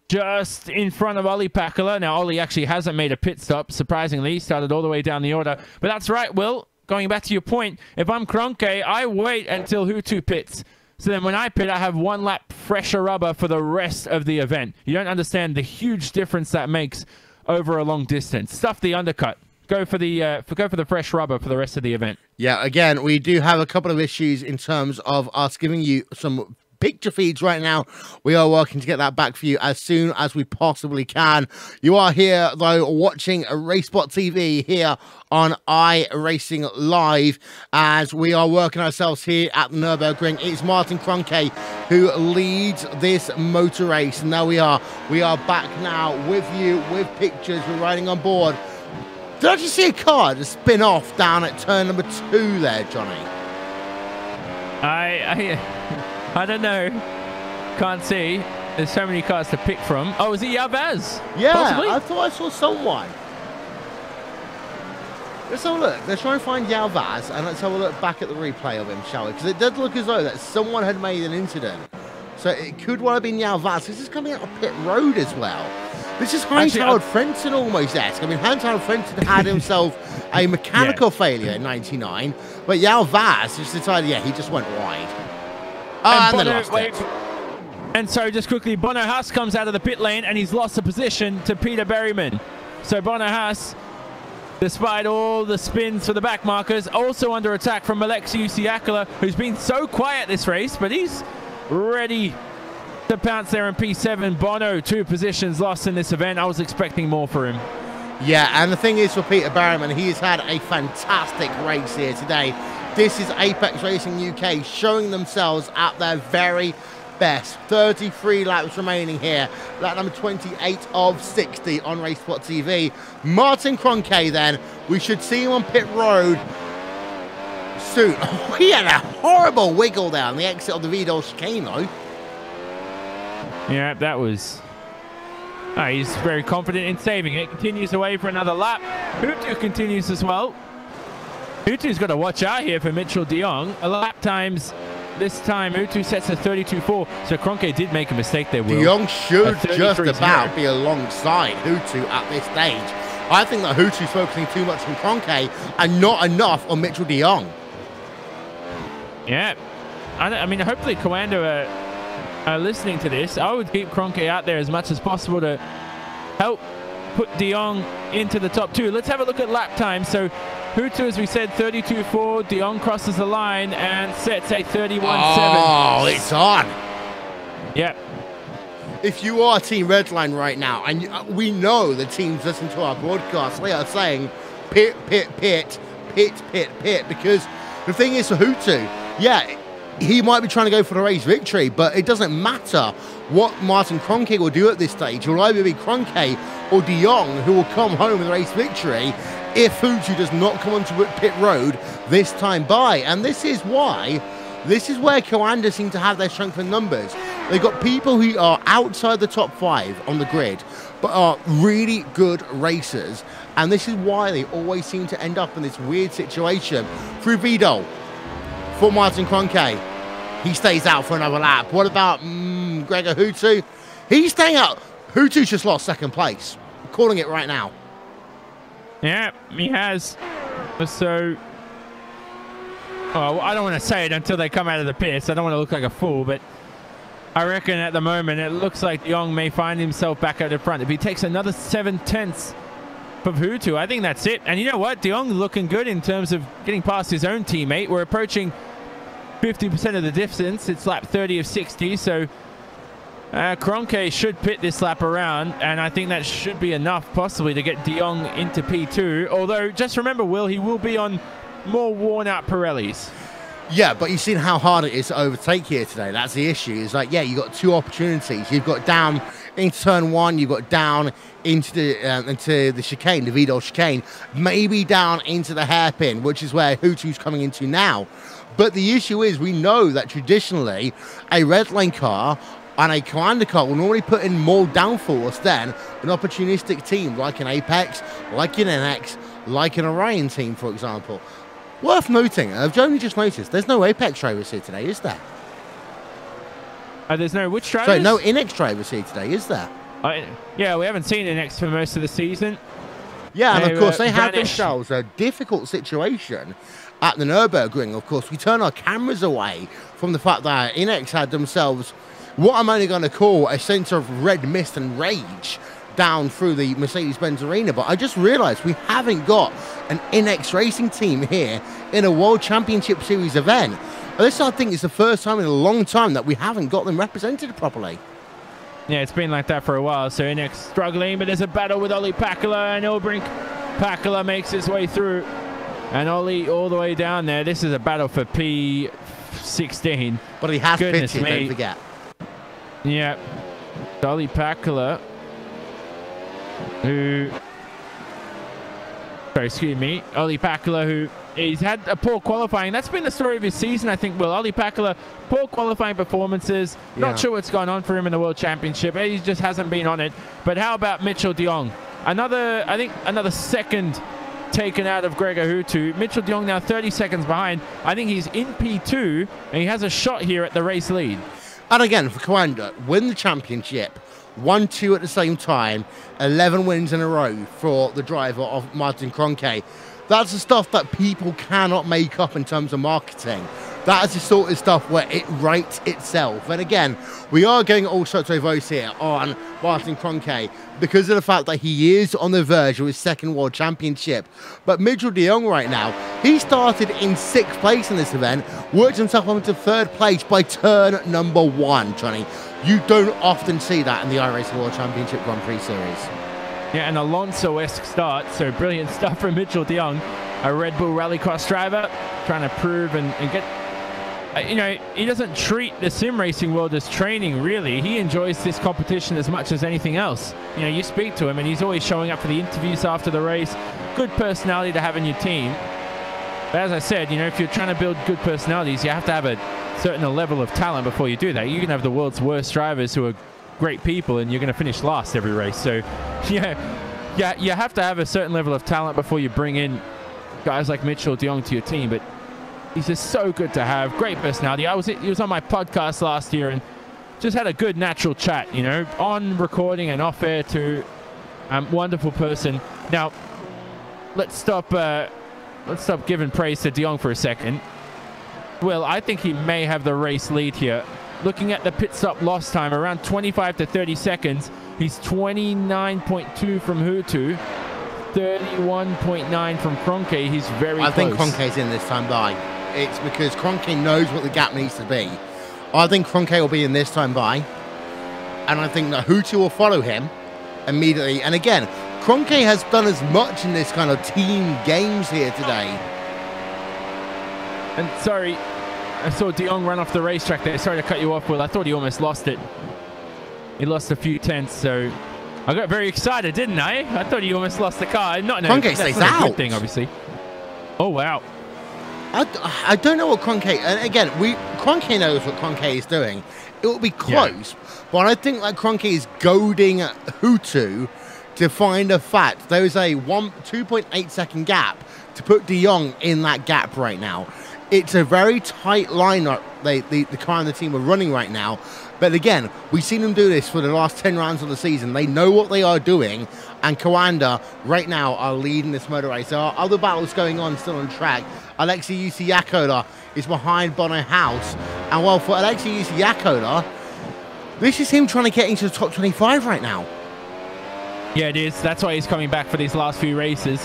just in front of Ollie Pakala. Now, Ollie actually hasn't made a pit stop, surprisingly. He started all the way down the order. But that's right, Will. Going back to your point, if I'm Kroenke, I wait until Hutu pits. So then when I pit, I have 1 lap fresher rubber for the rest of the event. You don't understand the huge difference that makes over a long distance. Stuff the undercut. Go for the fresh rubber for the rest of the event. Yeah, again, we do have a couple of issues in terms of us giving you some picture feeds right now. We are working to get that back for you as soon as we possibly can. You are here, though, watching RaceSpot TV here on iRacing Live, as we are working ourselves here at the Nurburgring. It's Martin Kroenke who leads this motor race. And now we are back now with you, with pictures. We're riding on board. Did I just see a car just spin off down at turn number 2 there, Johnny? I don't know. Can't see. There's so many cars to pick from. Oh, is it Yavaz? Yeah, possibly? I thought I saw someone. Let's have a look. Let's try and find Yavaz, and let's have a look back at the replay of him, shall we? Because it does look as though that someone had made an incident. So it could well have been Yavaz. This is coming out of pit road as well. This is Heinz-Harald Frentzen almost-esque. I mean, Heinz-Harald Frentzen had himself a mechanical failure in '99, but Yavaz just decided, yeah, he just went wide. And then lost it. And so just quickly, Bono Haas comes out of the pit lane, and he's lost the position to Peter Berryman. So Bono Haas, despite all the spins for the back markers, also under attack from Alexei Siakala, who's been so quiet this race, but he's ready to pounce there in P7. Bono, 2 positions lost in this event. I was expecting more for him. Yeah, and the thing is for Peter Berryman, he has had a fantastic race here today. This is Apex Racing UK showing themselves at their very best. 33 laps remaining here. Lap number 28 of 60 on RaceSpot TV. Martin Kroenke then, we should see him on pit road soon. Oh, he had a horrible wiggle down the exit of the Vidal chicane though. Yeah, that was... he's very confident in saving it. Continues away for another lap. Hutu continues as well. Hutu's got to watch out here for Mitchell de Jong. A lap times, this time Hutu sets a 32.4. So Kroenke did make a mistake there, Will. De Jong should just about be alongside Hutu at this stage. I think that Hutu's focusing too much on Kroenke and not enough on Mitchell de Jong. Yeah. I mean, hopefully Coanda are listening to this. I would keep Kroenke out there as much as possible to help put de Jong into the top 2. Let's have a look at lap time. So Hutu, as we said, 32.4. De Jong crosses the line and sets a 31.7. Oh, it's on. Yep. If you are Team Redline right now, and we know the teams listen to our broadcast, they are saying pit, pit, pit, pit, pit, pit, because the thing is for Hutu, yeah, he might be trying to go for the race victory, but it doesn't matter what Martin Kroenke will do at this stage. It will either be Kroenke or de Jong who will come home with the race victory if Hutu does not come onto pit road this time by. And this is where Coanda seem to have their strength in numbers. They've got people who are outside the top 5 on the grid, but are really good racers. And this is why they always seem to end up in this weird situation. Through Vidal, for Martin Kroenke, he stays out for another lap. What about Gregor Hutu? He's staying out. Hutu's just lost second place. I'm calling it right now. Yeah, he has. So, I don't want to say it until they come out of the pits. I don't want to look like a fool, but I reckon at the moment it looks like de Jong may find himself back at the front. If he takes another 7/10 of Hutu, I think that's it. And you know what? De Jong looking good in terms of getting past his own teammate. We're approaching 50% of the distance. It's lap 30 of 60, so Kroenke should pit this lap around, and I think that should be enough possibly to get de Jong into P2. Although, just remember, Will, he will be on more worn-out Pirellis. Yeah, but you've seen how hard it is to overtake here today. That's the issue. It's like, yeah, you've got 2 opportunities. You've got down into turn 1, you've got down into the chicane, the Vidal chicane, maybe down into the hairpin, which is where Hutu's coming into now. But the issue is, we know that traditionally a red lane car and a Coanda car will normally put in more downforce than an opportunistic team like an Apex, like an NX, like an Orion team, for example. Worth noting, I've only just noticed, there's no Apex drivers here today, is there? There's no which drivers? Sorry, no NX drivers here today, is there? Yeah, we haven't seen NX for most of the season. Yeah, and of course they had themselves a difficult situation at the Nurburgring. Of course, we turn our cameras away from the fact that NX had themselves what I'm only going to call a sense of red mist and rage down through the Mercedes-Benz arena. But I just realized we haven't got an NX racing team here in a World Championship Series event. And this, I think, is the first time in a long time that we haven't got them represented properly. Yeah, it's been like that for a while. So NX struggling, but there's a battle with Ollie Pakula and Nurburgring. Pakula makes his way through, and Ollie all the way down there. This is a battle for P16. But he has pitted, don't forget. Yeah, Ollie Pakula, Ollie Pakula, who he's had a poor qualifying. That's been the story of his season, I think. Well, Ollie Pakula, poor qualifying performances. Yeah. Not sure what's gone on for him in the World Championship. He just hasn't been on it. But how about Mitchell de Jong? I think another second taken out of Gregor Hutu. Mitchell de Jong now 30 seconds behind. I think he's in P2, and he has a shot here at the race lead. And again, for Coanda, win the championship, 1-2 at the same time, 11 wins in a row for the driver of Martin Kroenke. That's the stuff that people cannot make up in terms of marketing. That is the sort of stuff where it writes itself. And again, we are getting all sorts of votes here on Martin Kroenke because of the fact that he is on the verge of his second World Championship. But Mitchell de Jong right now, he started in 6th place in this event, worked himself up into 3rd place by turn number 1, Johnny. You don't often see that in the iRacing World Championship Grand Prix Series. Yeah, an Alonso-esque start, so brilliant stuff from Mitchell de Jong, a Red Bull Rallycross driver, trying to prove and get... You know, he doesn't treat the sim racing world as training, really. He enjoys this competition as much as anything else. You know, you speak to him and he's always showing up for the interviews after the race. Good personality to have in your team. But as I said, you know, if you're trying to build good personalities, you have to have a certain level of talent before you do that. You can have the world's worst drivers who are great people and you're going to finish last every race. So, yeah, you have to have a certain level of talent before you bring in guys like Mitchell de Jong to your team. But he's just so good to have. Great personality. He was on my podcast last year and just had a good natural chat, you know, on recording and off air too. Wonderful person. Now, let's stop giving praise to de Jong for a second. Well, I think he may have the race lead here. Looking at the pit stop loss time, around 25 to 30 seconds. He's 29.2 from Hutu, 31.9 from Kroenke. He's very close. I think Kroenke's in this time by. It's because Kroenke knows what the gap needs to be. I think Kroenke will be in this time by. And I think that Hutu will follow him immediately. And again, Kroenke has done as much in this kind of team games here today. And sorry, I saw de Jong run off the racetrack there. Sorry to cut you off, Will. I thought he almost lost it. He lost a few tenths, so I got very excited, didn't I? I thought he almost lost the car. Not Kroenke stays not a out. good thing, obviously. Oh, wow. I don't know what Kroenke, and again, Kroenke knows what Kroenke is doing. It will be close, but I think that Kroenke is goading Hutu to find a fact. There is a 2.8 second gap to put De Jong in that gap right now. It's a very tight lineup the car and the team are running right now. But again, we've seen them do this for the last 10 rounds of the season. They know what they are doing, and Coanda right now are leading this motor race. There are other battles going on still on track. Alexei Yakola is behind Bono House. And well, for Alexei Yakola, this is him trying to get into the top 25 right now. Yeah, it is. That's why he's coming back for these last few races.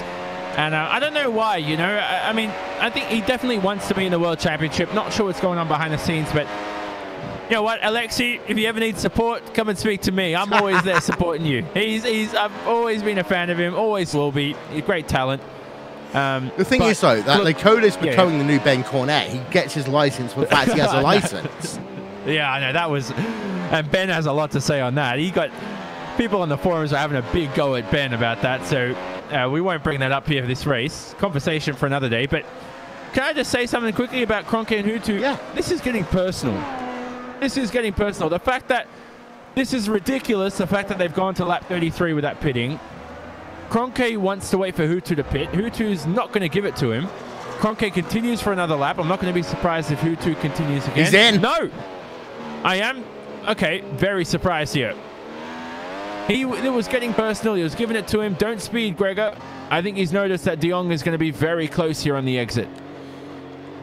And I don't know why, you know. I mean, I think he definitely wants to be in the World Championship. Not sure what's going on behind the scenes, but you know what, Alexei, if you ever need support, come and speak to me. I'm always there supporting you. I've always been a fan of him, always will be. He's a great talent. The thing is, though, that Lakota's becoming the new Ben Cornet. He gets his license with the fact he has a license. Yeah, I know. That was... And Ben has a lot to say on that. He got... People on the forums are having a big go at Ben about that, so we won't bring that up here for this race. Conversation for another day, but can I just say something quickly about Kroenke and Hutu? Yeah. This is getting personal. This is getting personal. The fact that... This is ridiculous, the fact that they've gone to lap 33 without pitting. Kroenke wants to wait for Hutu to pit. Hutu's not going to give it to him. Kroenke continues for another lap. I'm not going to be surprised if Hutu continues again. He's in. No! I am, okay, very surprised here. It was getting personal. He was giving it to him. Don't speed, Gregor. I think he's noticed that De Jong is going to be very close here on the exit.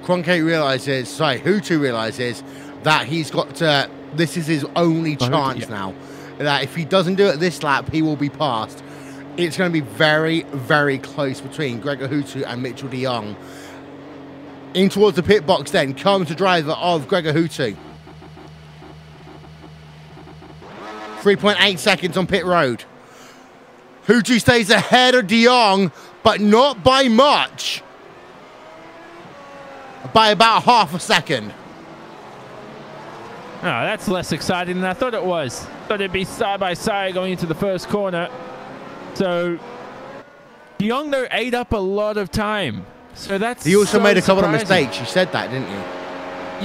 Hutu realizes that he's got to, this is his only chance now. That if he doesn't do it this lap, he will be passed. It's going to be very, very close between Gregor Hutu and Mitchell De Jong. In towards the pit box then comes the driver of Gregor Hutu. 3.8 seconds on pit road. Hutu stays ahead of De Jong, but not by much. By about half a second. Oh, that's less exciting than I thought it was. Thought it'd be side by side going into the first corner. So, De Jong, though, ate up a lot of time. So that's He also made a couple surprising. of mistakes. You said that, didn't you?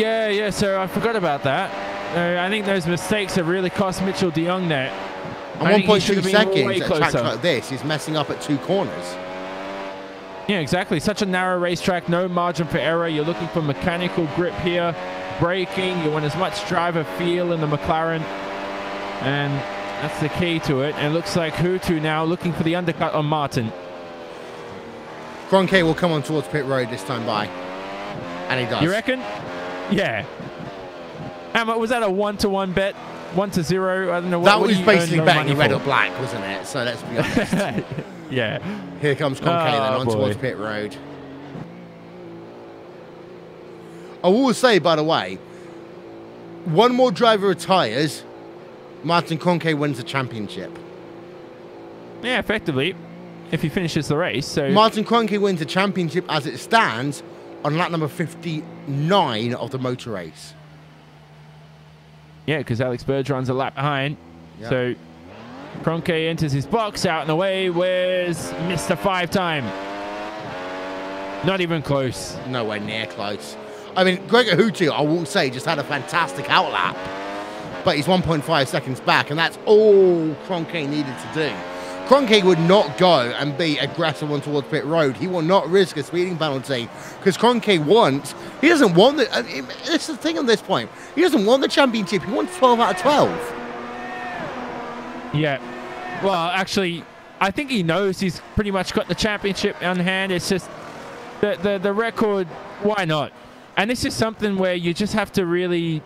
Yeah, so I forgot about that. I think those mistakes have really cost Mitchell De Jong there. And 1.2 seconds at a track like this is messing up at 2 corners. Yeah, exactly. Such a narrow racetrack, no margin for error. You're looking for mechanical grip here, braking. You want as much driver feel in the McLaren. And that's the key to it. And it looks like Hutu now looking for the undercut on Martin. Kroenke will come on towards pit road this time by. And he does. You reckon? Yeah. Was that a 1-to-1 bet? 1-to-0? I don't know. That was basically betting red or black, wasn't it? So let's be honest. Yeah. Here comes Kroenke then on towards pit road. I will say, by the way, one more driver retires, Martin Kroenke wins the championship. Yeah, effectively, if he finishes the race. So Martin Kroenke wins the championship as it stands on lap number 59 of the motor race. Yeah, because Alex Bergeron's a lap behind. Yep. So Kroenke enters his box out and away. Where's Mr. 5-time? Not even close. Nowhere near close. I mean, Gregor Hutu, I will say, just had a fantastic outlap. But he's 1.5 seconds back, and that's all Kroenke needed to do. Kroenke would not go and be aggressive on towards pit road. He will not risk a speeding penalty because Kroenke wants, he doesn't want the, this is the thing on this point, he doesn't want the championship, he wants 12 out of 12. Yeah. Well, actually, I think he knows he's pretty much got the championship on hand. It's just the record, why not? And this is something where you just have to really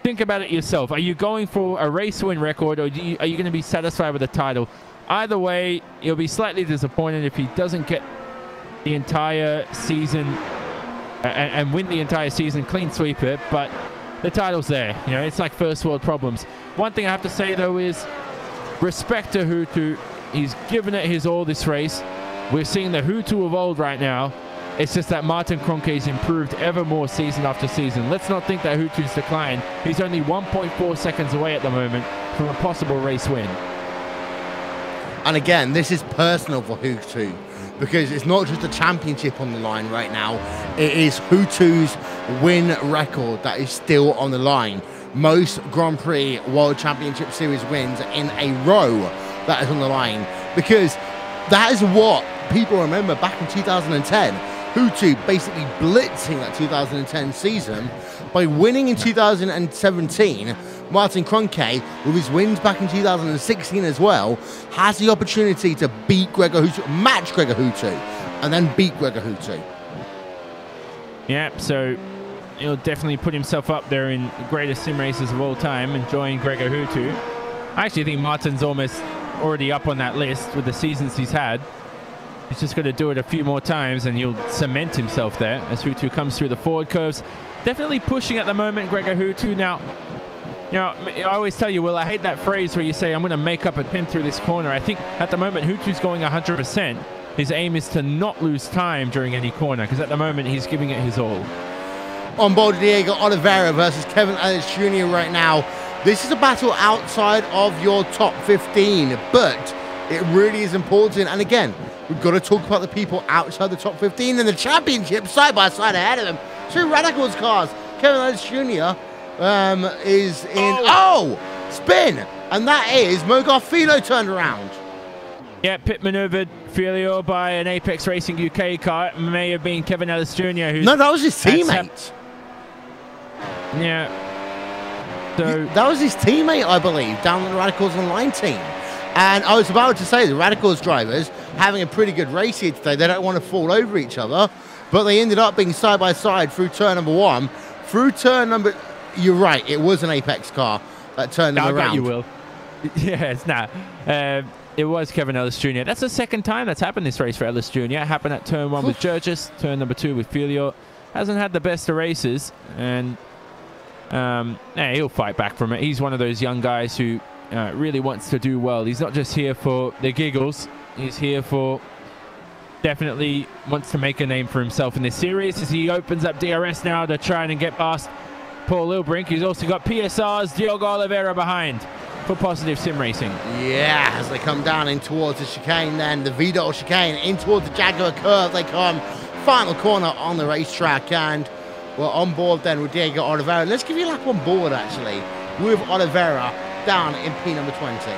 think about it yourself. Are you going for a race win record, or are you going to be satisfied with the title? Either way, you'll be slightly disappointed if he doesn't get the entire season and win the entire season, clean sweep it, but the title's there. You know, it's like first world problems. One thing I have to say, though, is respect to Hutu. He's given it his all this race. We're seeing the Hutu of old right now. It's just that Martin Kroenke's improved ever more season after season. Let's not think that Hutu's declined. He's only 1.4 seconds away at the moment from a possible race win. And again, this is personal for Hutu, because it's not just a championship on the line right now. It is Hutu's win record that is still on the line. Most Grand Prix World Championship Series wins in a row that is on the line, because that is what people remember back in 2010. Hutu basically blitzing that 2010 season by winning in 2017. Martin Kroenke, with his wins back in 2016 as well, has the opportunity to beat Gregor Hutu, match Gregor Hutu, and then beat Gregor Hutu. Yeah, so he'll definitely put himself up there in the greatest sim races of all time, enjoying Gregor Hutu. I actually think Martin's almost already up on that list with the seasons he's had. He's just got to do it a few more times and he'll cement himself there as Hutu comes through the forward curves. Definitely pushing at the moment, Gregor Hutu. Now, you know, I always tell you, well, I hate that phrase where you say, I'm going to make up a 10 through this corner. I think at the moment, Hutu's going 100%. His aim is to not lose time during any corner, because at the moment, he's giving it his all. On board Diego Oliveira versus Kevin Ellis Jr. right now. This is a battle outside of your top 15, but it really is important. And again, we've got to talk about the people outside the top 15 in the championship, side by side ahead of them. Two Radicals cars. Kevin Ellis Jr. Is in spin, and that is Mo Garfilo turned around. Yeah, pit maneuvered Filio by an Apex Racing UK car. It may have been Kevin Ellis Jr. who. No, that was his teammate. Yeah. So that was his teammate, I believe, down on the Radicals Online team. And I was about to say, the Radicals drivers having a pretty good race here today. They don't want to fall over each other, but they ended up being side by side through turn number one. Through turn number, you're right, it was an Apex car that turned them around. You will. Yeah, it's not. It was Kevin Ellis Jr. That's the second time that's happened this race for Ellis Jr. It happened at turn one with Jurgis, turn number two with Filio. Hasn't had the best of races, and he'll fight back from it. He's one of those young guys who really wants to do well. He's not just here for the giggles. He's here for definitely wants to make a name for himself in this series as he opens up DRS now to try and get past Paul Lilbrink. He's also got PSR's Diogo Oliveira behind for Positive Sim Racing. Yeah, as they come down in towards the chicane, then the Vidal chicane in towards the Jaguar curve. They come final corner on the racetrack, and we're on board then with Diego Oliveira. Let's give you a lap on board actually with Oliveira down in P number 20.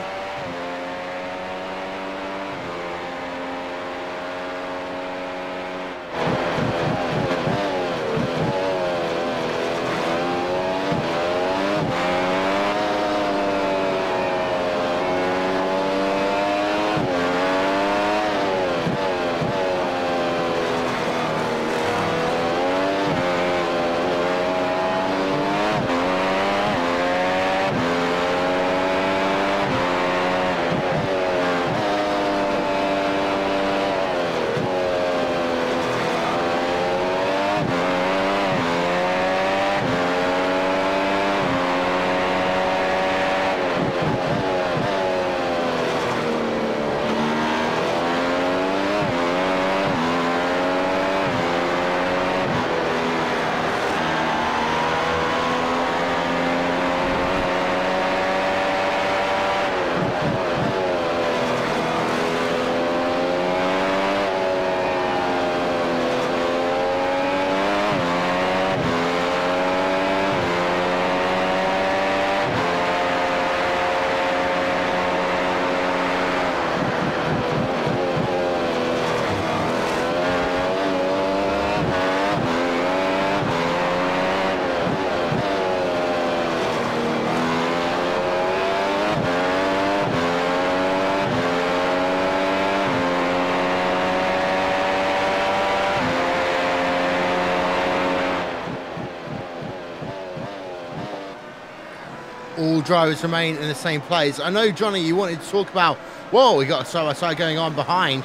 All drivers remain in the same place. I know, Johnny, you wanted to talk about, whoa, we got a side-by-side going on behind.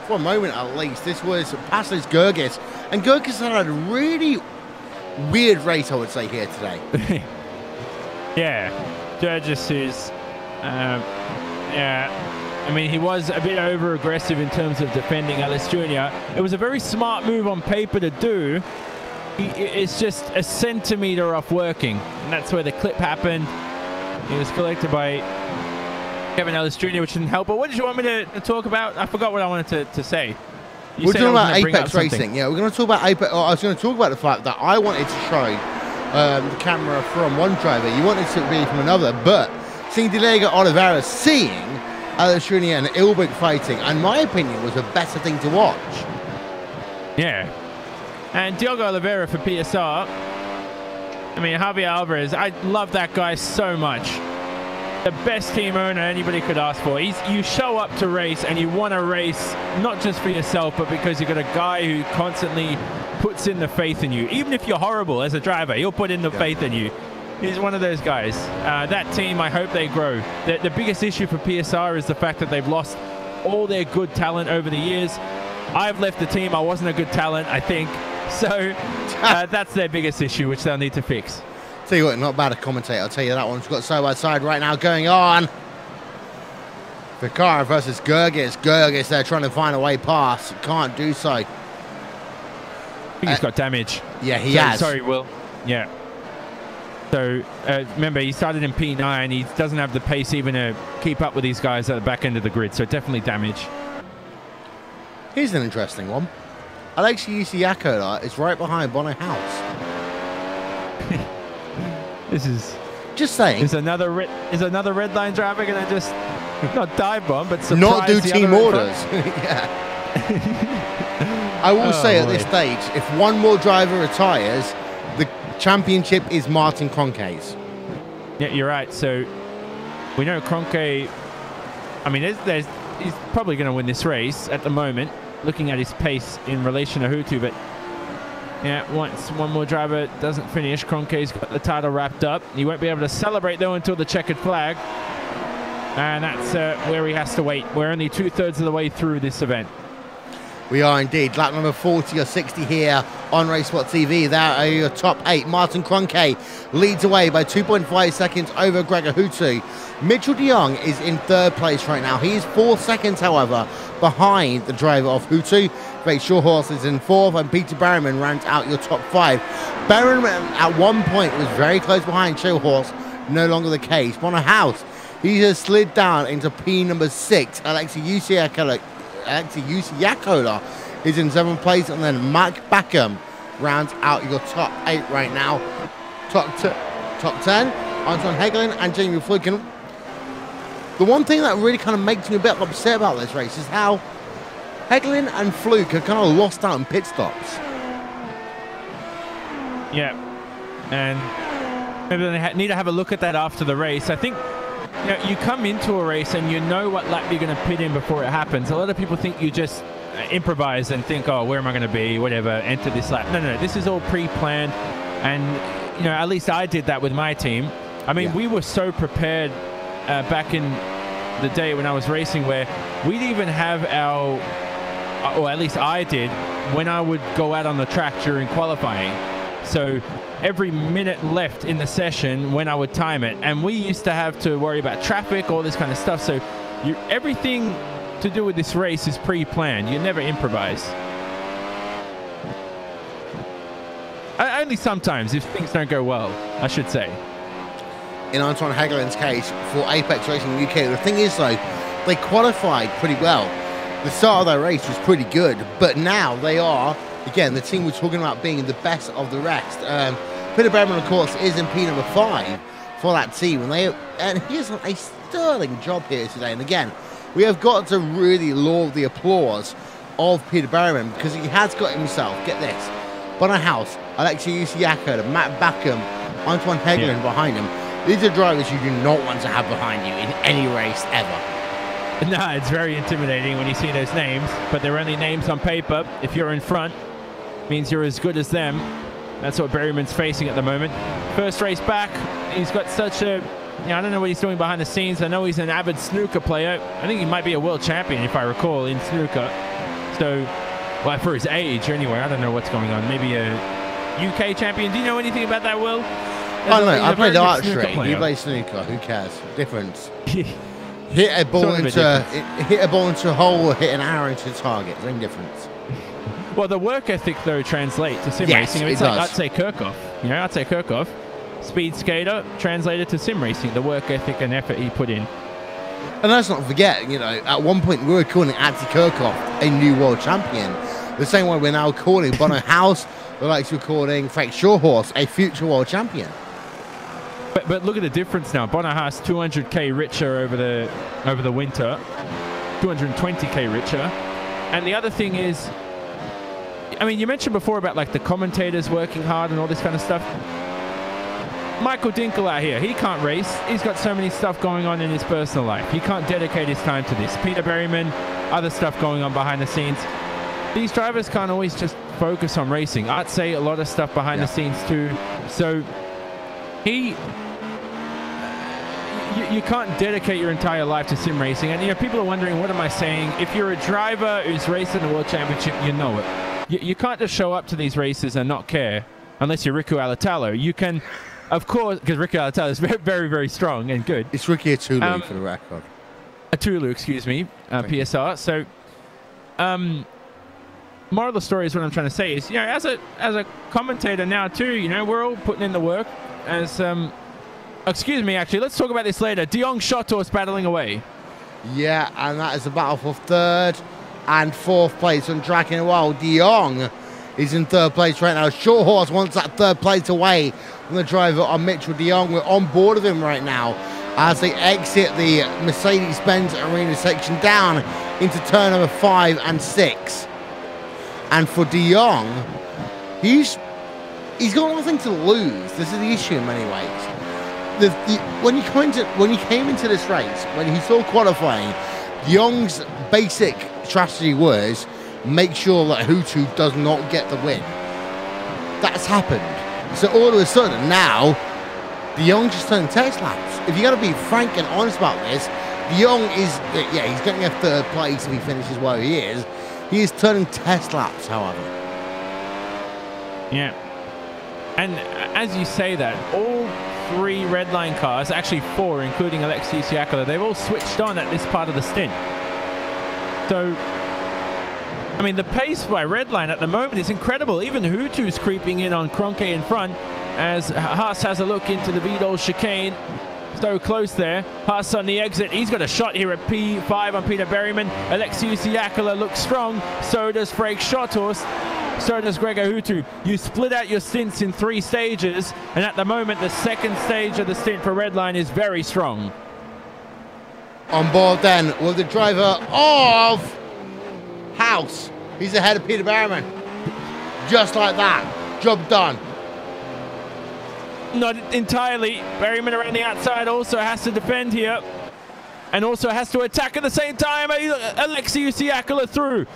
For a moment, at least, this was Paslis Gurgis. And Gurgis had a really weird race, I would say, here today. Yeah. Jurgis is, yeah. I mean, he was a bit over-aggressive in terms of defending Ellis Jr. It was a very smart move on paper to do. It's just a centimeter off working, and that's where the clip happened. He was collected by Kevin Ellis Jr., which didn't help. But what did you want me to talk about? I forgot what I wanted to say. We're talking about Apex Racing. Yeah, we're going to talk about Apex. I was going to talk about the fact that I wanted to show the camera from one driver. You wanted to be from another, but seeing Diego Oliveira seeing Ellis Jr. and Ilbik fighting, in my opinion, was a better thing to watch. Yeah. And Diego Oliveira for PSR. I mean, Javier Alvarez, I love that guy so much. The best team owner anybody could ask for. You show up to race and you want to race not just for yourself, but because you've got a guy who constantly puts in the faith in you. Even if you're horrible as a driver, he'll put in the faith in you. He's one of those guys. That team, I hope they grow. The biggest issue for PSR is the fact that they've lost all their good talent over the years. I've left the team. I wasn't a good talent, I think. So that's their biggest issue, which they'll need to fix. Tell you what, not bad a commentator. I'll tell you that one's got side by side right now going on. Vicara versus Gergis. Gergis, they're trying to find a way past. Can't do so. I think he's got damage. Yeah, he has. Sorry, Will. Yeah. So remember, he started in P9. He doesn't have the pace even to keep up with these guys at the back end of the grid. So definitely damage. Here's an interesting one. Alexei Yakola is right behind Bono House. This is just saying. Is another red line driver going to just not dive bomb, but surprise not do the team other orders? Yeah. I will say at this stage, if one more driver retires, the championship is Martin Kroenke's. Yeah, you're right. So we know Kroenke. I mean, he's probably going to win this race at the moment, looking at his pace in relation to Hutu, but. Yeah, once one more driver doesn't finish, Kroenke's got the title wrapped up. He won't be able to celebrate, though, until the checkered flag. And that's where he has to wait. We're only 2/3 of the way through this event. We are indeed. Lap number 40 or 60 here on RaceSport TV. There are your top 8. Martin Kroenke leads away by 2.5 seconds over Gregor Hutu. Mitchell de Jong is in 3rd place right now. He is 4 seconds, however, behind the driver of Hutu. Great Shawhorse is in 4th, and Peter Berryman rounds out your top 5. Berryman at one point was very close behind Shawhorse. No longer the case. Bono House, he has slid down into P number 6. Alexei Yakola is in 7th place, and then Mark Backham rounds out your top 8 right now. Top 10, Anton Hegelin and Jamie Fluken. The one thing that really kind of makes me a bit upset about this race is how Hegelin and Fluke are kind of lost out in pit stops. Yeah, and maybe they need to have a look at that after the race. I think you come into a race and you know what lap you're going to pit in before it happens. A lot of people think you just improvise and think, oh, where am I going to be, whatever, enter this lap. No, this is all pre-planned, and at least I did that with my team. I mean, we were so prepared back in the day when I was racing, where we'd even have our, or at least I did, when I would go out on the track during qualifying. So every minute left in the session when I would time it, and we used to have to worry about traffic, all this kind of stuff. So everything to do with this race is pre-planned. You never improvise. Only sometimes, if things don't go well, I should say. In Anton Hegelin's case, for Apex Racing UK, the thing is, though, they qualified pretty well. The start of their race was pretty good, but now they are, again, the team we're talking about being the best of the rest. Peter Berryman, of course, is in P number 5 for that team, and he has done a sterling job here today. And again, we have got to really laud the applause of Peter Berryman, because he has got himself, get this, Bono House, Alexei Yakola, Matt Backham, Antoine Hegelin behind him. These are drivers you do not want to have behind you in any race ever. No, it's very intimidating when you see those names, but they're only names on paper. If you're in front, it means you're as good as them. That's what Berryman's facing at the moment. First race back, he's got such a, I don't know what he's doing behind the scenes. I know he's an avid snooker player. I think he might be a world champion, if I recall, in snooker. So, well, for his age anyway, I don't know what's going on. Maybe a UK champion. Do you know anything about that, Will? I don't know. I played archery. You play snooker. Who cares? Difference. Hit a ball into a hole, or hit an arrow into a target. Same difference. Well, the work ethic though translates to sim racing. It's like Atsay Kirchhoff. Atsay Kirchhoff, speed skater, translated to sim racing. The work ethic and effort he put in. And let's not forget, you know, at one point we were calling Antti Kirchhoff a new world champion. The same way we're now calling Bono House, we're like calling Frank Shawhorse a future world champion. But look at the difference now. Bono Haas 200k richer over the winter, 220k richer. And the other thing is, I mean, you mentioned before about like the commentators working hard and all this kind of stuff. Michael Dinkel out here, he can't race. He's got so many stuff going on in his personal life. He can't dedicate his time to this. Peter Berryman, other stuff going on behind the scenes. These drivers can't always just focus on racing. I'd say a lot of stuff behind the scenes too. So you can't dedicate your entire life to sim racing. And you know, people are wondering, what am I saying? If you're a driver who's racing the World Championship, you know it. You can't just show up to these races and not care, unless you're Riku Alatalo. You can, of course, because Riku Alatalo is very, very, very strong and good. It's Ricky Atulu for the record. Atulu, excuse me, PSR. So, moral of the story is what I'm trying to say is, you know, as a commentator now too, you know, we're all putting in the work. As excuse me, actually, let's talk about this later. De Jong Shottor's battling away. Yeah, and that is a battle for third and fourth place on Dragon Wild. De Jong is in third place right now. Shawhorse wants that third place away from the driver on Mitchell De Jong. We're on board with him right now as they exit the Mercedes-Benz Arena section down into turn number 5 and 6. And for De Jong, he's got nothing to lose. This is the issue in many ways. When he came into this race, when he saw qualifying, De Jong's basic strategy was make sure that Hutu does not get the win. That's happened. So all of a sudden now, De Jong's just turning test laps. If you got to be frank and honest about this, De Jong is, he's getting a third place if he finishes where he is. He is turning test laps, however. Yeah. And as you say that, all 3 Redline cars, actually 4, including Alexei Siakala, they've all switched on at this part of the stint. So, I mean, the pace by Redline at the moment is incredible. Even Hutu's creeping in on Kroenke in front as Haas has a look into the Vidal chicane. So close there. Haas on the exit. He's got a shot here at P5 on Peter Berryman. Alexei Siakala looks strong. So does Frank Shotthorst. So does Gregor Hutu. You split out your stints in 3 stages, and at the moment, the second stage of the stint for Redline is very strong. On board then with the driver of House. He's ahead of Peter Berryman. Just like that. Job done. Not entirely. Berryman around the outside also has to defend here. And also has to attack at the same time. Alexei Siakala through.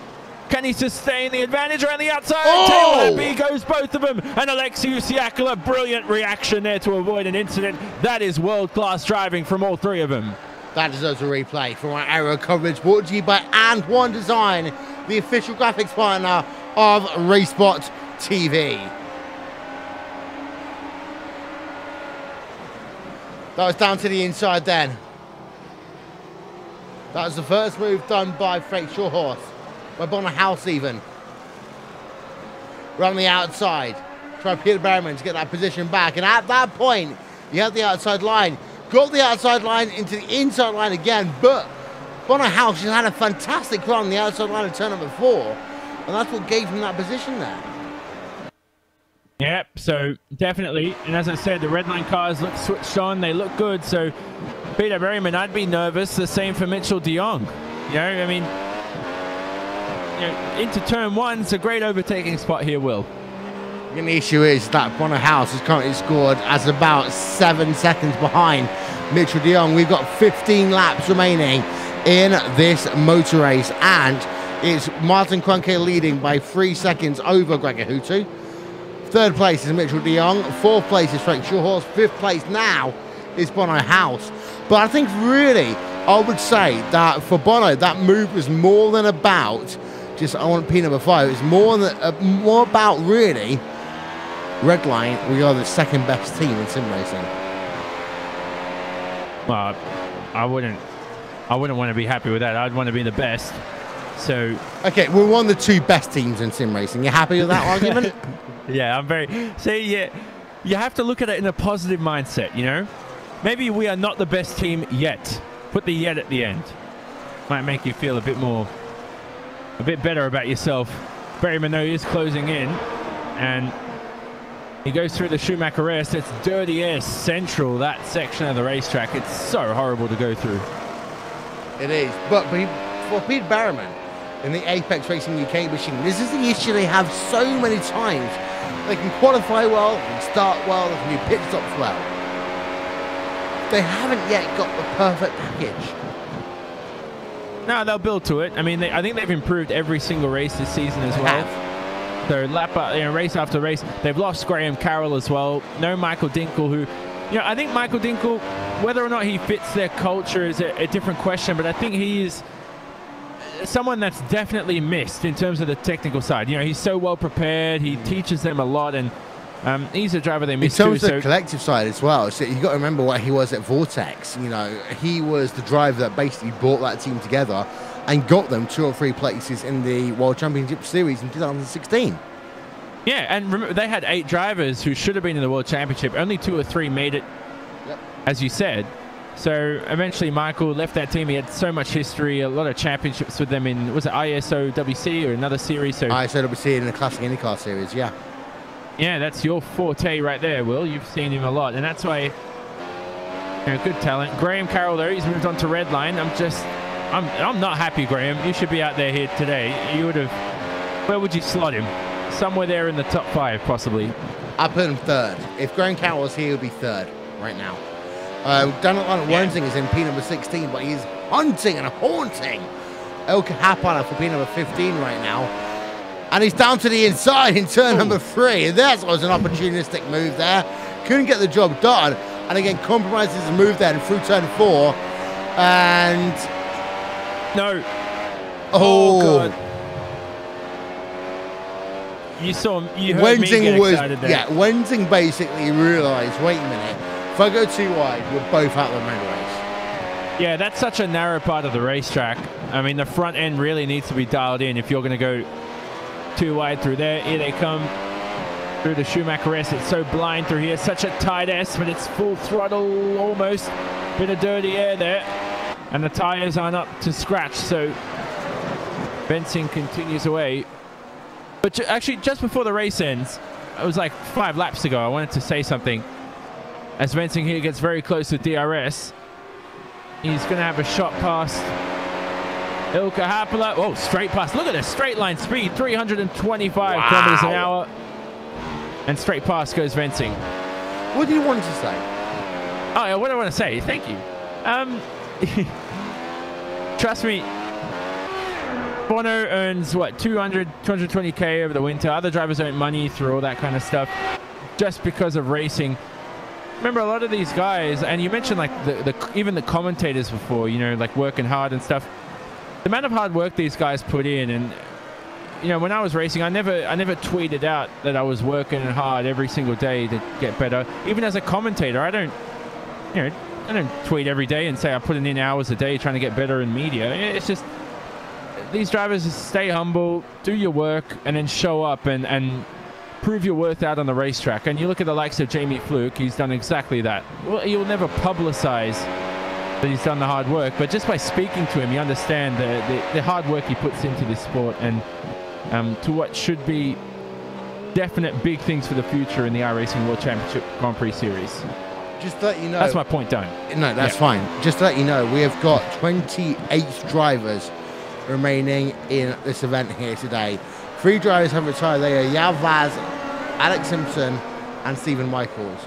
Can he sustain the advantage around the outside? Oh! Tail goes both of them. And Alexei Siakala, brilliant reaction there to avoid an incident. That is world-class driving from all 3 of them. That deserves a replay from our aero coverage brought to you by And One Design, the official graphics partner of RaceSpot TV. That was down to the inside then. That was the first move done by Frank Shawhorse. By Bono House even. We're on the outside. Try Peter Berryman to get that position back. And at that point, you have the outside line. Got the outside line into the inside line again. But Bono House has had a fantastic run on the outside line of turn number 4. And that's what gave him that position there. Yep, so definitely. And as I said, the Redline cars look switched on. They look good. So Peter Berryman, I'd be nervous. The same for Mitchell De Jong. You know, I mean, into turn 1's a great overtaking spot here, Will. And the issue is that Bono House has currently scored as about 7 seconds behind Mitchell De Jong. We've got 15 laps remaining in this motor race, and it's Martin Kroenke leading by 3 seconds over Gregor Hutu. 3rd place is Mitchell De Jong. 4th place is Frank Shawhorse. 5th place now is Bono House. But I think really, I would say that for Bono, that move was more than about just I want P number 5. It's more about really Redline. We are the 2nd best team in sim racing. Well, I wouldn't want to be happy with that. I'd want to be the best. So okay, we're one of the 2 best teams in sim racing. You happy with that argument? Yeah, I'm very. See, yeah, you have to look at it in a positive mindset. You know, maybe we are not the best team yet, Put the yet at the end. Might make you feel a bit better about yourself. Barry Minot is closing in, and he goes through the Schumacher rest. It's dirty air central, that section of the racetrack. It's so horrible to go through. It is, but for Pete Barrowman in the Apex Racing UK machine, this is the issue they have so many times. They can qualify well, they can start well, they can do pit stops well. They haven't yet got the perfect package. No, they'll build to it. I mean, I think they've improved every single race this season as well. So race after race, they've lost Graham Carroll as well. No Michael Dinkel, who, I think Michael Dinkel, whether or not he fits their culture is a different question, but I think he is someone that's definitely missed in terms of the technical side. He's so well prepared. He teaches them a lot, and he's a driver they miss too. In terms of the collective side as well, so you've got to remember what he was at Vortex. He was the driver that basically brought that team together and got them 2 or 3 places in the World Championship Series in 2016. Yeah, and remember, they had 8 drivers who should have been in the World Championship. Only 2 or 3 made it, as you said. So eventually Michael left that team. He had so much history, a lot of championships with them in, was it ISOWC or another series? So ISOWC in the Classic IndyCar Series, yeah. Yeah, that's your forte right there, Will. You've seen him a lot, and that's why good talent. Graham Carroll, though, he's moved on to Redline. I'm not happy, Graham. You should be out there here today. You would have. Where would you slot him? Somewhere there in the top 5, possibly. I put him 3rd. If Graham Carroll was here, he would be 3rd right now. Daniel Wensing is in P number 16, but he's hunting and haunting Elke Happana for P number 15 right now. And he's down to the inside in turn number 3. And that was an opportunistic move there. Couldn't get the job done. And again, compromises the move then through turn 4. And... No. Oh, God. You saw him. You heard me get excited there. Yeah, Wensing basically realised, wait a minute, if I go too wide, we're both out of the main race. Yeah, that's such a narrow part of the racetrack. I mean, the front end really needs to be dialed in if you're going to go too wide through there. Here they come through the Schumacher S. It's so blind through here. Such a tight S, but it's full throttle almost. Bit of dirty air there. And the tyres aren't up to scratch, so Wensing continues away. But actually, just before the race ends, it was like 5 laps ago, I wanted to say something. As Wensing here gets very close to DRS, he's going to have a shot past Ilkka Happala. Oh, straight past. Look at the straight line speed, 325 kilometers an hour. And straight past goes Wensing. What do you want to say? Oh, yeah, what do I want to say? Thank you. Trust me, Bono earns, what, 220K over the winter. Other drivers earn money through all that kind of stuff just because of racing. Remember, a lot of these guys, and you mentioned like even the commentators before, like working hard and stuff. The amount of hard work these guys put in, and when I was racing, I never tweeted out that I was working hard every single day to get better. Even as a commentator, I don't tweet every day and say I'm putting in hours a day trying to get better in media. It's just these drivers just stay humble, do your work, and then show up and prove your worth out on the racetrack. And you look at the likes of Jamie Fluke, he's done exactly that. Well, he'll never publicize that he's done the hard work, but just by speaking to him, you understand the hard work he puts into this sport, and to what should be definite big things for the future in the iRacing World Championship Grand Prix Series. Just to let you know. That's my point done. No, that's fine. Just to let you know, we have got 28 drivers remaining in this event here today. 3 drivers have retired. They are Yav Vaz, Alex Simpson, and Stephen Michaels.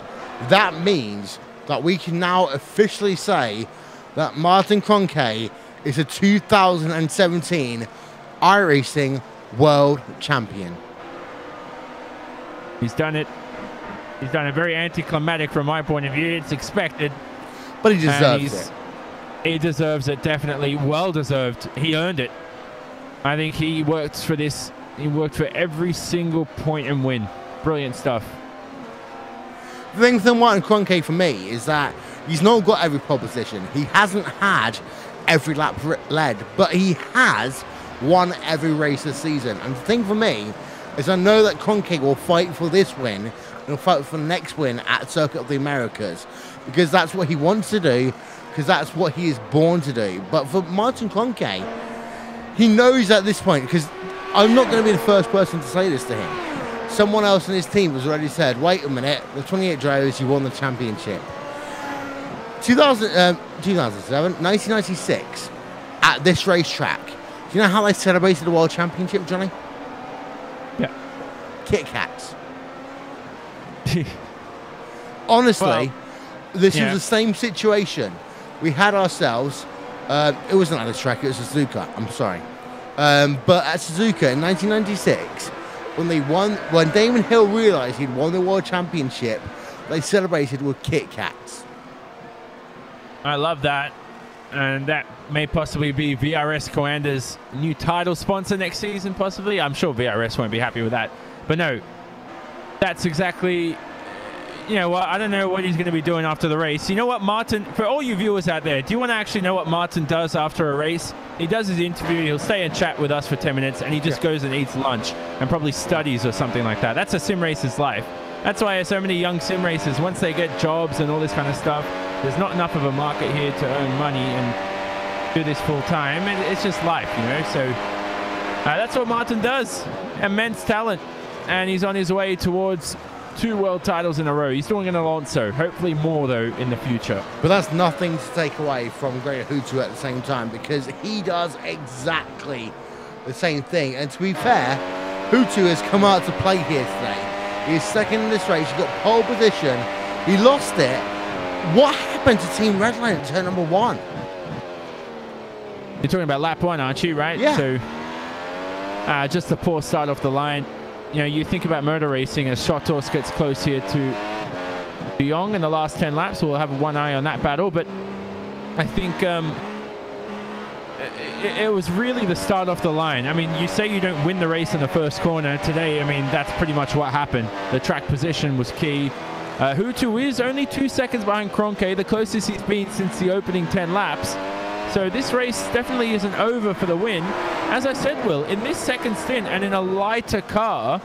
That means that we can now officially say that Martin Kroenke is a 2017 iRacing World Champion. He's done it. He's done it very anticlimactic from my point of view. It's expected. But he deserves it. He deserves it, definitely. Well deserved. He earned it. I think he worked for this. He worked for every single point and win. Brilliant stuff. The thing with Martin Kroenke for me is that he's not got every pole position. He hasn't had every lap led, but he has won every race this season. And the thing for me is I know that Kroenke will fight for this win and fight for the next win at Circuit of the Americas, because that's what he wants to do, because that's what he is born to do. But for Martin Kroenke, he knows at this point, because I'm not going to be the first person to say this to him. Someone else in his team has already said, wait a minute, the 28 drivers, you won the championship. 1996, at this racetrack, do you know how they celebrated the World Championship, Johnny? Yeah. Kit Kats. Honestly, this was the same situation. We had ourselves, it wasn't at this track, it was Suzuka, I'm sorry. But at Suzuka in 1996, when Damon Hill realised he'd won the World Championship, they celebrated with Kit Kats. I love that. And that may possibly be VRS Coanda's new title sponsor next season, possibly. I'm sure VRS won't be happy with that. But no, that's exactly, you know what, I don't know what he's going to be doing after the race. You know what, Martin, for all you viewers out there, do you want to actually know what Martin does after a race? He does his interview, he'll stay and chat with us for 10 minutes, and he just goes and eats lunch and probably studies or something like that. That's a sim racer's life. That's why so many young sim racers, once they get jobs and all this kind of stuff, there's not enough of a market here to earn money and do this full time. And it's just life, you know. So that's what Martin does. Immense talent. And he's on his way towards 2 world titles in a row. He's doing an Alonso. Hopefully more, though, in the future. But that's nothing to take away from Great Hutu at the same time, because he does exactly the same thing. And to be fair, Hutu has come out to play here today. He's second in this race. He got pole position. He lost it. What happened to Team Redline at turn number 1? You're talking about lap 1, aren't you, right? Yeah. So just a poor start off the line. You know, you think about motor racing as Shotos gets close here to De Jong in the last 10 laps. We'll have one eye on that battle. But I think it was really the start off the line. I mean, you say you don't win the race in the first corner. Today, I mean, that's pretty much what happened. The track position was key. Hutu is only 2 seconds behind Kroenke, the closest he's been since the opening 10 laps. So this race definitely isn't over for the win. As I said, Will, in this second stint and in a lighter car,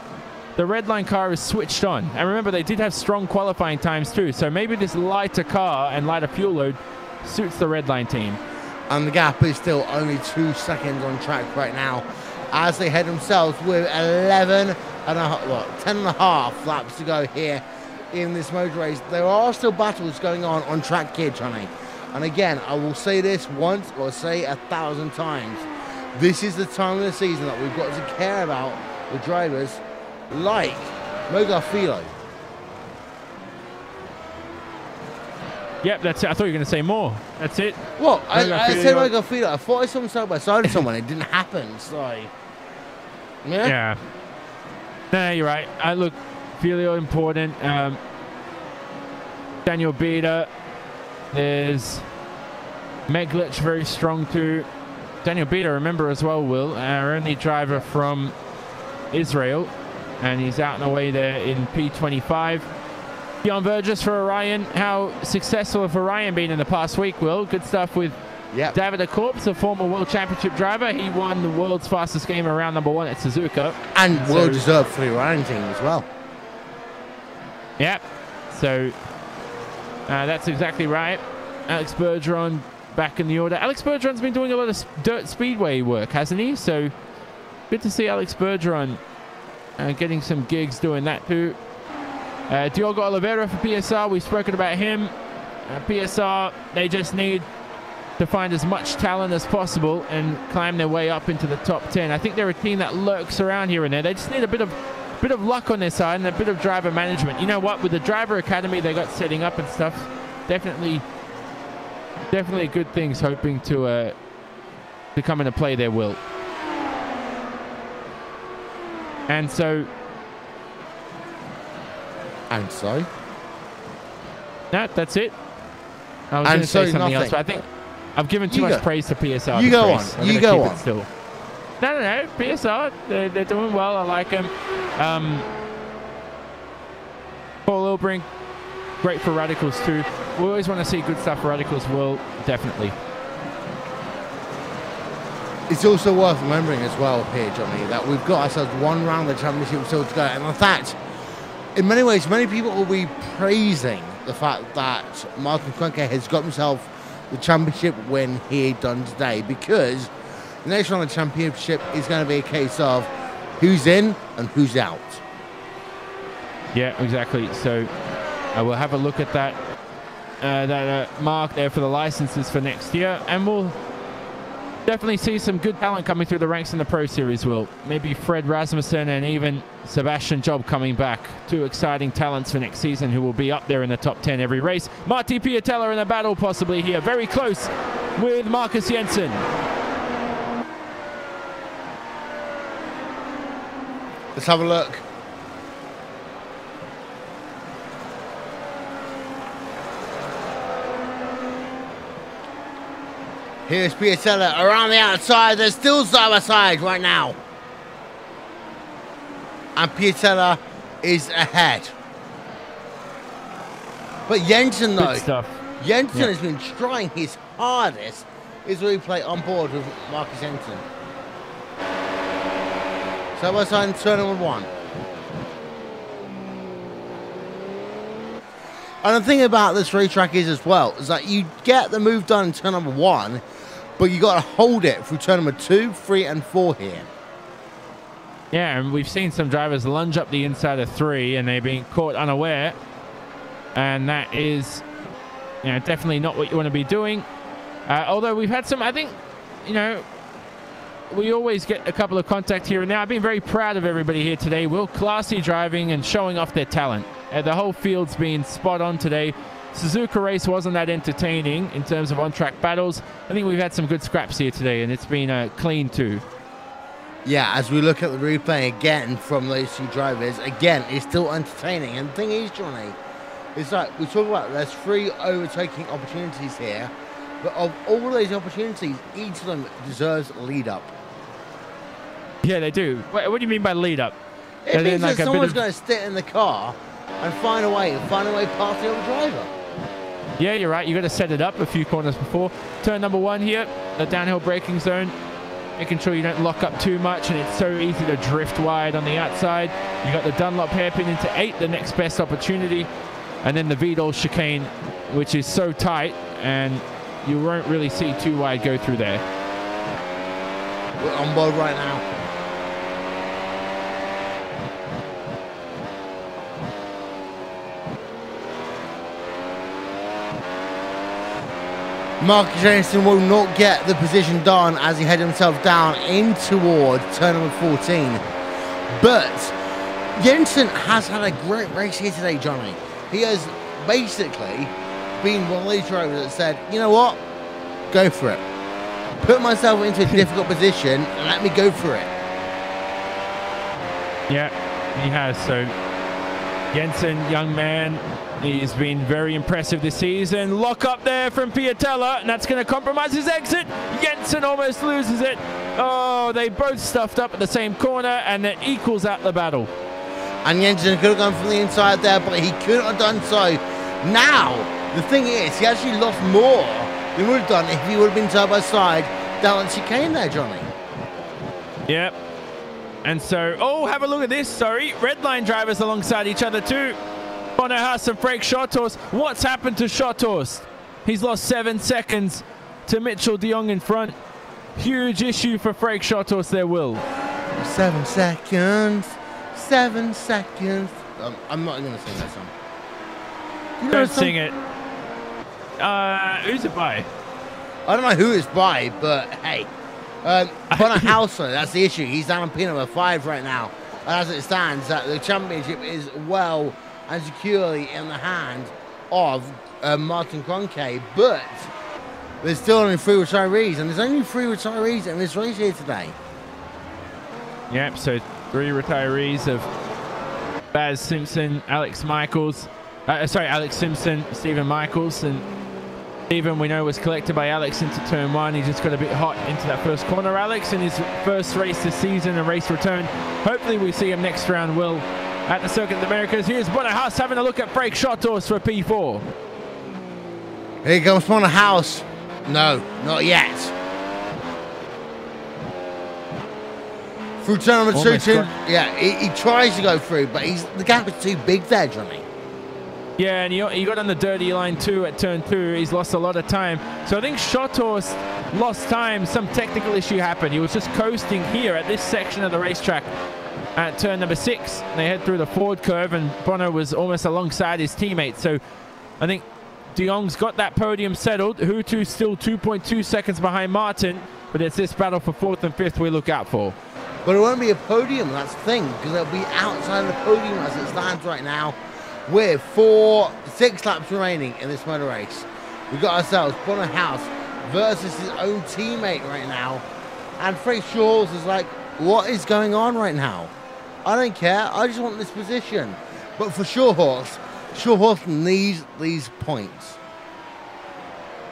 the Redline car is switched on. And remember, they did have strong qualifying times too. So maybe this lighter car and lighter fuel load suits the Redline team. And the gap is still only 2 seconds on track right now, as they head themselves with 10 and a half laps to go here in this motor race. There are still battles going on track here, Johnny. And again, I will say this once or say 1,000 times. This is the time of the season that we've got to care about the drivers like Mogarfilo. Yep, that's it. I thought you were going to say more. That's it. What? I said Mogarfilo. I thought I saw him side by side with someone. It didn't happen. So, yeah. No, you're right. Look, Filio important. Daniel Bieder. There's Meglic, very strong too. Daniel Bieder, remember as well, Will, our only driver from Israel, and he's out and away there in P25. Bjorn Burgess for Orion. How successful have Orion been in the past week, Will? Good stuff with David Korps, a former World Championship driver. He won the world's fastest game around number 1 at Suzuka. And well deserved for the Orion team as well. Yep. So that's exactly right. Alex Bergeron back in the order. Alex Bergeron's been doing a lot of dirt speedway work, hasn't he? So good to see Alex Bergeron getting some gigs doing that too. Diogo Oliveira for PSR. We've spoken about him. PSR, they just need to find as much talent as possible and climb their way up into the top 10. I think they're a team that lurks around here and there. They just need a bit of luck on their side and a bit of driver management. You know what? With the driver academy they got setting up and stuff, definitely good things hoping to come into play there, Will. And so. No, that's it. I was going to say something else, but I think I've given too much praise to PSR. You go on. You go on. Still. No. PSR, they're doing well. I like them. Paul Ilbrink, great for Radicals too. We always want to see good stuff for Radicals. Will, definitely. It's also worth remembering as well here, Johnny, that we've got ourselves one round of the championship still to go. And in fact, in many ways, many people will be praising the fact that Martin Kroenke has got himself the championship win here done today, because the next round of the championship is going to be a case of who's in and who's out. Yeah, exactly. So we'll have a look at that mark there for the licenses for next year, and we'll definitely see some good talent coming through the ranks in the Pro Series. Will maybe Fred Rasmussen and even Sebastian Job coming back. Two exciting talents for next season who will be up there in the top 10 every race. Marty Piatella in a battle possibly here, very close with Marcus Jensen. Let's have a look. Here's Piatella around the outside. They're still side by side right now. And Piatella is ahead. But Jensen, though, Jensen has been trying his hardest is really play on board with Marcus Jensen. Side by side in turn number 1. And the thing about this racetrack is as well, is that you get the move done in turn number 1, but you got to hold it through turn number 2, 3, and 4 here. Yeah, and we've seen some drivers lunge up the inside of 3, and they're being caught unaware. And that is, you know, definitely not what you want to be doing. Although we've had some, I think, you know, we always get a couple of contact here and there. I've been very proud of everybody here today. Will, classy driving and showing off their talent. The whole field's been spot on today. Suzuka race wasn't that entertaining in terms of on-track battles. I think we've had some good scraps here today, and it's been clean too. Yeah, as we look at the replay again from those two drivers, again, it's still entertaining. And the thing is, Johnny, it's like we talk about there's 3 overtaking opportunities here, but of all of those opportunities, each of them deserves a lead up. Yeah, they do. What do you mean by lead up? It means that someone's going to sit in the car and find a way past the other driver. Yeah, you're right. You got to set it up a few corners before. Turn number 1 here, the downhill braking zone. Making sure you don't lock up too much, and it's so easy to drift wide on the outside. You got the Dunlop hairpin into 8, the next best opportunity. And then the Vidal chicane, which is so tight, and you won't really see too wide go through there. We're on board right now. Marcus Jensen will not get the position done as he heads himself down in toward turn number 14. But Jensen has had a great race here today, Johnny. He has basically been one of these drivers that said, you know what, go for it. Put myself into a difficult position and let me go for it. Yeah, he has. So Jensen, young man, he's been very impressive this season. Lock up there from Piatella, and that's going to compromise his exit. Jensen almost loses it. Oh, they both stuffed up at the same corner, and that equals out the battle. And Jensen could have gone from the inside there, but he couldn't have done so. Now, the thing is, he actually lost more than he would have done if he would have been side by side down the chicane there, Johnny. Yep. And so, oh, have a look at this, sorry. Red line drivers alongside each other too. Bono Haas and Frank Schothorst. What's happened to Schothorst? He's lost 7 seconds to Mitchell de Jong in front. Huge issue for Frank Schothorst there, Will. 7 seconds. 7 seconds. I'm not going to sing that song. Don't sing it. Who's it by? I don't know who it's by, but hey. Bono Haas, that's the issue. He's down on P number 5 right now. And as it stands, the championship is well and securely in the hand of Martin Kroenke, but there's still only 3 retirees, and there's only 3 retirees in this race here today. Yep, so 3 retirees of Baz Simpson, Alex Simpson, Stephen Michaels, and Stephen we know was collected by Alex into turn 1. He just got a bit hot into that first corner. Alex in his first race this season, a race return. Hopefully we see him next round, Will, at the Circuit of the Americas. Here's Bono Haas having a look at Frank Schothorst for P4. Here comes Bono Haas. No, not yet. Through turn number 2, yeah, he tries to go through, but the gap is too big there, Johnny. Yeah, and he got on the dirty line too at turn 2. He's lost a lot of time. So I think Schotters lost time. Some technical issue happened. He was just coasting here at this section of the racetrack at turn number 6. They head through the forward curve, and Bono was almost alongside his teammate. So I think de Jong's got that podium settled. Hutu still 2.2 seconds behind Martin, but it's this battle for 4th and 5th we look out for. But it won't be a podium, that's the thing, because it'll be outside of the podium as it stands right now, with 6 laps remaining in this motor race. We've got ourselves Bono House versus his own teammate right now, and Freddie Shaw's is like, what is going on right now? I don't care, I just want this position. But for Shawhorse needs these points.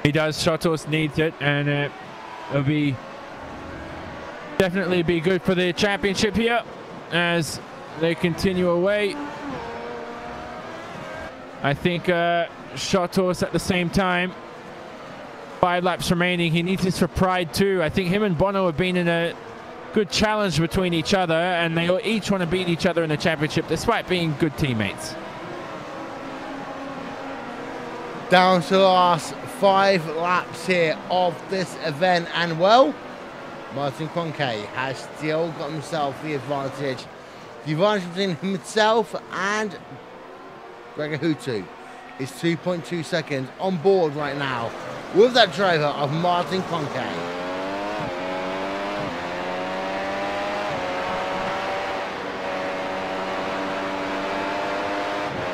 He does. Schotters needs it, and it'll be definitely be good for the championship here as they continue away. I think Schotters at the same time, 5 laps remaining. He needs this for pride too. I think him and Bono have been in a good challenge between each other, and they each want to beat each other in the championship despite being good teammates. Down to the last 5 laps here of this event, and well, Martin Cronkey has still got himself the advantage. The advantage between himself and Gregor Hutu is 2.2 seconds on board right now with that driver of Martin Cronkey.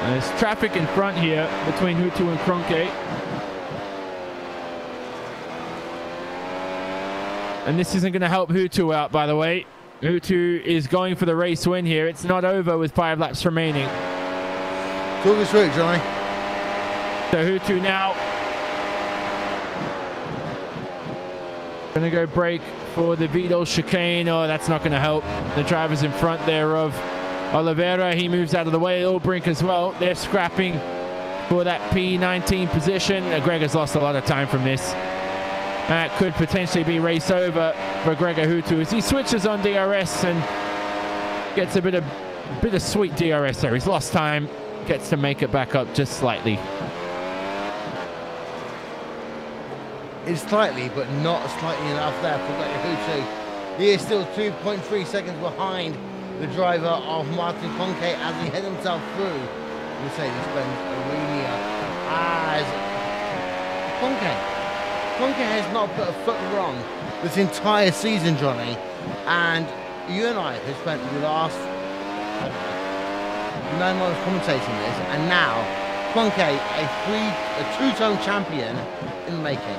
There's traffic in front here between Hutu and Cronkey. And this isn't going to help Hutu out, by the way. Hutu is going for the race win here. It's not over with 5 laps remaining. Talk us through it, Johnny. So Hutu now going to go break for the Vidal chicane. Oh, that's not going to help. The driver's in front there of Oliveira. He moves out of the way. Ulbrink as well. They're scrapping for that P19 position. Gregor's lost a lot of time from this. That could potentially be race over for Gregor Hutu as he switches on DRS and gets a bit of sweet DRS there. He's lost time, gets to make it back up just slightly. It's slightly, but not slightly enough there for Gregor Hutu. He is still 2.3 seconds behind the driver of Martin Cronkey as he heads himself through Mercedes-Benz Arena as Cronkey has not put a foot wrong this entire season, Johnny, and you and I have spent the last 9 months commentating this, and now Cronkey, a 2-time champion in the making.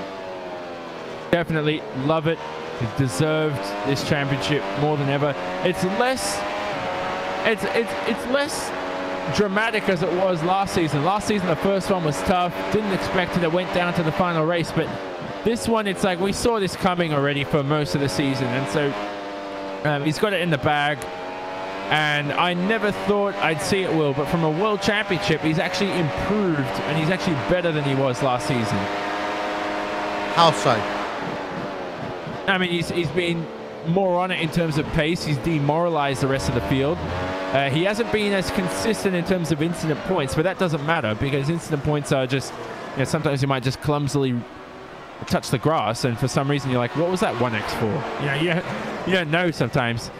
Definitely love it. He's deserved this championship more than ever. It's less dramatic as it was last season. Last season, the first one was tough. Didn't expect it. It went down to the final race, but this one, it's like we saw this coming already for most of the season, and so he's got it in the bag. And I never thought I'd see it, Will, but from a world championship, he's actually improved, and he's actually better than he was last season. How so? I mean, he's been more on it in terms of pace. He's demoralized the rest of the field. He hasn't been as consistent in terms of incident points, but that doesn't matter because incident points are just, you know, sometimes you might just clumsily touch the grass, and for some reason you're like, what was that 1x for? You know, you don't know sometimes.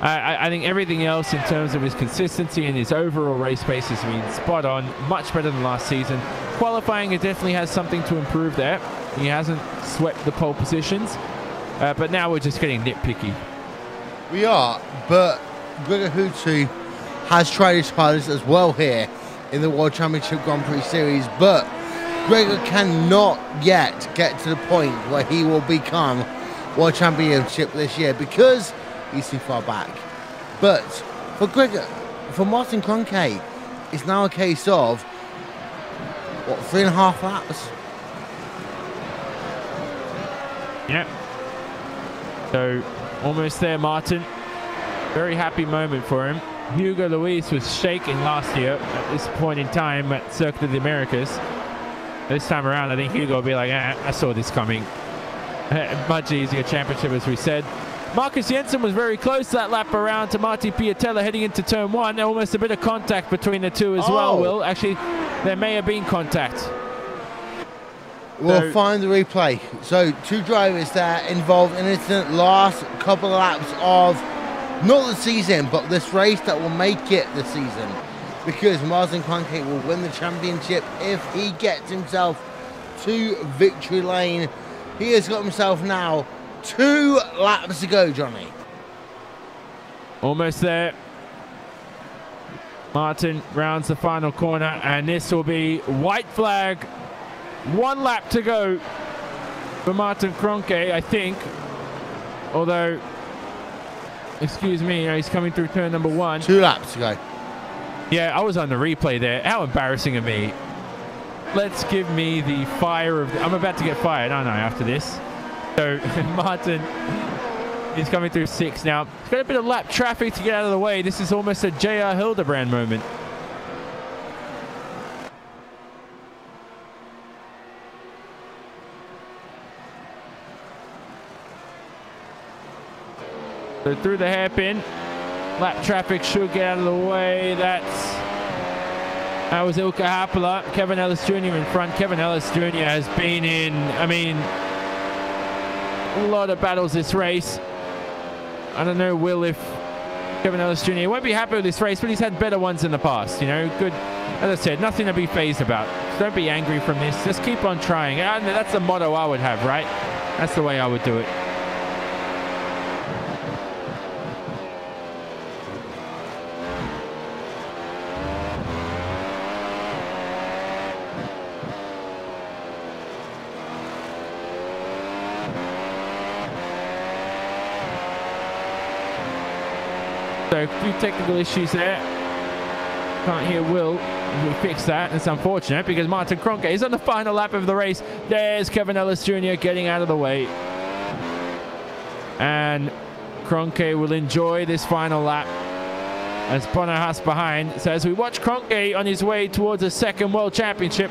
I think everything else in terms of his consistency and his overall race pace has been spot on, much better than last season. Qualifying, it definitely has something to improve there. He hasn't swept the pole positions, but now we're just getting nitpicky. We are, but Gregor Hutu has tried his hardest as well here in the World Championship Grand Prix Series, but Gregor cannot yet get to the point where he will become World Championship this year because he's too far back. But for Gregor, for Martin Cronkey, it's now a case of, what, 3.5 laps? Yep. So almost there, Martin. Very happy moment for him. Hugo Luis was shaking last year at this point in time at Circuit of the Americas. This time around, I think Hugo will be like, I saw this coming. Much easier championship, as we said. Marcus Jensen was very close that lap around to Marti Piatella heading into turn 1. Almost a bit of contact between the two as well, Will. Actually, there may have been contact. We'll find the replay. So 2 drivers there involved in an incident last couple of laps of not the season, but this race that will make it the season. Because Martin Cronkite will win the championship if he gets himself to victory lane. He has got himself now 2 laps to go, Johnny. Almost there. Martin rounds the final corner, and this will be white flag. 1 lap to go for Martin Cronkite, I think. Although, excuse me, he's coming through turn number 1. 2 laps to go. Yeah, I was on the replay there. How embarrassing of me. Let's give me the fire of... I'm about to get fired, aren't I, after this? So, Martin is coming through 6 now. He's got a bit of lap traffic to get out of the way. This is almost a J.R. Hildebrand moment. So through the hairpin, lap traffic should get out of the way. That was Ilka Happala. Kevin Ellis Jr. in front. Kevin Ellis Jr. has been in, I mean, a lot of battles this race. I don't know, Will, if Kevin Ellis Jr. won't be happy with this race, but he's had better ones in the past, you know. Good, as I said, nothing to be fazed about. So don't be angry from this. Just keep on trying. And that's the motto I would have, right? That's the way I would do it. So a few technical issues there. Can't hear Will. We fix that. It's unfortunate because Martin Cronkite is on the final lap of the race. There's Kevin Ellis Jr. getting out of the way. And Cronkite will enjoy this final lap as Bono Haas behind. So as we watch Cronkite on his way towards a 2nd World Championship,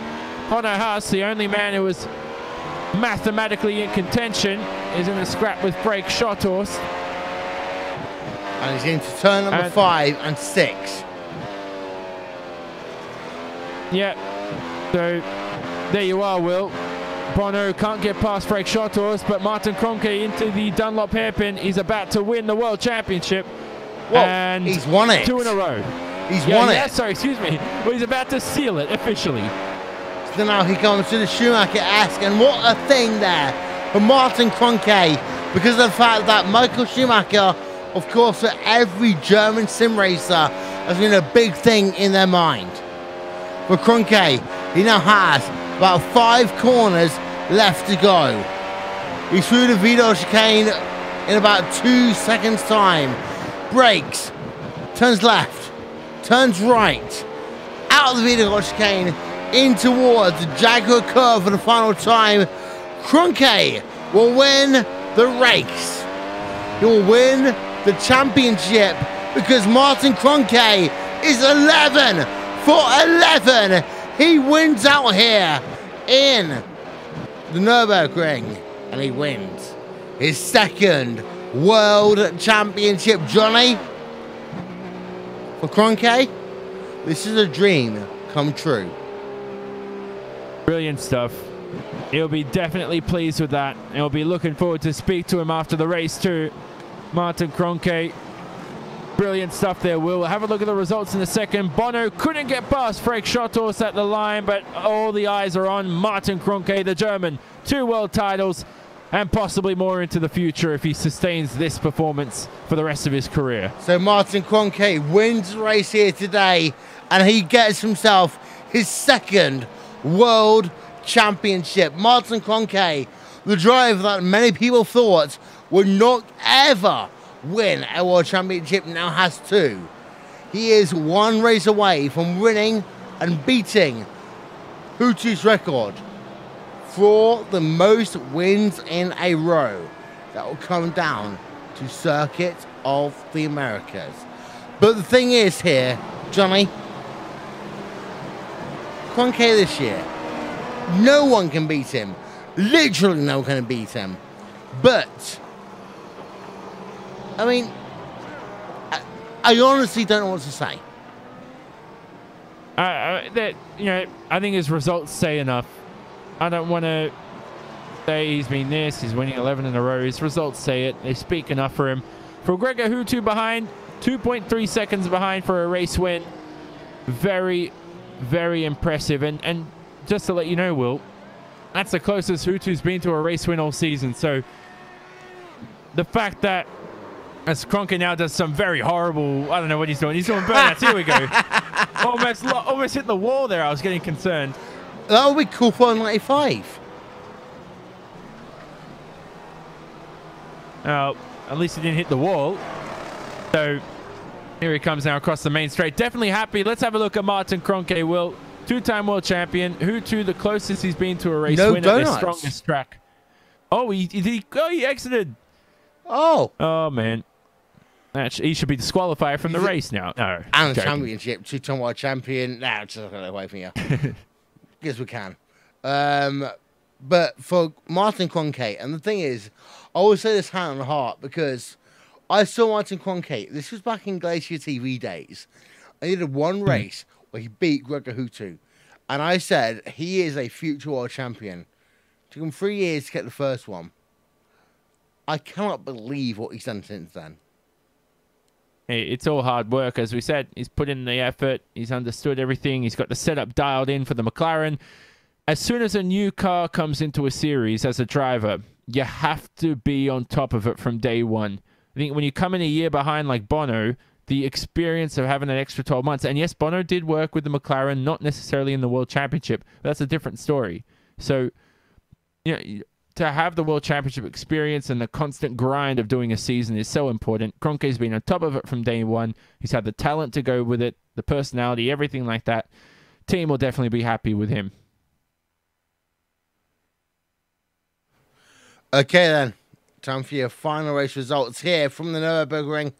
Bono Haas, the only man who was mathematically in contention, is in a scrap with Break Schotthorst. And he's into turn number 5 and 6. Yeah. So there you are, Will. Bono can't get past Break Schotthorst, but Martin Cronkite into the Dunlop hairpin. He's about to win the World Championship. Well, and he's won it. 2 in a row. He's won it. Yeah, sorry, excuse me. Well, he's about to seal it officially. So now he comes to the Schumacher-esque, and what a thing there for Martin Cronkite, because of the fact that Michael Schumacher, of course, for every German sim racer, has been a big thing in their mind. For Cronkite, he now has about 5 corners left to go. He's through the Vidal chicane in about 2 seconds' time. Brakes, turns left, turns right, out of the Vidal chicane, in towards the Jaguar curve for the final time. Cronkite will win the race. He will win the championship because Martin Cronkite is 11 for 11. He wins out here in the Nurburgring, and he wins his 2nd World Championship. Johnny, for Cronkite, this is a dream come true. Brilliant stuff. He'll be definitely pleased with that. He'll be looking forward to speak to him after the race too. Martin Cronkite. Brilliant stuff there, Will. Have a look at the results in a second. Bono couldn't get past Break Schotthorst at the line, but all the eyes are on Martin Cronkite, the German. 2 world titles and possibly more into the future if he sustains this performance for the rest of his career. So Martin Cronkite wins the race here today, and he gets himself his 2nd World Championship. Martin Cronkite, the driver that many people thought would not ever win a World Championship, now has 2. He is 1 race away from winning and beating Hutu's record for the most wins in a row. That will come down to Circuit of the Americas. But the thing is here, Johnny, Cronkite this year, no one can beat him. Literally no one can beat him. But I mean, I honestly don't know what to say. that, you know, I think his results say enough. I don't want to say he's been this, he's winning 11 in a row. His results say it. They speak enough for him. For Gregor Hutu behind, 2.3 seconds behind for a race win. Very, very impressive. And just to let you know, Will, that's the closest Hutu's been to a race win all season. So the fact that as Kroenke now does some very horrible, I don't know what he's doing. He's doing burnouts. Here we go. Almost hit the wall there. I was getting concerned. That would be cool for 95. At least he didn't hit the wall. So here he comes now across the main straight. Definitely happy. Let's have a look at Martin Kroenke, Will. Two-time world champion. Hutu, the closest he's been to a race win at the strongest track. Oh, he exited. Oh, man. He should be disqualified from the race now. No. And the championship. Two-time world champion. Nah, just going away from you. Yes, we can. But for Martin Kroenke, and the thing is, I always say this hand on heart because I saw Martin Kroenke. This was back in Glacier TV days. He did one race where he beat Gregor Hutu. And I said, he is a future world champion. It took him 3 years to get the first one. I cannot believe what he's done since then. Hey, it's all hard work. As we said, he's put in the effort. He's understood everything. He's got the setup dialed in for the McLaren. As soon as a new car comes into a series as a driver, you have to be on top of it from day one. I think when you come in a year behind like Bono, the experience of having an extra 12 months, and yes, Bono did work with the McLaren, not necessarily in the World Championship, but that's a different story. So, you know, to have the World Championship experience and the constant grind of doing a season is so important. Kroenke's been on top of it from day one. He's had the talent to go with it, the personality, everything like that. Team will definitely be happy with him. Okay, then. Time for your final race results here from the Nurburgring.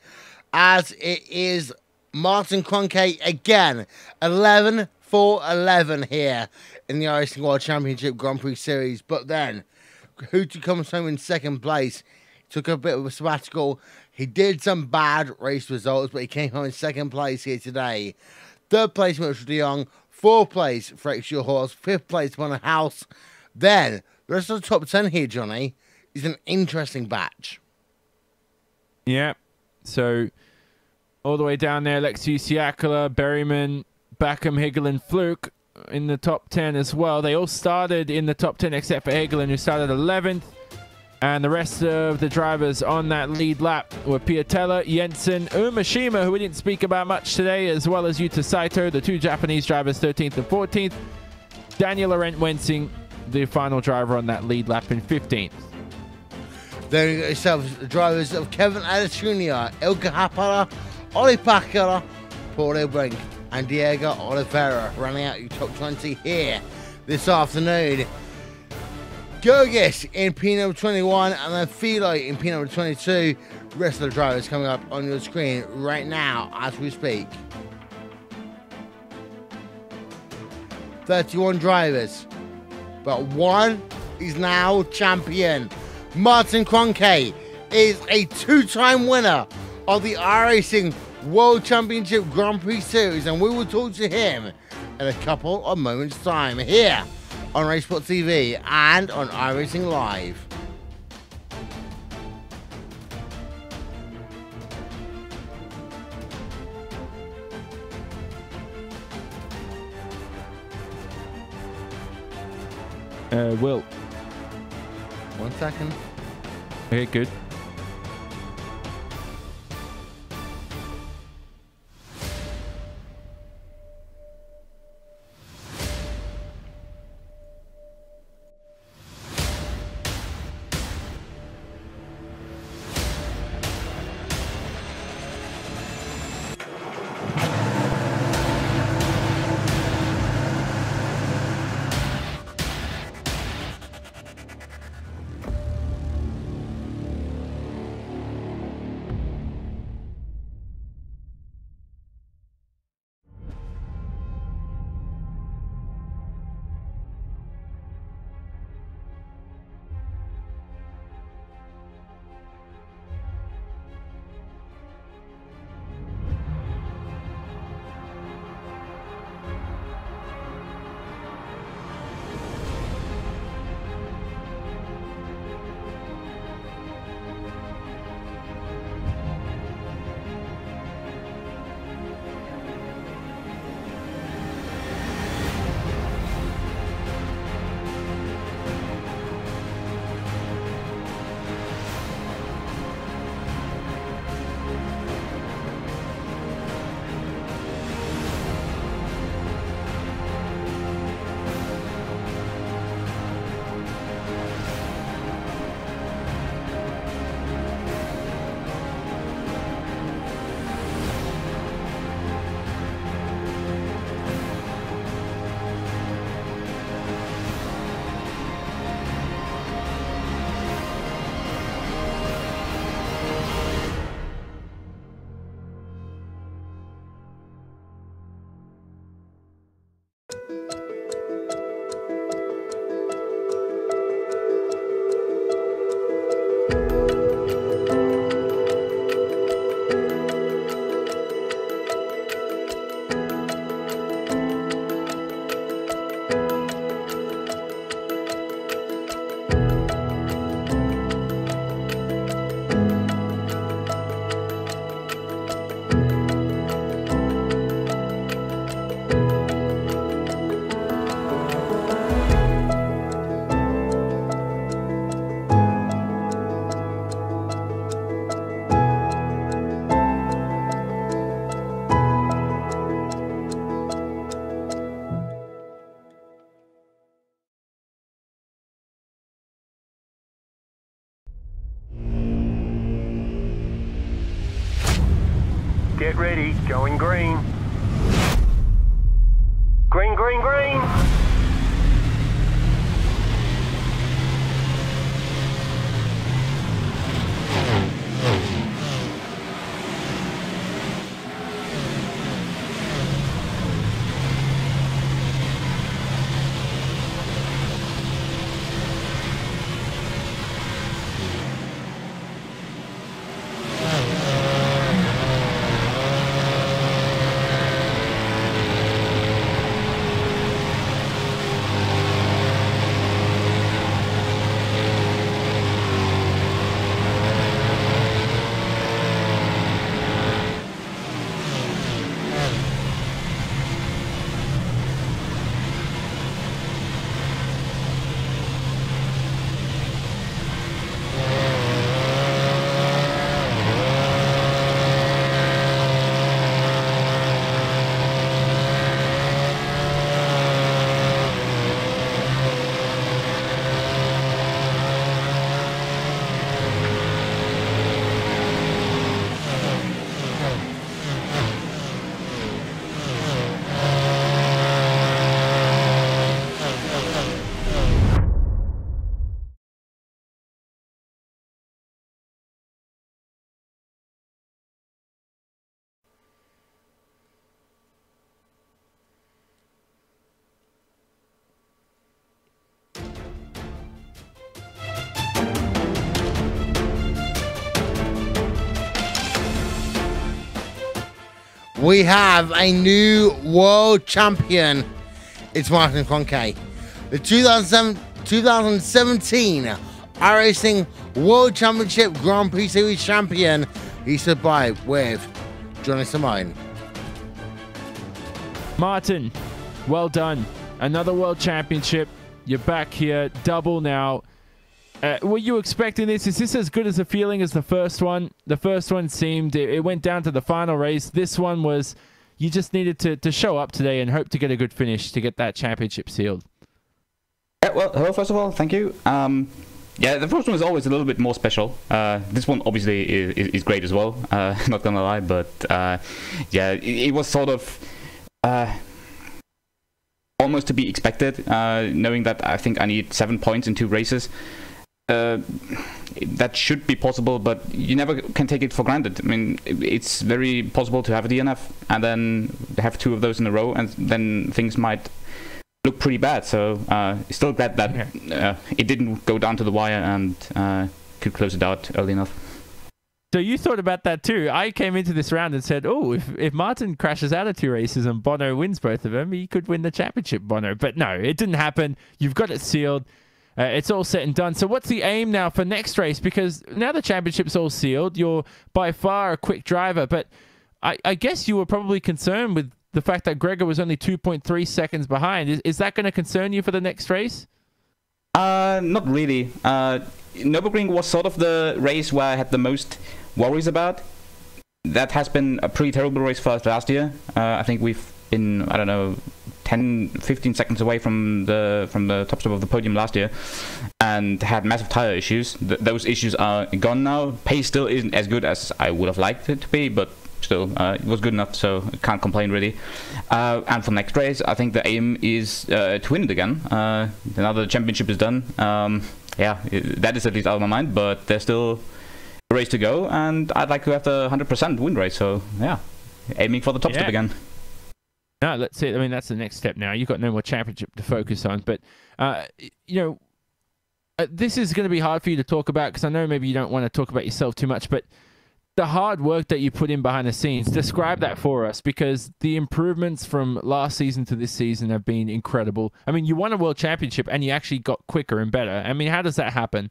As it is Martin Kroenke again. 11 for 11 here in the iRacing World Championship Grand Prix Series. But then, Hutu comes home in second place. Took a bit of a sabbatical. He did some bad race results, but he came home in second place here today. Third place, Mitchell de Jong. Fourth place, Frex Your Horse. Fifth place, Bonner House. Then, the rest of the top 10 here, Johnny, is an interesting batch. Yeah. So, all the way down there, Alexei Siakala, Berryman, Backham, Higgelen, Fluke in the top 10 as well. They all started in the top 10 except for Higgelen, who started 11th. And the rest of the drivers on that lead lap were Piatella, Jensen, Umashima, who we didn't speak about much today, as well as Yuta Saito, the two Japanese drivers, 13th and 14th. Daniel Laurent Wensing, the final driver on that lead lap in 15th. There you got yourselves the drivers of Kevin Adesanya, Ilka Hapara, Ollie Packer, Paul Brink, and Diego Oliveira running out your top 20 here this afternoon. Gergis in P number 21 and then Filo in P number 22. The rest of the drivers coming up on your screen right now as we speak. 31 drivers, but one is now champion. Martin Kroenke is a two-time winner of the iRacing World Championship Grand Prix Series, and we will talk to him in a couple of moments' time here on RaceSport TV and on iRacing Live. Will. 1 second. Okay, good. Get ready, going green. Green, green, green. We have a new world champion. It's Martin Kroenke. The 2017 iRacing World Championship Grand Prix Series champion. He stood by with Johnny Simone. Martin, well done. Another world championship. You're back here, double now. Were you expecting this? Is this as good as a feeling as the first one? The first one seemed, it went down to the final race. This one was, you just needed to show up today and hope to get a good finish to get that championship sealed. Yeah, well, hello, first of all, thank you. Yeah, the first one is always a little bit more special. This one obviously is great as well, not gonna lie, but yeah, it was sort of almost to be expected, knowing that I think I need 7 points in 2 races. That should be possible, but you never can take it for granted. I mean, it's very possible to have a DNF and then have 2 of those in a row, and then things might look pretty bad. So still glad that it didn't go down to the wire and could close it out early enough. So you thought about that too. I came into this round and said, oh, if Martin crashes out of 2 races and Bono wins both of them, he could win the championship, Bono. But no, it didn't happen. You've got it sealed. It's all set and done. So what's the aim now for next race? Because now the championship's all sealed. You're by far a quick driver, but I guess you were probably concerned with the fact that Gregor was only 2.3 seconds behind. Is that going to concern you for the next race? Not really. Nurburgring was sort of the race where I had the most worries about. That has been a pretty terrible race for us last year. I think we've been, I don't know, 10-15 seconds away from the top stop of the podium last year, and had massive tire issues. Those issues are gone now. Pace still isn't as good as I would have liked it to be, but still it was good enough, so I can't complain really. And for next race, I think the aim is to win it again. Now the championship is done, yeah, that is at least out of my mind, but there's still a race to go, and I'd like to have the 100% win rate, so yeah, aiming for the top step again. No, let's see. I mean, that's the next step now. You've got no more championship to focus on. But, you know, this is going to be hard for you to talk about, because I know maybe you don't want to talk about yourself too much, but the hard work that you put in behind the scenes, describe that for us, because the improvements from last season to this season have been incredible. I mean, you won a world championship and you actually got quicker and better. I mean, how does that happen?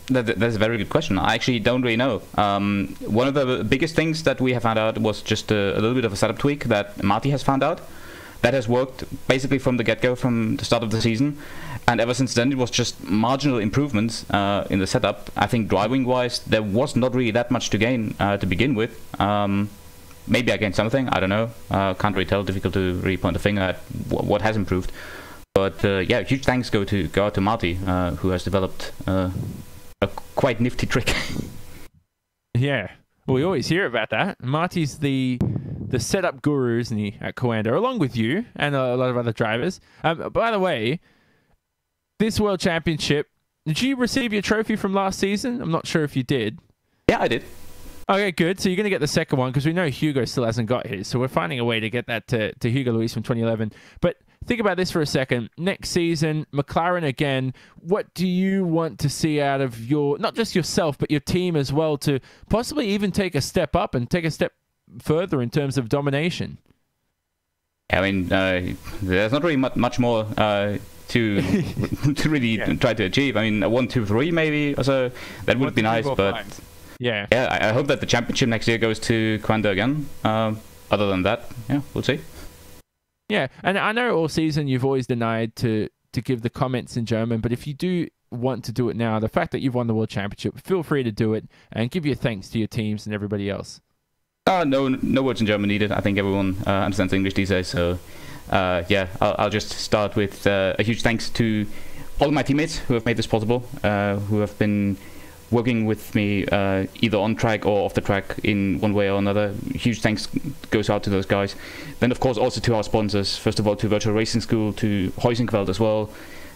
That's a very good question. I actually don't really know. One of the biggest things that we have found out was just a little bit of a setup tweak that Marty has found out. That has worked basically from the get-go, from the start of the season. And ever since then, it was just marginal improvements in the setup. I think driving-wise, there was not really that much to gain to begin with. Maybe I gained something, I don't know. Can't really tell, difficult to really point a finger at what has improved. But yeah, huge thanks go out to Marty, who has developed a quite nifty trick. Yeah. Well, we always hear about that. Marty's the setup guru, isn't he, at Coanda, along with you and a lot of other drivers. By the way, this World Championship, did you receive your trophy from last season? I'm not sure if you did. Yeah, I did. Okay, good. So you're going to get the second one because we know Hugo still hasn't got his. So we're finding a way to get that to Hugo Luis from 2011. But think about this for a second. Next season, McLaren again. What do you want to see out of your, not just yourself, but your team as well, to possibly even take a step up and take a step further in terms of domination? I mean, there's not really much more to really try to achieve. I mean, a 1, 2, 3 maybe, or so. That would be nice, but yeah, I hope that the championship next year goes to Coanda again. Other than that, yeah, we'll see. Yeah, and I know all season you've always denied to give the comments in German, but if you do want to do it now, the fact that you've won the World Championship, feel free to do it and give your thanks to your teams and everybody else. No words in German needed. I think everyone understands English these days, so yeah, I'll just start with a huge thanks to all of my teammates who have made this possible, who have been working with me either on track or off the track in one way or another. Huge thanks goes out to those guys. Then of course also to our sponsors, first of all to Virtual Racing School, to Huizenveld as well,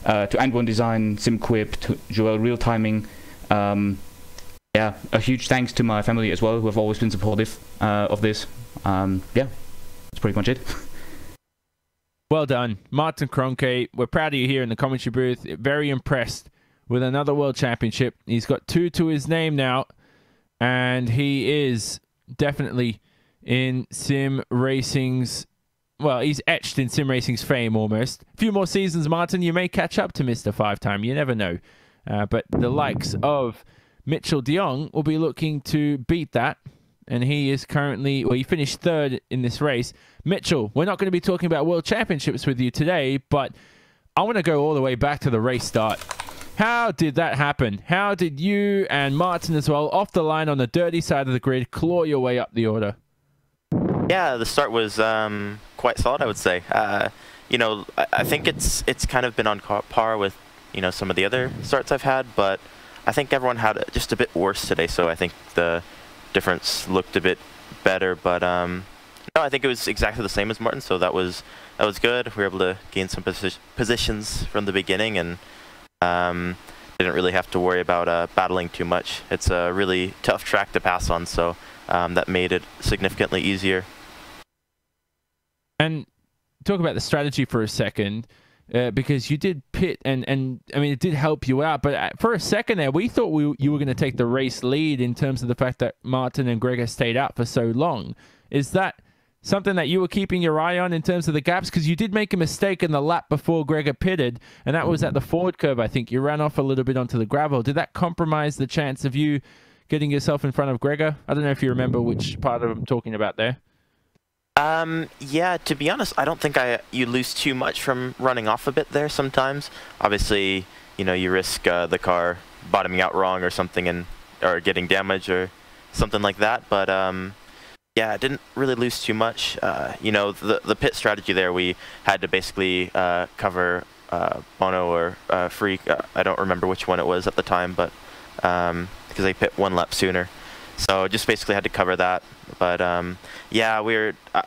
to Andone Design, SimQuip, to Joel Real Timing. Yeah, a huge thanks to my family as well, who have always been supportive of this. Yeah, that's pretty much it. Well done, Martin Kroenke. We're proud of you here in the commentary booth. Very impressed with another World Championship. He's got 2 to his name now, and he is definitely in sim racing's, well, he's etched in sim racing's fame almost. A few more seasons, Martin, you may catch up to Mr. 5-time. You never know. But the likes of Mitchell de Jong will be looking to beat that, and he is currently, well, he finished 3rd in this race. Mitchell, we're not going to be talking about World Championships with you today, but I want to go all the way back to the race start. How did that happen? How did you and Martin as well, off the line on the dirty side of the grid, claw your way up the order? Yeah, the start was quite solid, I would say. You know, I think it's kind of been on par with, you know, some of the other starts I've had, but I think everyone had just a bit worse today, so I think the difference looked a bit better. But no, I think it was exactly the same as Martin, so that was good. We were able to gain some positions from the beginning, and didn't really have to worry about battling too much. It's a really tough track to pass on, so that made it significantly easier. And talk about the strategy for a second, because you did pit, and I mean, it did help you out, but for a second there, we thought you were going to take the race lead in terms of the fact that Martin and Gregor stayed out for so long. Is that something that you were keeping your eye on in terms of the gaps? Because you did make a mistake in the lap before Gregor pitted, and that was at the forward curve, I think. You ran off a little bit onto the gravel. Did that compromise the chance of you getting yourself in front of Gregor? I don't know if you remember which part of I'm talking about there. Yeah, to be honest, I don't think you lose too much from running off a bit there sometimes. Obviously, you know, you risk the car bottoming out wrong or something, or getting damaged or something like that, but yeah, I didn't really lose too much. You know, the pit strategy there, we had to basically cover Bono or Freak. I don't remember which one it was at the time, but because they pit 1 lap sooner. So just basically had to cover that. But yeah,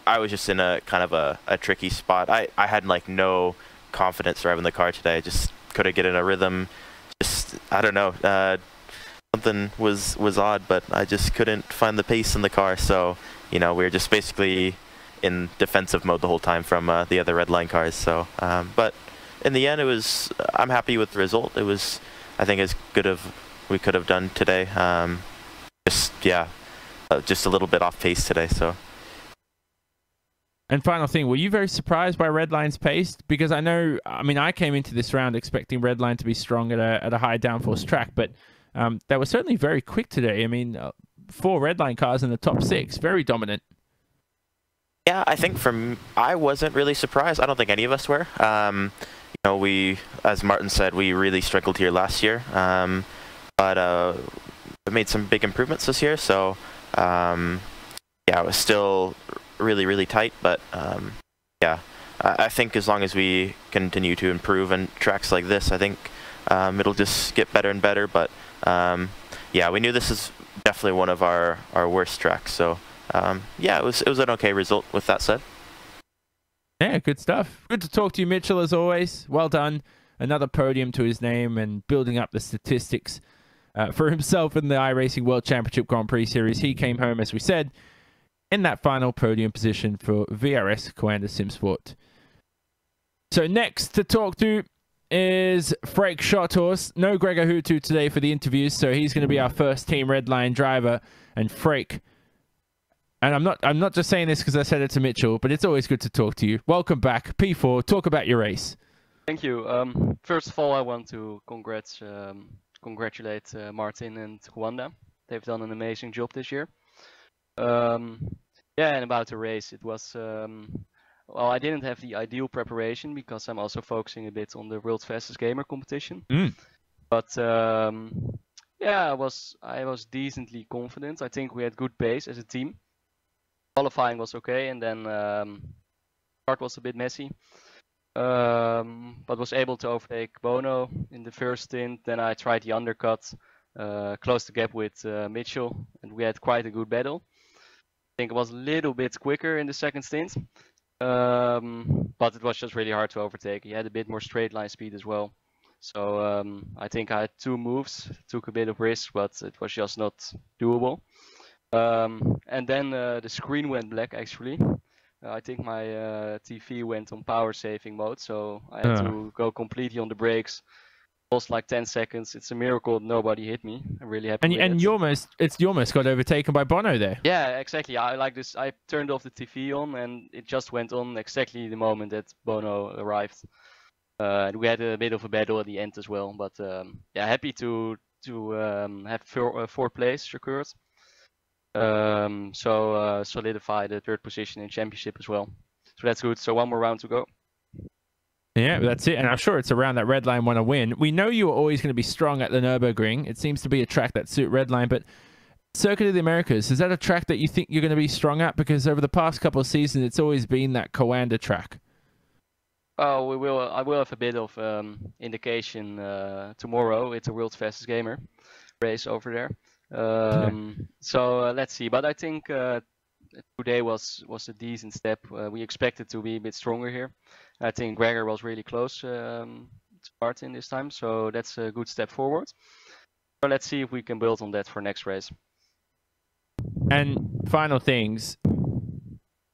I was just in a kind of a tricky spot. I had like no confidence driving the car today. I just couldn't get in a rhythm. Just, I don't know. Something was odd, but I just couldn't find the pace in the car. So, you know, we were just basically in defensive mode the whole time from the other red line cars. So, but in the end, I'm happy with the result. It was, I think, as good as we could have done today. Just a little bit off pace today. So. And final thing, were you very surprised by Redline's pace? Because I know, I mean, I came into this round expecting Redline to be strong at a high downforce track, but they were certainly very quick today. I mean, 4 Redline cars in the top 6, very dominant. Yeah, I think I wasn't really surprised. I don't think any of us were. You know, as Martin said, we really struggled here last year, but we made some big improvements this year. So yeah, it was still really, really tight, but yeah, I think as long as we continue to improve in tracks like this, I think it'll just get better and better. But yeah, we knew this has definitely one of our worst tracks. So yeah, it was an okay result with that said. Yeah, good stuff. Good to talk to you, Mitchell, as always. Well done. Another podium to his name and building up the statistics for himself in the iRacing World Championship Grand Prix Series. He came home, as we said, in that final podium position for VRS Coanda SimSport. So next to talk to is Freek Schothorst. No Gregor Hutu today for the interviews, so he's going to be our first Team Redline driver. And Freek, and I'm not just saying this because I said it to Mitchell, but it's always good to talk to you. Welcome back, P4. Talk about your race. Thank you. First of all, I want to congratulate Martin and Coanda. They've done an amazing job this year. Yeah, and about the race, it was well, I didn't have the ideal preparation because I'm also focusing a bit on the World's Fastest Gamer competition. But yeah, I was decently confident. I think we had good pace as a team. Qualifying was okay, and then start was a bit messy. But was able to overtake Bono in the first stint. Then I tried the undercut, closed the gap with Mitchell, and we had quite a good battle. I think it was a little bit quicker in the second stint. But it was just really hard to overtake. He had a bit more straight line speed as well. So I think I had 2 moves, took a bit of risk, but it was just not doable. And then the screen went black actually. I think my TV went on power saving mode, so I had to go completely on the brakes. Lost like 10 seconds. It's a miracle nobody hit me. I'm really happy. And you almost got overtaken by Bono there. Yeah, exactly. I like this. I turned off the TV on, and it just went on exactly the moment that Bono arrived. We had a bit of a battle at the end as well, but yeah, happy to have 4th place secured. So solidify the 3rd position in championship as well. So that's good. So 1 more round to go. Yeah, that's it. And I'm sure it's around that Redline want to win. We know you are always going to be strong at the Nurburgring. It seems to be a track that suits Redline, but Circuit of the Americas, is that a track that you think you're going to be strong at? Because over the past couple of seasons, it's always been that Coanda track. Oh, I will have a bit of indication tomorrow. It's a World's Fastest Gamer race over there. So let's see. But I think today was a decent step. We expected to be a bit stronger here. I think Gregor was really close to Martin this time, so that's a good step forward. So let's see if we can build on that for next race. And final things,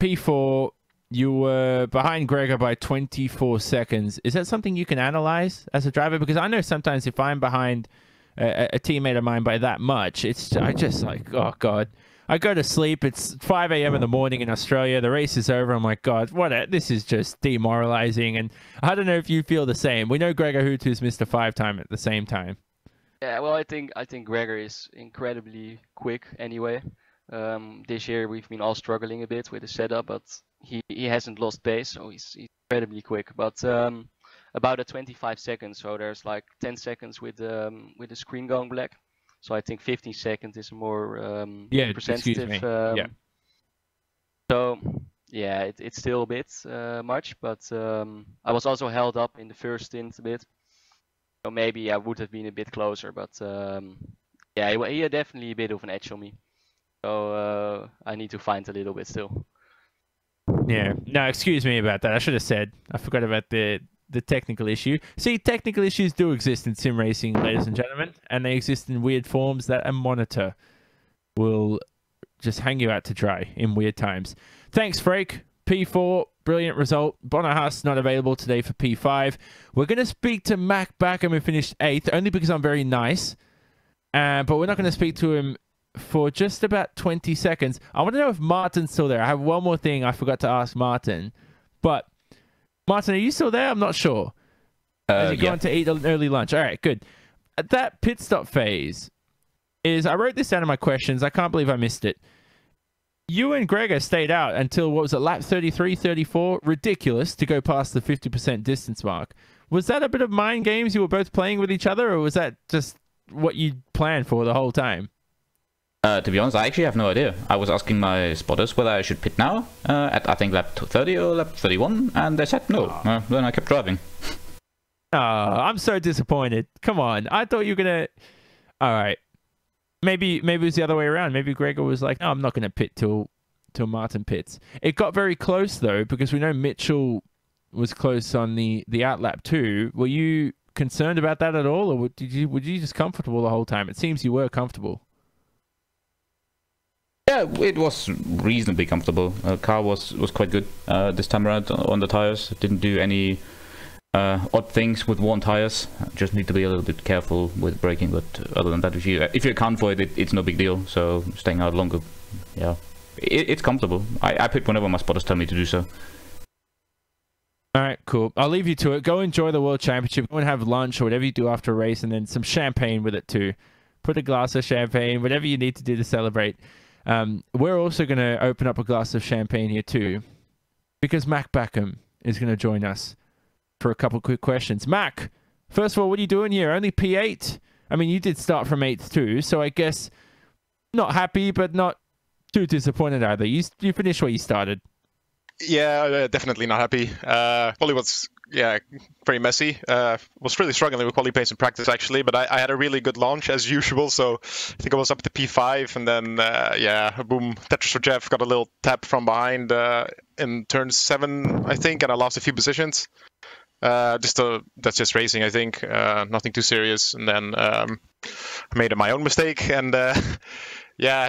P4, you were behind Gregor by 24 seconds. Is that something you can analyze as a driver? Because I know sometimes if I'm behind a teammate of mine by that much, I just like, oh God. I go to sleep. It's 5 a.m. in the morning in Australia. The race is over. I'm like, God, this is just demoralizing. And I don't know if you feel the same. We know Gregor Hutu's Mr. 5-time at the same time. Yeah, well, I think Gregor is incredibly quick anyway. This year we've been all struggling a bit with the setup, but he hasn't lost pace, so he's incredibly quick. But about a 25 seconds, so there's like 10 seconds with the screen going black. So I think 15 seconds is more representative. Yeah. So yeah, it's still a bit much, but I was also held up in the first stint a bit. So maybe I would have been a bit closer, but yeah, he had definitely a bit of an edge on me. So I need to find a little bit still. Yeah. No, excuse me about that. I should have said. I forgot about the technical issue. See, technical issues do exist in sim racing, ladies and gentlemen, and they exist in weird forms that a monitor will just hang you out to dry in weird times. Thanks, Freek. P4, brilliant result. Bonahas not available today for P5. We're going to speak to Mac Backham, who finished 8th, only because I'm very nice. But we're not going to speak to him for just about 20 seconds. I want to know if Martin's still there. I have one more thing I forgot to ask Martin. But Martin, are you still there? I'm not sure. As you're going to eat an early lunch. All right, good. At that pit stop phase I wrote this down in my questions. I can't believe I missed it. You and Gregor stayed out until, what was it, lap 33, 34? Ridiculous to go past the 50% distance mark. Was that a bit of mind games you were both playing with each other, or was that just what you planned for the whole time? To be honest, I actually have no idea. I was asking my spotters whether I should pit now at, I think, lap 30 or lap 31, and they said no. Then I kept driving. Oh, I'm so disappointed. Come on. I thought you were going to... All right. Maybe it was the other way around. Maybe Gregor was like, "No, I'm not going to pit till Martin pits." It got very close though, because we know Mitchell was close on the outlap too. Were you concerned about that at all, or were you just comfortable the whole time? It seems you were comfortable. Yeah, it was reasonably comfortable. Car was quite good this time around on the tires. Didn't do any odd things with worn tires. Just need to be a little bit careful with braking, but other than that, if you account for it, it's no big deal. So staying out longer, yeah, it's comfortable. I pit whenever my spotters tell me to do so. All right, cool. I'll leave you to it. Go enjoy the World Championship. Go and have lunch or whatever you do after a race, and then some champagne with it too. Put a glass of champagne, whatever you need to do to celebrate. We're also going to open up a glass of champagne here too, because Mac Backham is going to join us for a couple quick questions. Mac, first of all, what are you doing here? Only P8? I mean, you did start from 8th too, so I guess not happy, but not too disappointed either. You finished where you started. Yeah, definitely not happy. Quali was, pretty messy. Was really struggling with quali pace in practice, actually, but I had a really good launch, as usual, so I think I was up to P5, and then, boom, Tetris for Jeff got a little tap from behind in turn 7, I think, and I lost a few positions. That's just racing, I think. Nothing too serious, and then I made my own mistake, and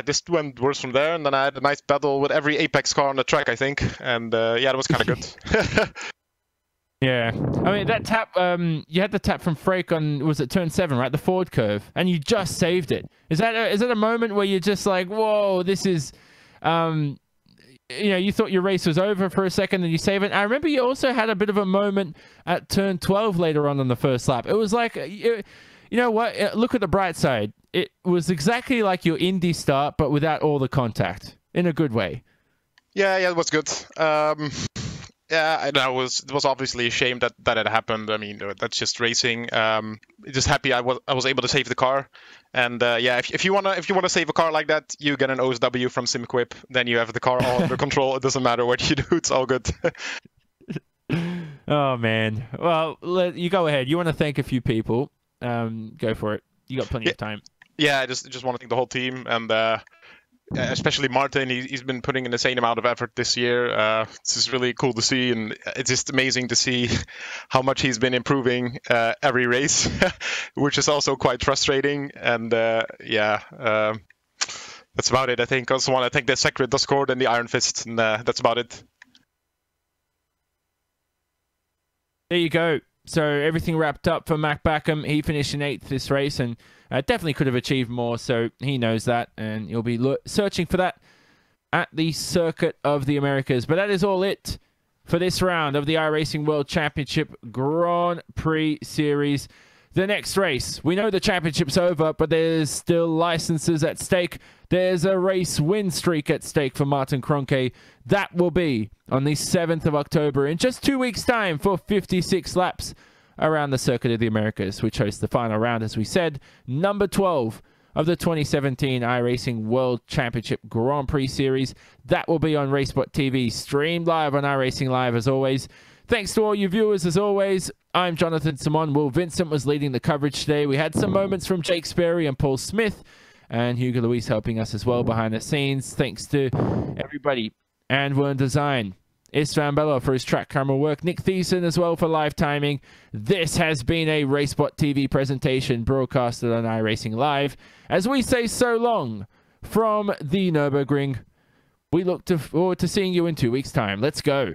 just went worse from there, and then I had a nice battle with every Apex car on the track, I think, and it was kind of good. Yeah, I mean, that tap, you had the tap from Frake on, was it turn 7, right? The forward curve, and you just saved it. Is that a moment where you're just like, whoa, this is, you thought your race was over for a second and you save it? I remember you also had a bit of a moment at turn 12 later on the first lap. It was like, you know what? Look at the bright side. It was exactly like your Indy start, but without all the contact, in a good way. Yeah, it was good. I was obviously a shame that it happened. I mean, that's just racing. Just happy I was able to save the car. And if you wanna save a car like that, you get an OSW from SimEquip. Then you have the car all under control. It doesn't matter what you do. It's all good. Oh man. Well, you go ahead. You want to thank a few people? Go for it. You got plenty of time. Yeah, I just want to thank the whole team, and especially Martin. He's been putting an insane amount of effort this year. It's just really cool to see, and it's just amazing to see how much he's been improving every race, which is also quite frustrating. And that's about it, I think. I also want to thank the Secret Discord and the Iron Fist, and that's about it. There you go. So everything wrapped up for Mac Backham. He finished in 8th this race, and definitely could have achieved more, so he knows that, and he'll be searching for that at the Circuit of the Americas. But that is all it for this round of the iRacing World Championship Grand Prix Series. The next race, we know the championship's over, but there's still licenses at stake. There's a race win streak at stake for Martin Kroenke. That will be on the 7th of October in just 2 weeks' time for 56 laps around the Circuit of the Americas, which hosts the final round, as we said, number 12 of the 2017 iRacing World Championship Grand Prix Series. That will be on RaceBot TV, streamed live on iRacing Live, as always. Thanks to all you viewers, as always. I'm Jonathan Simon. Will Vincent was leading the coverage today. We had some moments from Jake Sperry and Paul Smith, and Hugo Luis helping us as well behind the scenes. Thanks to everybody. And Wern Design. Istvan Bello for his track camera work. Nick Thiessen as well for live timing. This has been a RaceBot TV presentation broadcasted on iRacing Live. As we say so long from the Nurburgring, we look forward to seeing you in 2 weeks' time. Let's go.